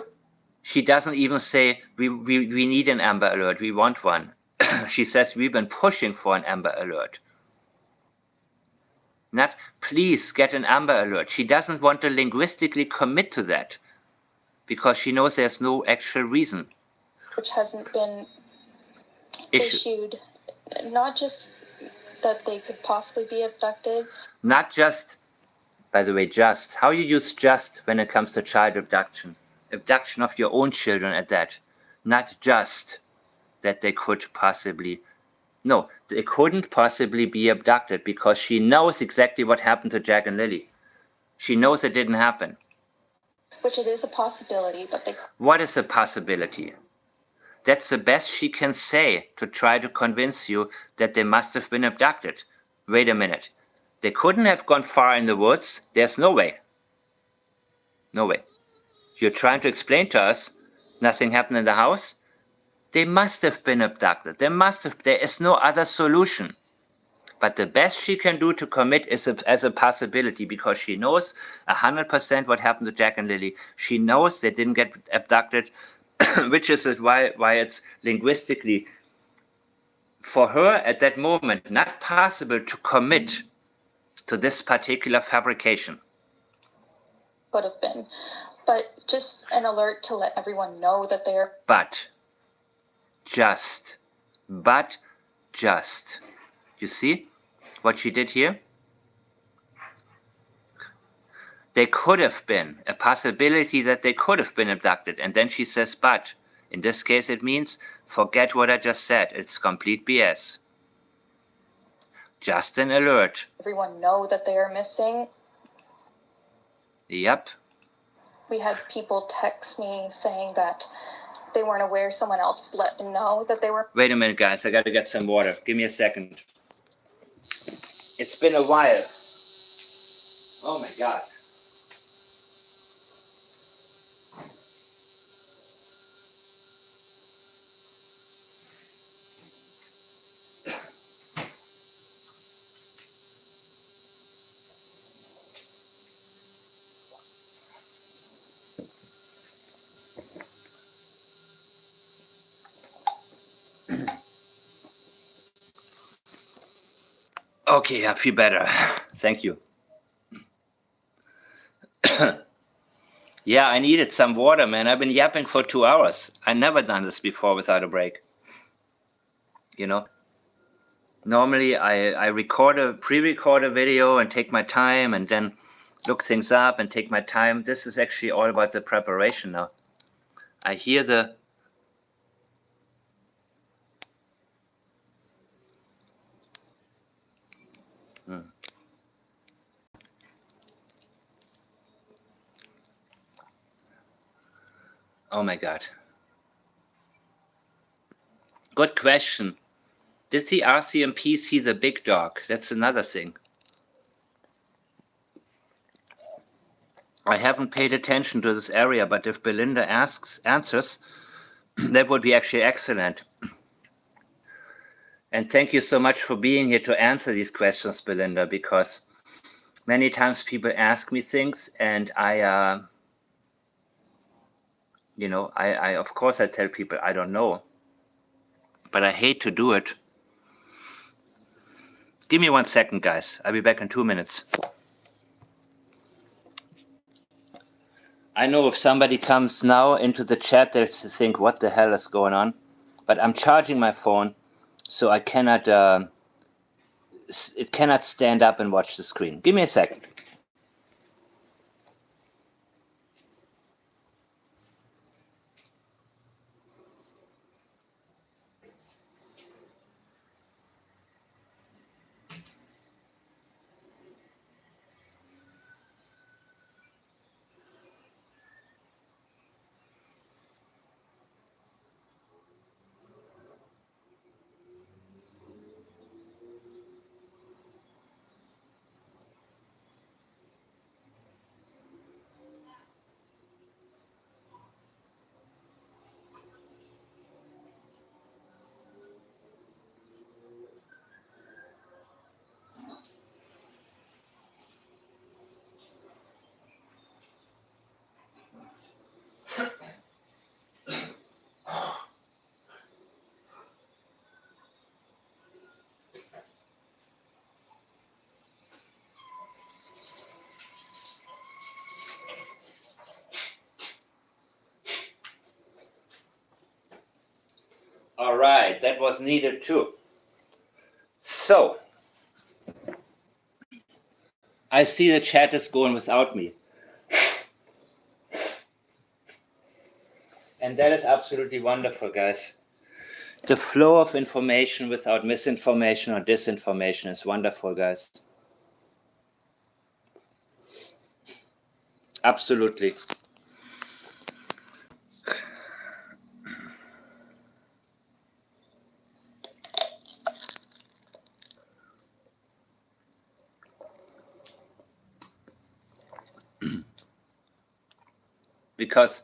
She doesn't even say we need an Amber Alert. We want one. She says we've been pushing for an Amber Alert. Not, please get an Amber Alert. She doesn't want to linguistically commit to that because she knows there's no actual reason. Which hasn't been issued. Not just that they could possibly be abducted. Not just, by the way, just. How you use just when it comes to child abduction? Abduction of your own children at that. Not just that they could possibly. No, they couldn't possibly be abducted because she knows exactly what happened to Jack and Lily. She knows it didn't happen. Which it is a possibility that they could. What is a possibility? That's the best she can say to try to convince you that they must have been abducted. Wait a minute. They couldn't have gone far in the woods. There's no way. No way. You're trying to explain to us nothing happened in the house? They must have been abducted. There is no other solution. But the best she can do to commit is as a possibility because she knows 100% what happened to Jack and Lily. She knows they didn't get abducted, which is why it's linguistically, for her at that moment, not possible to commit to this particular fabrication. Could have been. But just an alert to let everyone know that they are. But just. You see what she did here? They could have been, a possibility that they could have been abducted. And then she says, but. In this case, it means, forget what I just said. It's complete BS. Just an alert. Everyone know that they are missing. Yep. We had people text me saying that they weren't aware, someone else let them know that they were. Wait a minute, guys. I got to get some water. Give me a second. It's been a while. Oh my God. Okay, I feel better. Thank you. Yeah, I needed some water, man. I've been yapping for 2 hours. I never done this before without a break. You know? Normally, I pre-record a video and take my time and then look things up and take my time. This is actually all about the preparation now. I hear the... Oh my God. Good question. Did the RCMP see the big dog? That's another thing. I haven't paid attention to this area, but if Belinda answers, that would be actually excellent. And thank you so much for being here to answer these questions, Belinda, because many times people ask me things and I of course I tell people I don't know, but I hate to do it. Give me 1 second, guys. I'll be back in 2 minutes. I know if somebody comes now into the chat, they'll think, what the hell is going on? But I'm charging my phone, so I cannot, it cannot stand up and watch the screen. Give me a second. All right, that was needed too. So, I see the chat is going without me. And that is absolutely wonderful, guys. The flow of information without misinformation or disinformation is wonderful, guys. Absolutely. Because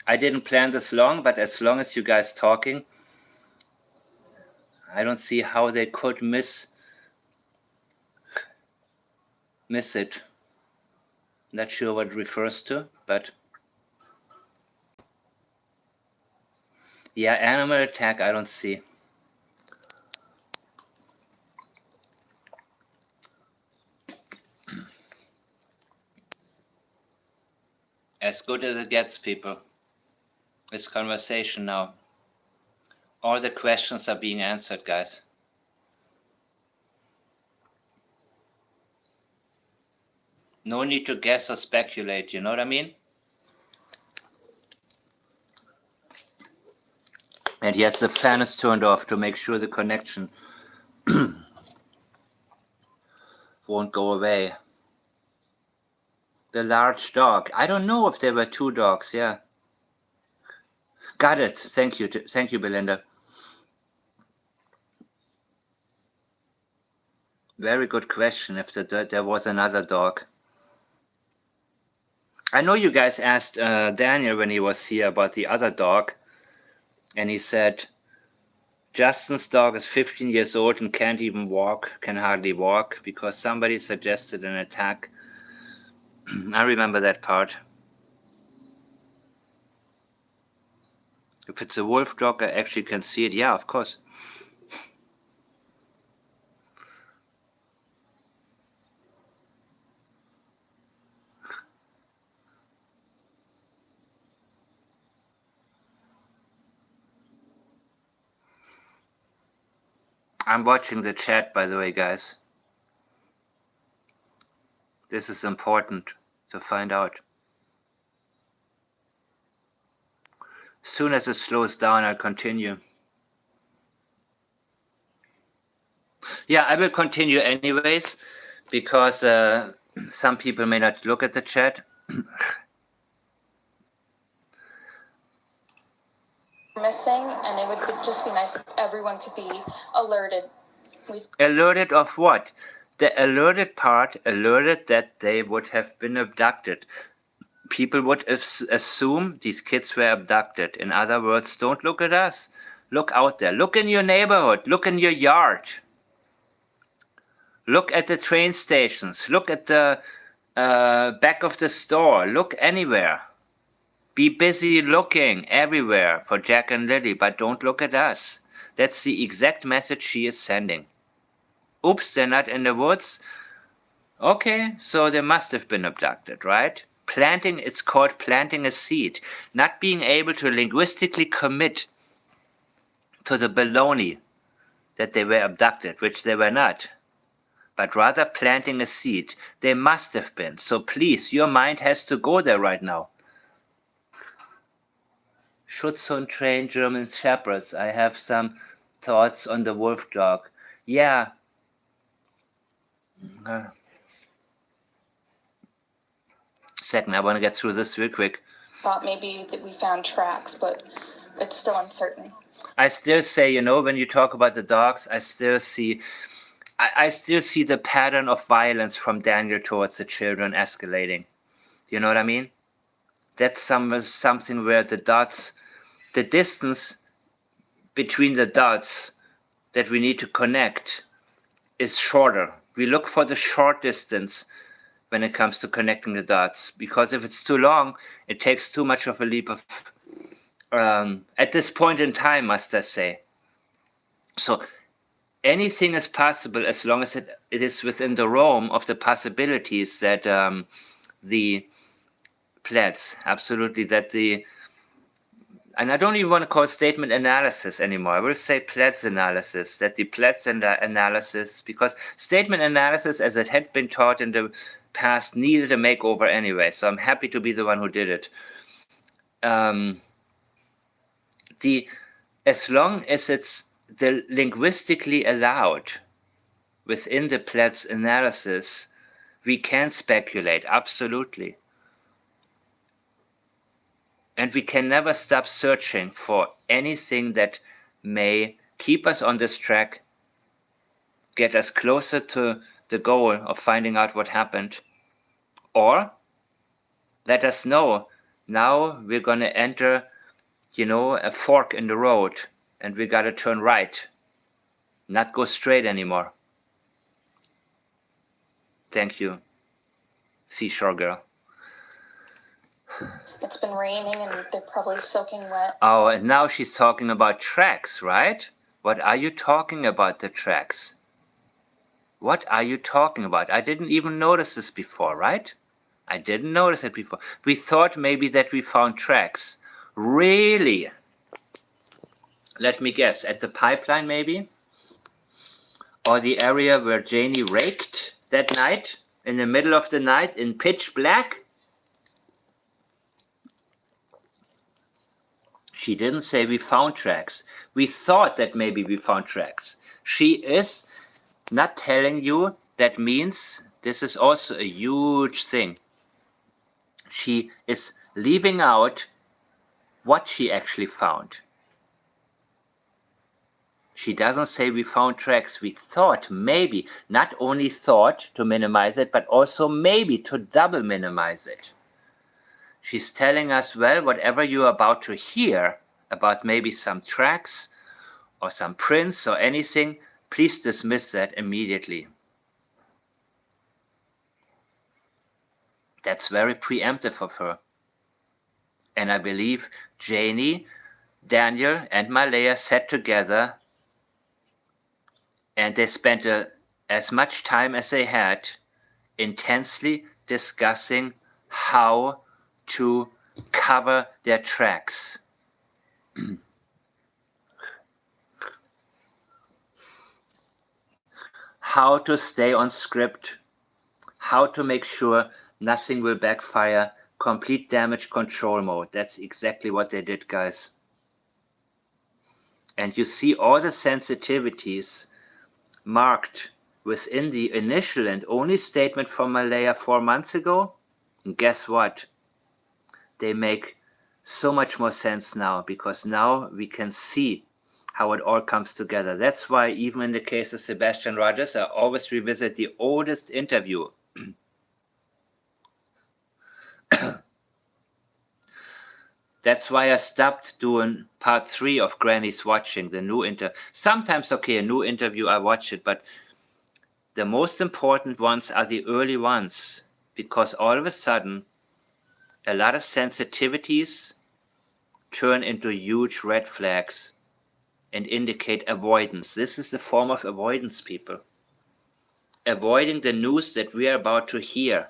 I didn't plan this long, but as long as you guys talking, I don't see how they could miss it. Not sure what it refers to, but yeah, animal attack I don't see. As good as it gets, people. It's conversation now. All the questions are being answered, guys. No need to guess or speculate, you know what I mean? And yes, the fan is turned off to make sure the connection won't go away. The large dog. I don't know if there were two dogs, yeah. Got it. Thank you, Belinda. Very good question if there was another dog. I know you guys asked Daniel when he was here about the other dog, and he said, Justin's dog is 15 years old and can't even walk, can hardly walk, because somebody suggested an attack. I remember that part. If it's a wolf dog, I actually can see it. Yeah, of course. I'm watching the chat, by the way, guys. This is important to find out. As soon as it slows down, I'll continue. Yeah, I will continue anyways, because some people may not look at the chat. Missing, and it would just be nice if everyone could be alerted. Alerted of what? The alerted part alerted that they would have been abducted. People would assume these kids were abducted. In other words, don't look at us. Look out there. Look in your neighborhood. Look in your yard. Look at the train stations. Look at the back of the store. Look anywhere. Be busy looking everywhere for Jack and Lily, but don't look at us. That's the exact message she is sending. Oops, they're not in the woods. Okay, so they must have been abducted, right? It's called planting a seed. Not being able to linguistically commit to the baloney that they were abducted, which they were not, but rather planting a seed. They must have been. So please, your mind has to go there right now. Schutzhund train German shepherds. I have some thoughts on the wolf dog. Yeah. Second, I want to get through this real quick. Thought maybe that we found tracks, but it's still uncertain. I still say, when you talk about the dogs, I still see the pattern of violence from Daniel towards the children escalating. You know what I mean? That's something where the distance between the dots that we need to connect is shorter. We look for the short distance when it comes to connecting the dots, because if it's too long, it takes too much of a leap of, at this point in time, must I say. So anything is possible as long as it is within the realm of the possibilities that the plants, absolutely, that and I don't even want to call it statement analysis anymore. I will say pledge analysis, that the pledge analysis, because statement analysis, as it had been taught in the past, needed a makeover anyway. So I'm happy to be the one who did it. As long as it's the linguistically allowed within the pledge analysis, we can speculate, absolutely. And we can never stop searching for anything that may keep us on this track, get us closer to the goal of finding out what happened, or let us know now we're going to enter, a fork in the road and we got to turn right, not go straight anymore. Thank you, Seashore Girl. It's been raining and they're probably soaking wet. Oh, and now she's talking about tracks, right? What are you talking about, the tracks? What are you talking about? I didn't even notice this before, right? I didn't notice it before. We thought maybe that we found tracks. Really? Let me guess. At the pipeline, maybe? Or the area where Janie raked that night? In the middle of the night in pitch black? She didn't say we found tracks. We thought that maybe we found tracks. She is not telling you. That means this is also a huge thing. She is leaving out what she actually found. She doesn't say we found tracks. We thought maybe, not only thought to minimize it, but also maybe to double minimize it. She's telling us, well, whatever you're about to hear about maybe some tracks or some prints or anything, please dismiss that immediately. That's very preemptive of her. And I believe Janie, Daniel, and Malaya sat together and they spent as much time as they had intensely discussing how to cover their tracks. How to stay on script, how to make sure nothing will backfire, complete damage control mode. That's exactly what they did, guys. And you see all the sensitivities marked within the initial and only statement from Malaya 4 months ago. And guess what? They make so much more sense now, because now we can see how it all comes together. That's why even in the case of Sebastian Rogers, I always revisit the oldest interview. That's why I stopped doing part 3 of Granny's Watching, the new Sometimes, okay, a new interview, I watch it, but the most important ones are the early ones, because all of a sudden, a lot of sensitivities turn into huge red flags and indicate avoidance. This is the form of avoidance, people. Avoiding the news that we are about to hear,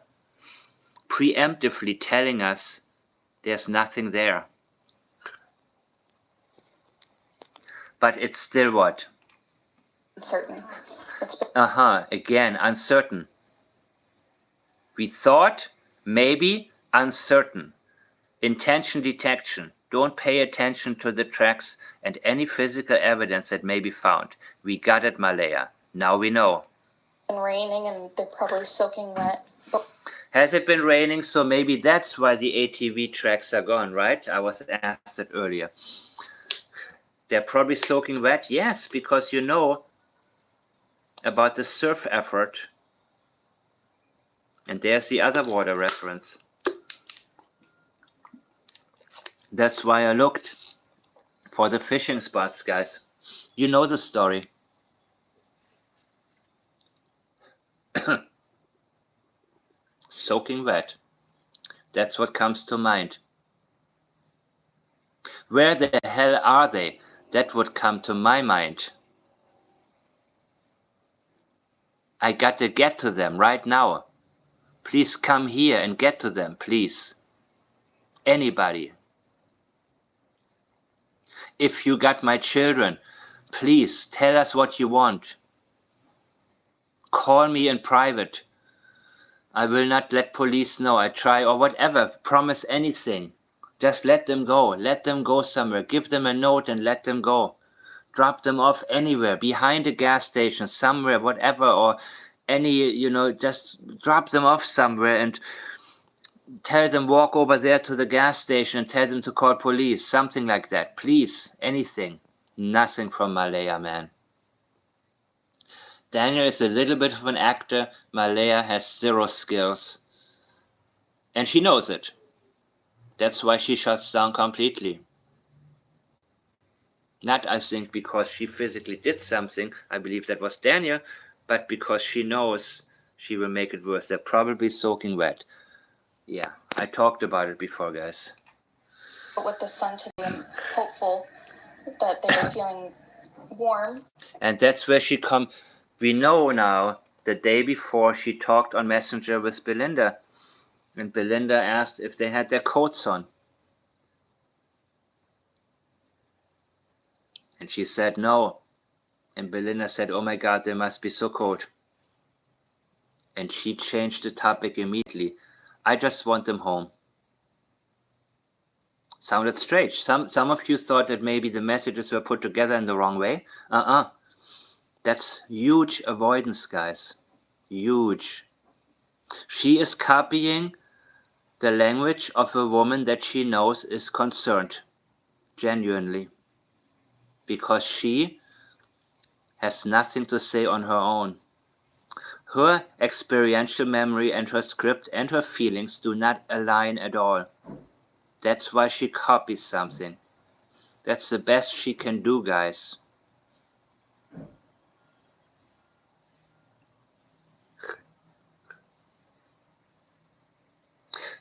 preemptively telling us there's nothing there. But it's still what? Uncertain. Again, uncertain. We thought, maybe, uncertain. Intention detection. Don't pay attention to the tracks and any physical evidence that may be found. We got it, Malaya. Now we know. It's been raining and they're probably soaking wet. Has it been raining? So maybe that's why the ATV tracks are gone, right? I was asked it earlier. They're probably soaking wet. Yes, because you know about the surf effort. And there's the other water reference. That's why I looked for the fishing spots, guys. You know the story. Soaking wet. That's what comes to mind. Where the hell are they? That would come to my mind. I got to get to them right now. Please come here and get to them, please. Anybody. if you got my children, please tell us what you want. Call me in private. I will not let police know. I try, or whatever. Promise anything. Just let them go. Let them go somewhere. Give them a note and let them go. Drop them off anywhere, behind a gas station, somewhere, whatever, or any, just drop them off somewhere and tell them walk over there to the gas station and tell them to call police. Something like that. Please, anything. Nothing from Malaya, man. Daniel is a little bit of an actor. Malaya has zero skills. And she knows it. That's why she shuts down completely. Not, I think, because she physically did something. I believe that was Daniel. But because she knows she will make it worse. They're probably soaking wet. Yeah, I talked about it before, guys. But with the sun today, I'm hopeful that they were feeling warm. And that's where she come. We know now, the day before she talked on Messenger with Belinda. And Belinda asked if they had their coats on. And she said no. And Belinda said, oh my God, they must be so cold. And she changed the topic immediately. I just want them home. Sounded strange. Some of you thought that maybe the messages were put together in the wrong way. That's huge avoidance, guys. Huge. She is copying the language of a woman that she knows is concerned. Genuinely. Because she has nothing to say on her own. Her experiential memory and her script and her feelings do not align at all. That's why she copies something. That's the best she can do, guys.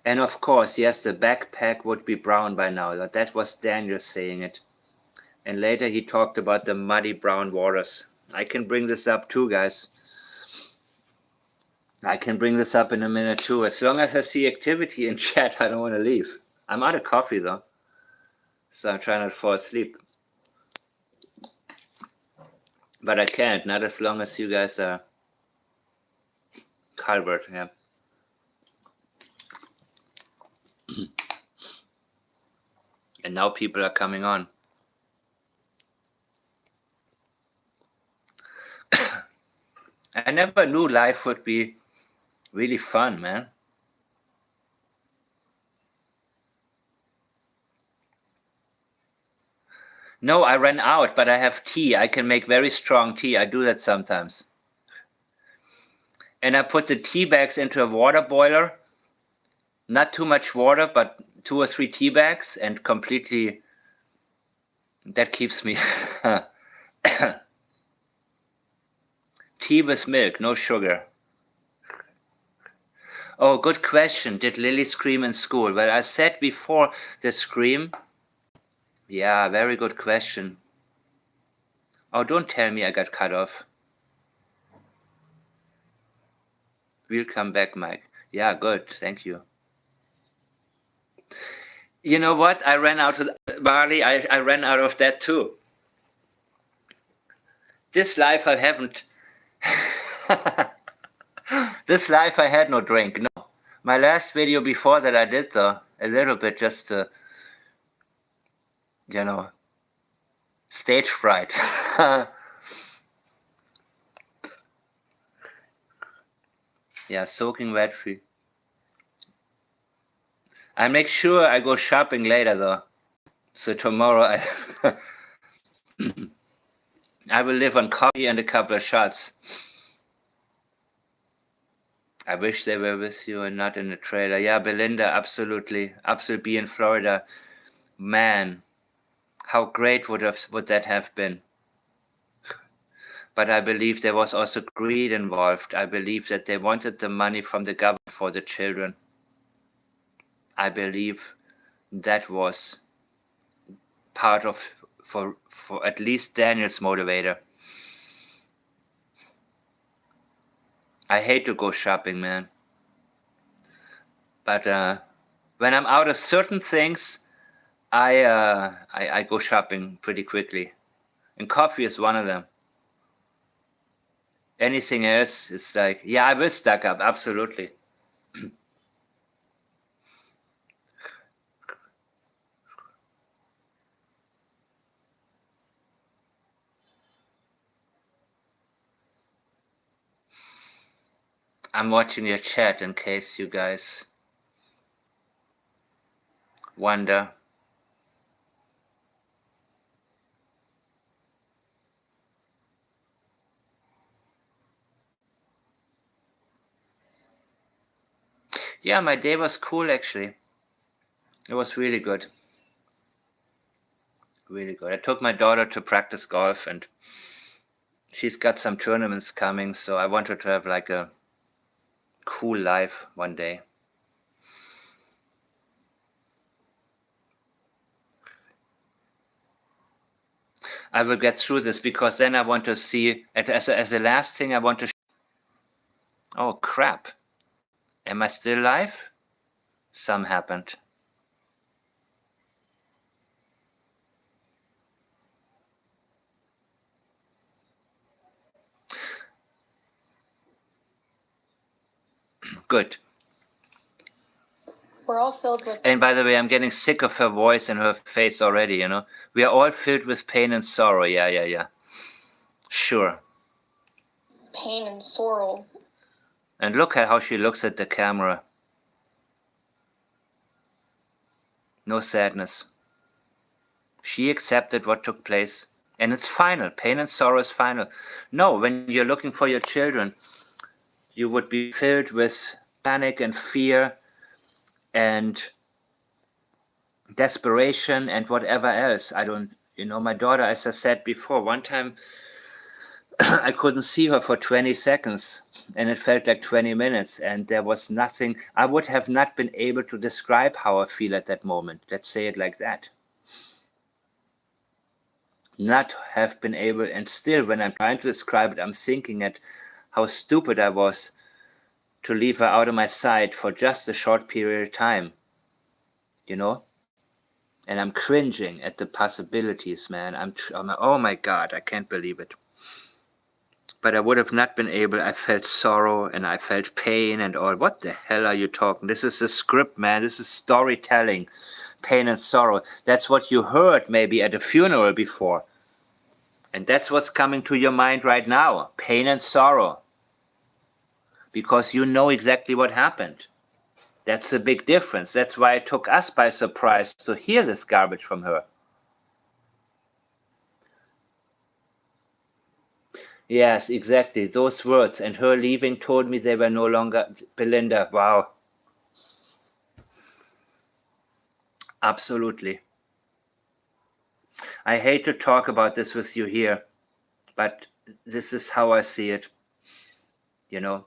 And of course, yes, the backpack would be brown by now. That was Daniel saying it. And later he talked about the muddy brown waters. I can bring this up too, guys. I can bring this up in a minute too. As long as I see activity in chat, I don't want to leave. I'm out of coffee though. So I'm trying not to fall asleep. But I can't, not as long as you guys are covered, yeah. And now people are coming on. I never knew life would be really fun, man. No, I ran out, but I have tea. I can make very strong tea. I do that sometimes. And I put the tea bags into a water boiler. Not too much water, but 2 or 3 tea bags, and completely, that keeps me. Tea with milk, no sugar. Oh, good question. Did Lily scream in school? Well, I said before the scream. Yeah, very good question. Oh, don't tell me I got cut off. We'll come back, Mike. Yeah, good. Thank you. You know what? I ran out of barley. I ran out of that too. This life I haven't. This life I had no drink. No. My last video before that I did though. A little bit just to, stage fright. Yeah, soaking wet free. I make sure I go shopping later though. So tomorrow I will live on coffee and a couple of shots. I wish they were with you and not in the trailer. Yeah, Belinda, absolutely. Absolutely be in Florida. Man, how great would that have been? But I believe there was also greed involved. I believe that they wanted the money from the government for the children. I believe that was part of, for at least Daniel's motivator. I hate to go shopping, man. But when I'm out of certain things, I go shopping pretty quickly, and coffee is one of them. Anything else is like, yeah, I will stack up, absolutely. I'm watching your chat in case you guys wonder. Yeah, my day was cool actually. It was really good. Really good. I took my daughter to practice golf, and she's got some tournaments coming, so I wanted to have like a cool life one day. I will get through this because then I want to see, as a last thing, I want to. Oh crap. Am I still live? Some happened. Good. We're all filled with And by the way, I'm getting sick of her voice and her face already, you know. We are all filled with pain and sorrow. Yeah. Sure. pain and sorrow. And look at how she looks at the camera. No sadness. She accepted what took place. And it's final. Pain and sorrow is final. No, when you're looking for your children, you would be filled with panic and fear and desperation and whatever else. My daughter, as I said before, one time I couldn't see her for 20 seconds and it felt like 20 minutes and there was nothing. I would have not been able to describe how I feel at that moment. Let's say it like that. Not have been able, and still when I'm trying to describe it, I'm thinking at how stupid I was to leave her out of my sight for just a short period of time, you know? And I'm cringing at the possibilities, man. I'm oh my God, I can't believe it. But I would have not been able. I felt sorrow and I felt pain and all. What the hell are you talking? This is a script, man. This is storytelling. Pain and sorrow. That's what you heard maybe at a funeral before. And that's what's coming to your mind right now. Pain and sorrow. Because you know exactly what happened. That's a big difference. That's why it took us by surprise to hear this garbage from her. Yes, exactly. Those words. And her leaving told me they were no longer Belinda. Wow. Absolutely. I hate to talk about this with you here, but this is how I see it. You know?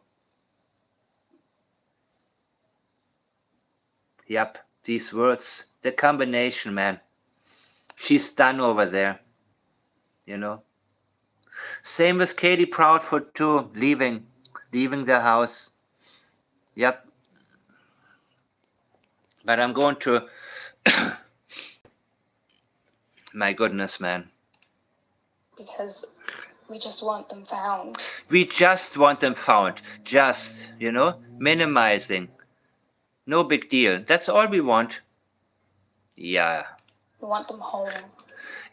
Yep, these words, the combination, man. She's done over there. You know? Same with Katie Proudfoot too, leaving the house. Yep. But I'm going to... My goodness, man. Because we just want them found. We just want them found. Just, minimizing. No big deal. That's all we want. Yeah. We want them home.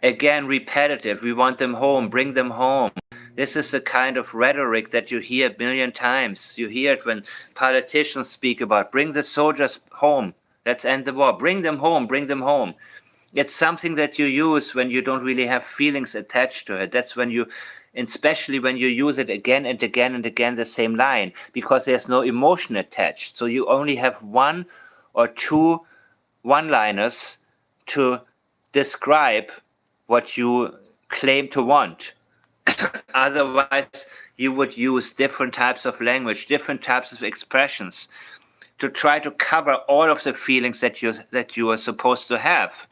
Again, repetitive. We want them home. Bring them home. This is the kind of rhetoric that you hear a million times. You hear it when politicians speak about bring the soldiers home. Let's end the war. Bring them home. Bring them home. It's something that you use when you don't really have feelings attached to it. That's when you, especially when you use it again and again and again, the same line, because there's no emotion attached. So you only have one or two one-liners to describe what you claim to want. Otherwise, you would use different types of language, different types of expressions to try to cover all of the feelings that you are supposed to have.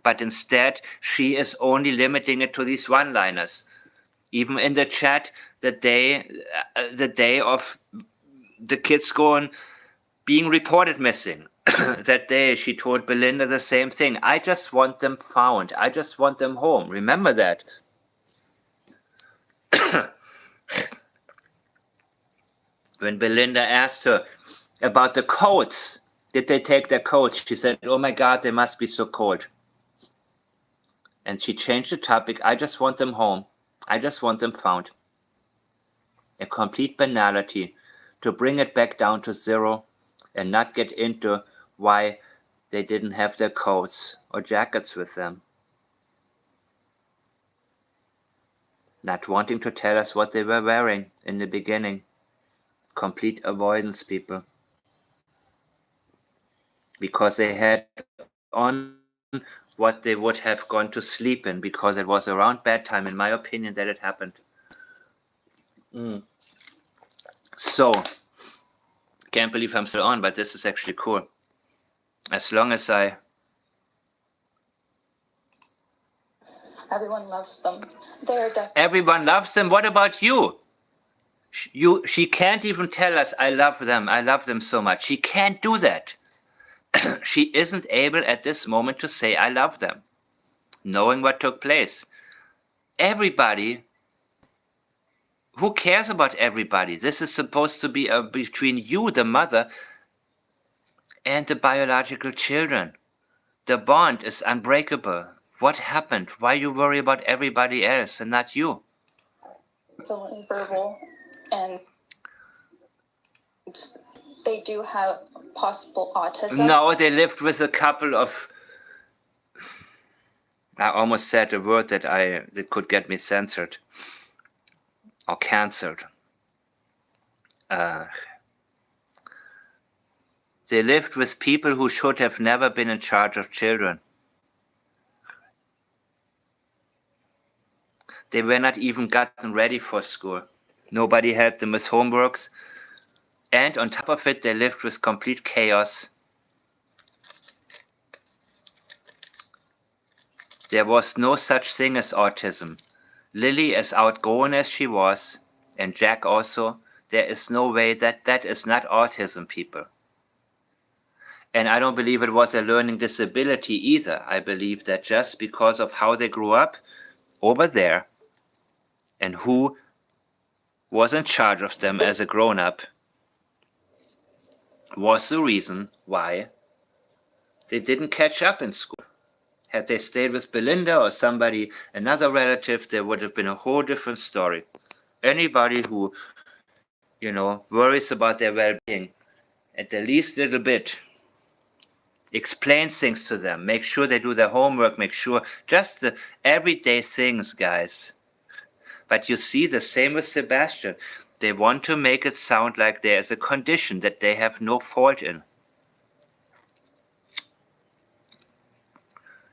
But instead, she is only limiting it to these one-liners. Even in the chat, the day of the kids being reported missing, that day she told Belinda the same thing. I just want them found. I just want them home. Remember that. When Belinda asked her about the coats, did they take their coats? She said, oh my God, they must be so cold. And she changed the topic. I just want them home. I just want them found. A complete banality, to bring it back down to zero and not get into why they didn't have their coats or jackets with them. Not wanting to tell us what they were wearing in the beginning. Complete avoidance, people. Because they had on what they would have gone to sleep in, because it was around bedtime, in my opinion, that it happened. So, can't believe I'm still on, but this is actually cool. As long as Everyone loves them. They're definitely. Everyone loves them. What about you? She can't even tell us, I love them so much. She can't do that. She isn't able at this moment to say, I love them, knowing what took place. Everybody, who cares about everybody? This is supposed to be between you, the mother, and the biological children. The bond is unbreakable. What happened? Why you worry about everybody else and not you? Definitely verbal, and they do have possible autism. No, they lived with a couple of... I almost said a word that could get me censored or cancelled. They lived with people who should have never been in charge of children. They were not even gotten ready for school. Nobody helped them with homeworks. And on top of it, they lived with complete chaos. There was no such thing as autism. Lily, as outgoing as she was, and Jack also, there is no way that is not autism, people. And I don't believe it was a learning disability either. I believe that just because of how they grew up over there and who was in charge of them as a grown-up was the reason why they didn't catch up in school. Had they stayed with Belinda or somebody, another relative, there would have been a whole different story. Anybody who, worries about their well-being at the least little bit, explains things to them, make sure they do their homework, make sure, just the everyday things, guys. But you see, the same with Sebastian. They want to make it sound like there is a condition that they have no fault in.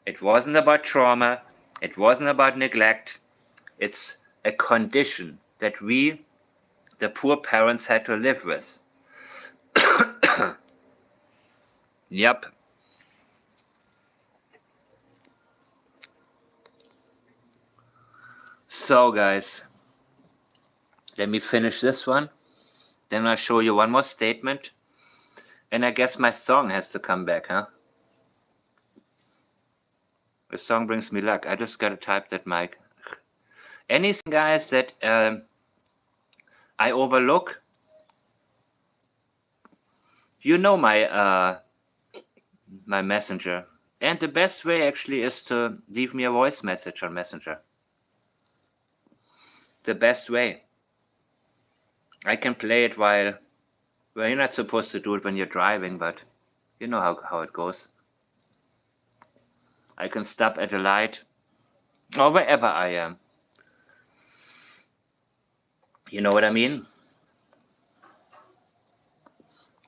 It wasn't about trauma. It wasn't about neglect. It's a condition that we, the poor parents, had to live with. Yep. So, guys, let me finish this one. Then I'll show you one more statement. And I guess my song has to come back, huh? The song brings me luck. I just gotta type that mic. Anything, guys, that I overlook? You know my messenger. And the best way actually is to leave me a voice message on Messenger. The best way. I can play it while you're not supposed to do it when you're driving, but you know how it goes. I can stop at a light or wherever I am. You know what I mean?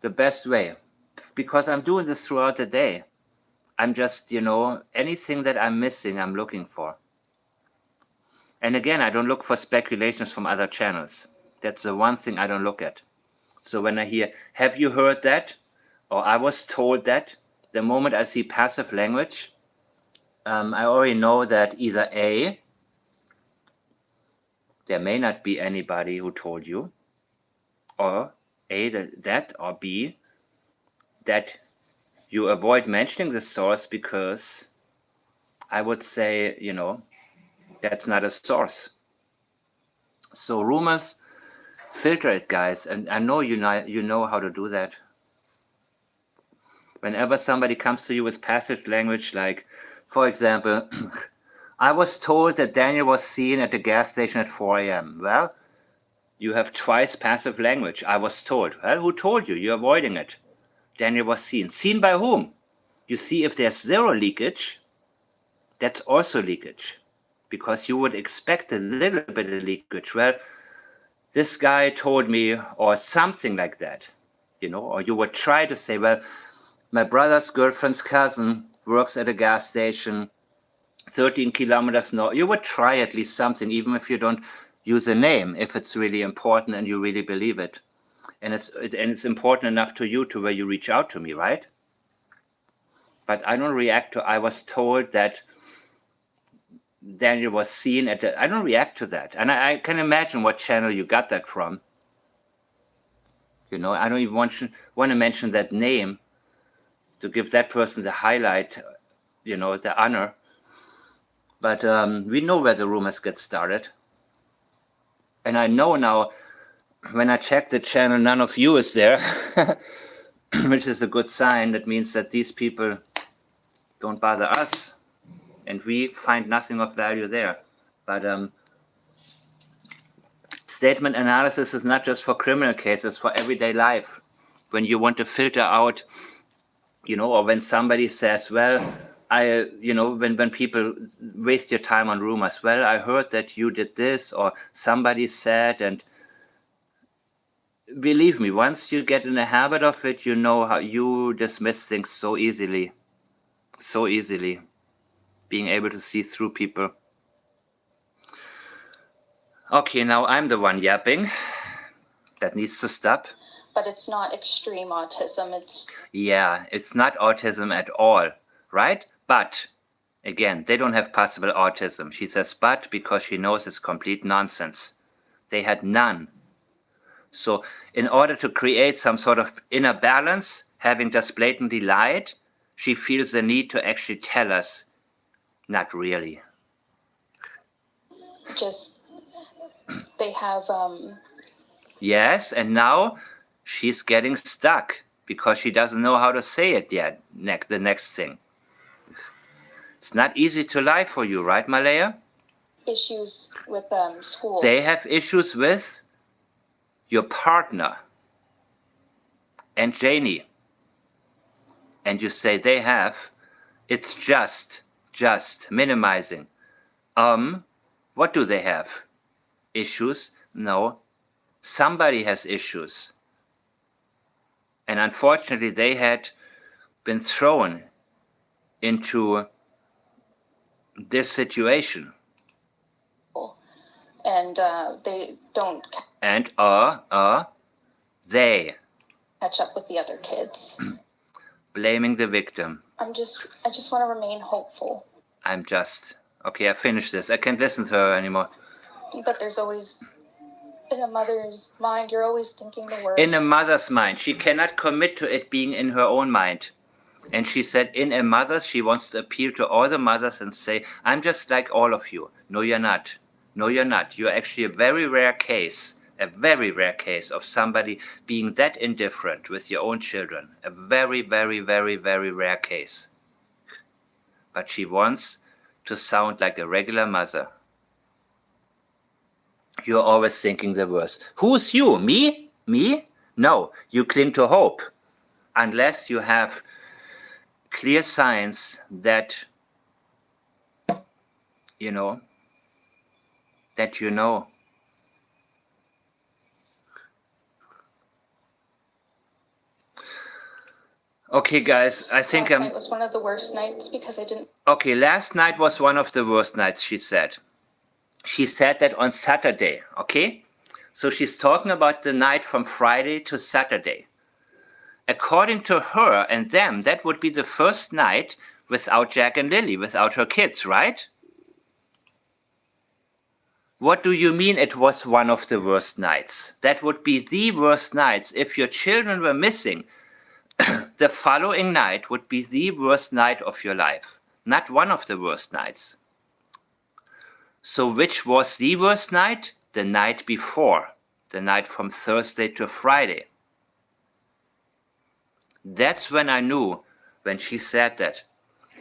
The best way. Because I'm doing this throughout the day. I'm just, anything that I'm missing, I'm looking for. And again, I don't look for speculations from other channels. That's the one thing I don't look at. So when I hear, have you heard that? Or I was told that, the moment I see passive language, I already know that either A, there may not be anybody who told you, or A, that, or B, that you avoid mentioning the source because I would say, that's not a source. So rumors, filter it, guys. And I know you know how to do that. Whenever somebody comes to you with passive language, like, for example, I was told that Daniel was seen at the gas station at 4 a.m. Well, you have twice passive language. I was told. Well, who told you? You're avoiding it. Daniel was seen. Seen by whom? You see, if there's zero leakage, that's also leakage. Because you would expect a little bit of leakage. Well, this guy told me, or something like that. Or you would try to say, well, my brother's girlfriend's cousin works at a gas station 13 kilometers north. You would try at least something, even if you don't use a name, if it's really important and you really believe it. And it's important enough to you to where you reach out to me, right? But I don't react to, I was told that Daniel was seen at I don't react to that. And I can imagine what channel you got that from. I don't even want to mention that name to give that person the highlight, the honor. But we know where the rumors get started. And I know now, when I check the channel, none of you is there, which is a good sign. That means that these people don't bother us, and we find nothing of value there. But statement analysis is not just for criminal cases, for everyday life. When you want to filter out, or when somebody says, well, when people waste your time on rumors, well, I heard that you did this, or somebody said, and believe me, once you get in the habit of it, you know how you dismiss things so easily, being able to see through people. Okay, now I'm the one yapping. That needs to stop. But it's not extreme autism. It's not autism at all, right? But, again, they don't have possible autism. She says but because she knows it's complete nonsense. They had none. So in order to create some sort of inner balance, having just blatantly lied, she feels the need to actually tell us, not really. Just, they have... Yes, and now she's getting stuck because she doesn't know how to say it yet, the next thing. It's not easy to lie for you, right, Malaya? Issues with school. They have issues with your partner and Janie. And you say they have. It's just minimizing. What do they have? Issues? No. Somebody has issues. And unfortunately, they had been thrown into this situation. And they don't And they catch up with the other kids. blaming the victim. I just want to remain hopeful. Okay, I finished this. I can't listen to her anymore. But there's always, in a mother's mind, you're always thinking the worst. In a mother's mind. She cannot commit to it being in her own mind. And she said in a mother's, she wants to appeal to all the mothers and say, I'm just like all of you. No, you're not. No, you're not. You're actually a very rare case of somebody being that indifferent with your own children. A very, very, very, very rare case. But she wants to sound like a regular mother. You're always thinking the worst. Who's you? Me? Me? No, you cling to hope. Unless you have clear signs that, that you know. Okay, guys, I think Last night was one of the worst nights because I didn't... Okay, last night was one of the worst nights, she said. She said that on Saturday, okay? So she's talking about the night from Friday to Saturday. According to her and them, that would be the first night without Jack and Lily, without her kids, right? What do you mean it was one of the worst nights? That would be the worst nights if your children were missing. the following night would be the worst night of your life, not one of the worst nights. So which was the worst night? The night before, the night from Thursday to Friday. That's when I knew, when she said that.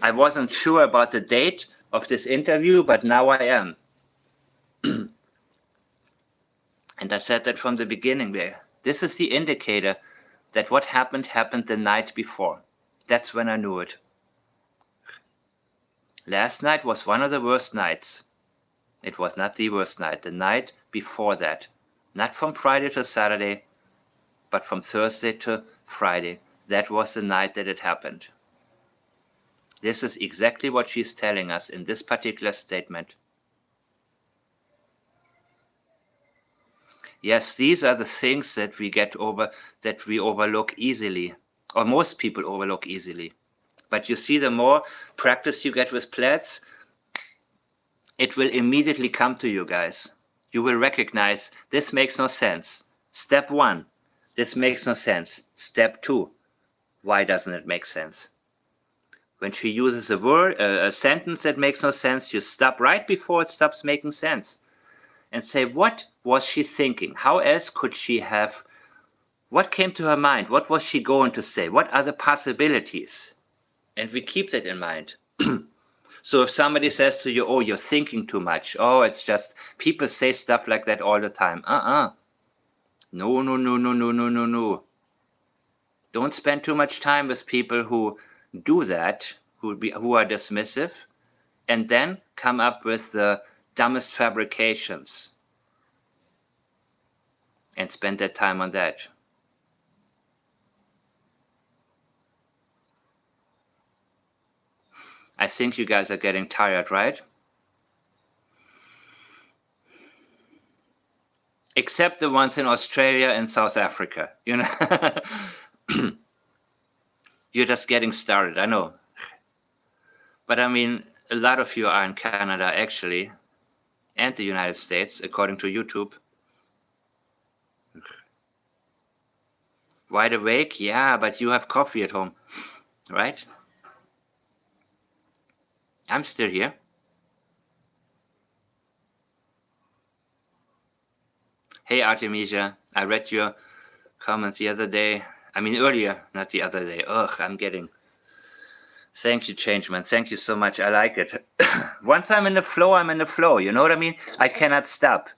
I wasn't sure about the date of this interview, but now I am. And I said that from the beginning there. This is the indicator that what happened the night before. That's when I knew it. Last night was one of the worst nights. It was not the worst night, the night before that. Not from Friday to Saturday, but from Thursday to Friday. That was the night that it happened. This is exactly what she's telling us in this particular statement. Yes, these are the things that we overlook easily, or most people overlook easily. But you see, the more practice you get with plaids, it will immediately come to you guys. You will recognize this makes no sense. Step 1, this makes no sense. Step 2, why doesn't it make sense? When she uses a word, a sentence that makes no sense, you stop right before it stops making sense and say, what was she thinking? How else could she have, what came to her mind? What was she going to say? What are the possibilities? And we keep that in mind. So if somebody says to you, oh, you're thinking too much. Oh, it's just, people say stuff like that all the time. No. Don't spend too much time with people who do that, who are dismissive, and then come up with the dumbest fabrications and spend that time on that. I think you guys are getting tired, right? Except the ones in Australia and South Africa, you know. You're just getting started, I know. But I mean, a lot of you are in Canada, actually, and the United States, according to YouTube. Wide awake? Yeah, but you have coffee at home, right? I'm still here. Hey, Artemisia, I read your comments the other day. I mean, earlier, not the other day. Ugh, I'm getting... Thank you, Changeman. Thank you so much. I like it. Once I'm in the flow, I'm in the flow. You know what I mean? I cannot stop.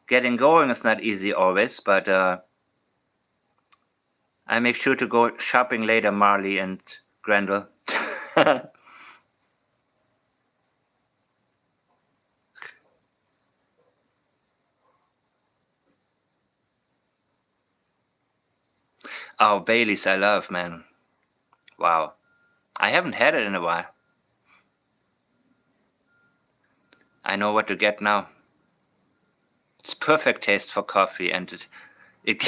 Getting going is not easy always, but I make sure to go shopping later, Marley and Grendel. Oh, Bailey's I love, man. Wow. I haven't had it in a while. I know what to get now. It's perfect taste for coffee, and it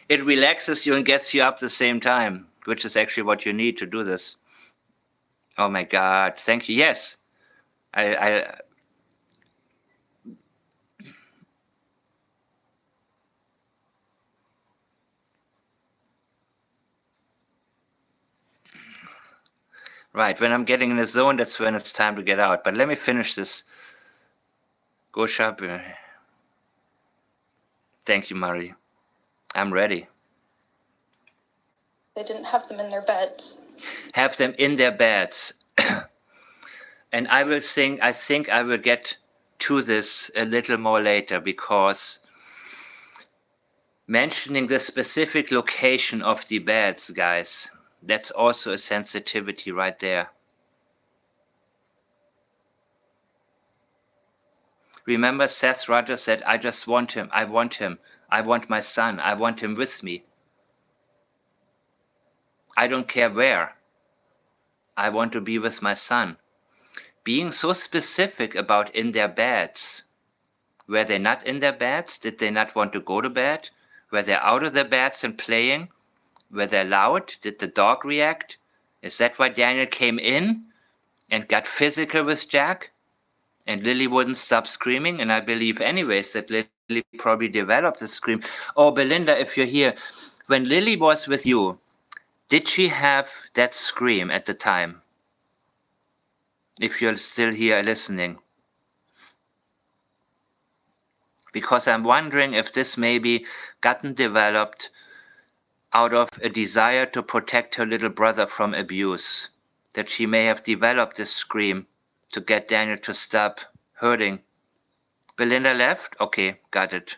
it relaxes you and gets you up at the same time, which is actually what you need to do this. Oh my God, thank you. Yes, I right, when I'm getting in the zone, that's when it's time to get out. But let me finish this. Go shopping. Thank you, Marie. I'm ready. They didn't have them in their beds. Have them in their beds. And I think I will get to this a little more later, because mentioning the specific location of the beds, guys, that's also a sensitivity right there. Remember, Seth Rogers said, I just want him. I want him. I want my son. I want him with me. I don't care where. I want to be with my son. Being so specific about in their beds. Were they not in their beds? Did they not want to go to bed? Were they out of their beds and playing? Were they loud? Did the dog react? Is that why Daniel came in and got physical with Jack? And Lily wouldn't stop screaming? And I believe anyways that Lily probably developed the scream. Oh, Belinda, if you're here, when Lily was with you, Did she have that scream at the time? If you're still here listening. Because I'm wondering if this maybe gotten developed out of a desire to protect her little brother from abuse. That she may have developed this scream to get Daniel to stop hurting. Belinda left? Okay, got it.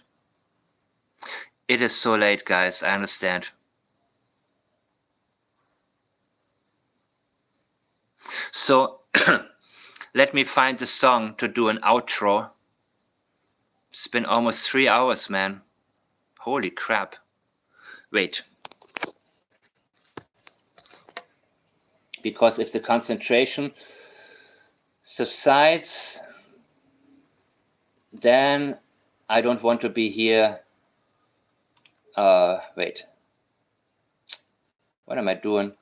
It is so late, guys, I understand. So, let me find the song to do an outro. It's been almost 3 hours, man. Holy crap. Wait. Because if the concentration subsides, then I don't want to be here. Wait. What am I doing?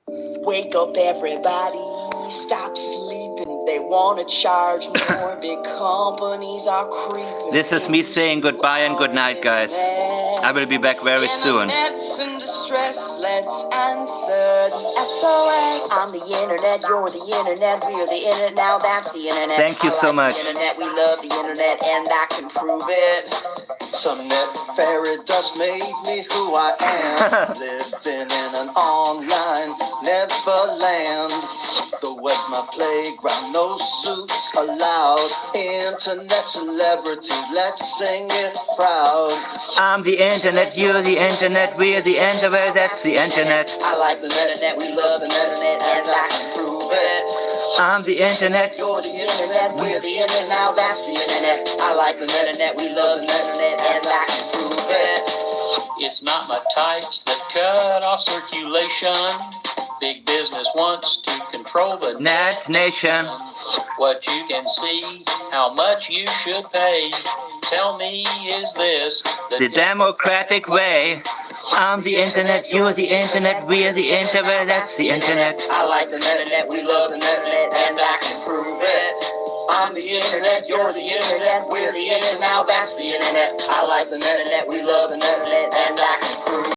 Wake up, everybody. Stop sleeping. They want to charge more. Big companies are creeping. This is me saying goodbye and good night, guys. I will be back very soon. Internet's in distress. Let's answer the SOS. I'm the internet. You're the internet. We're the internet. Now that's the internet. Thank you so much. The internet. We love the internet, and I can prove it. Some net fairy dust made me who I am. Living in an online neverland. The web's my playground, no suits allowed. Internet celebrities, let's sing it proud. I'm the internet, you're the internet, we're the internet, that's the internet. I like the internet, we love the internet, and I can prove it. I'm the internet. You're the internet, we're the internet, now that's the internet. I like the internet, we love the internet, and I can prove it. It's not my tights that cut off circulation. Big business wants to control the Net Nation. What you can see, how much you should pay. Tell me, is this The democratic way. I'm the internet, you're the internet, we're the internet, that's the internet. I like the internet, we love the internet, and I can prove it. I'm the internet, you're the internet, we're the internet, now that's the internet. I like the internet, we love the internet, and I can prove it.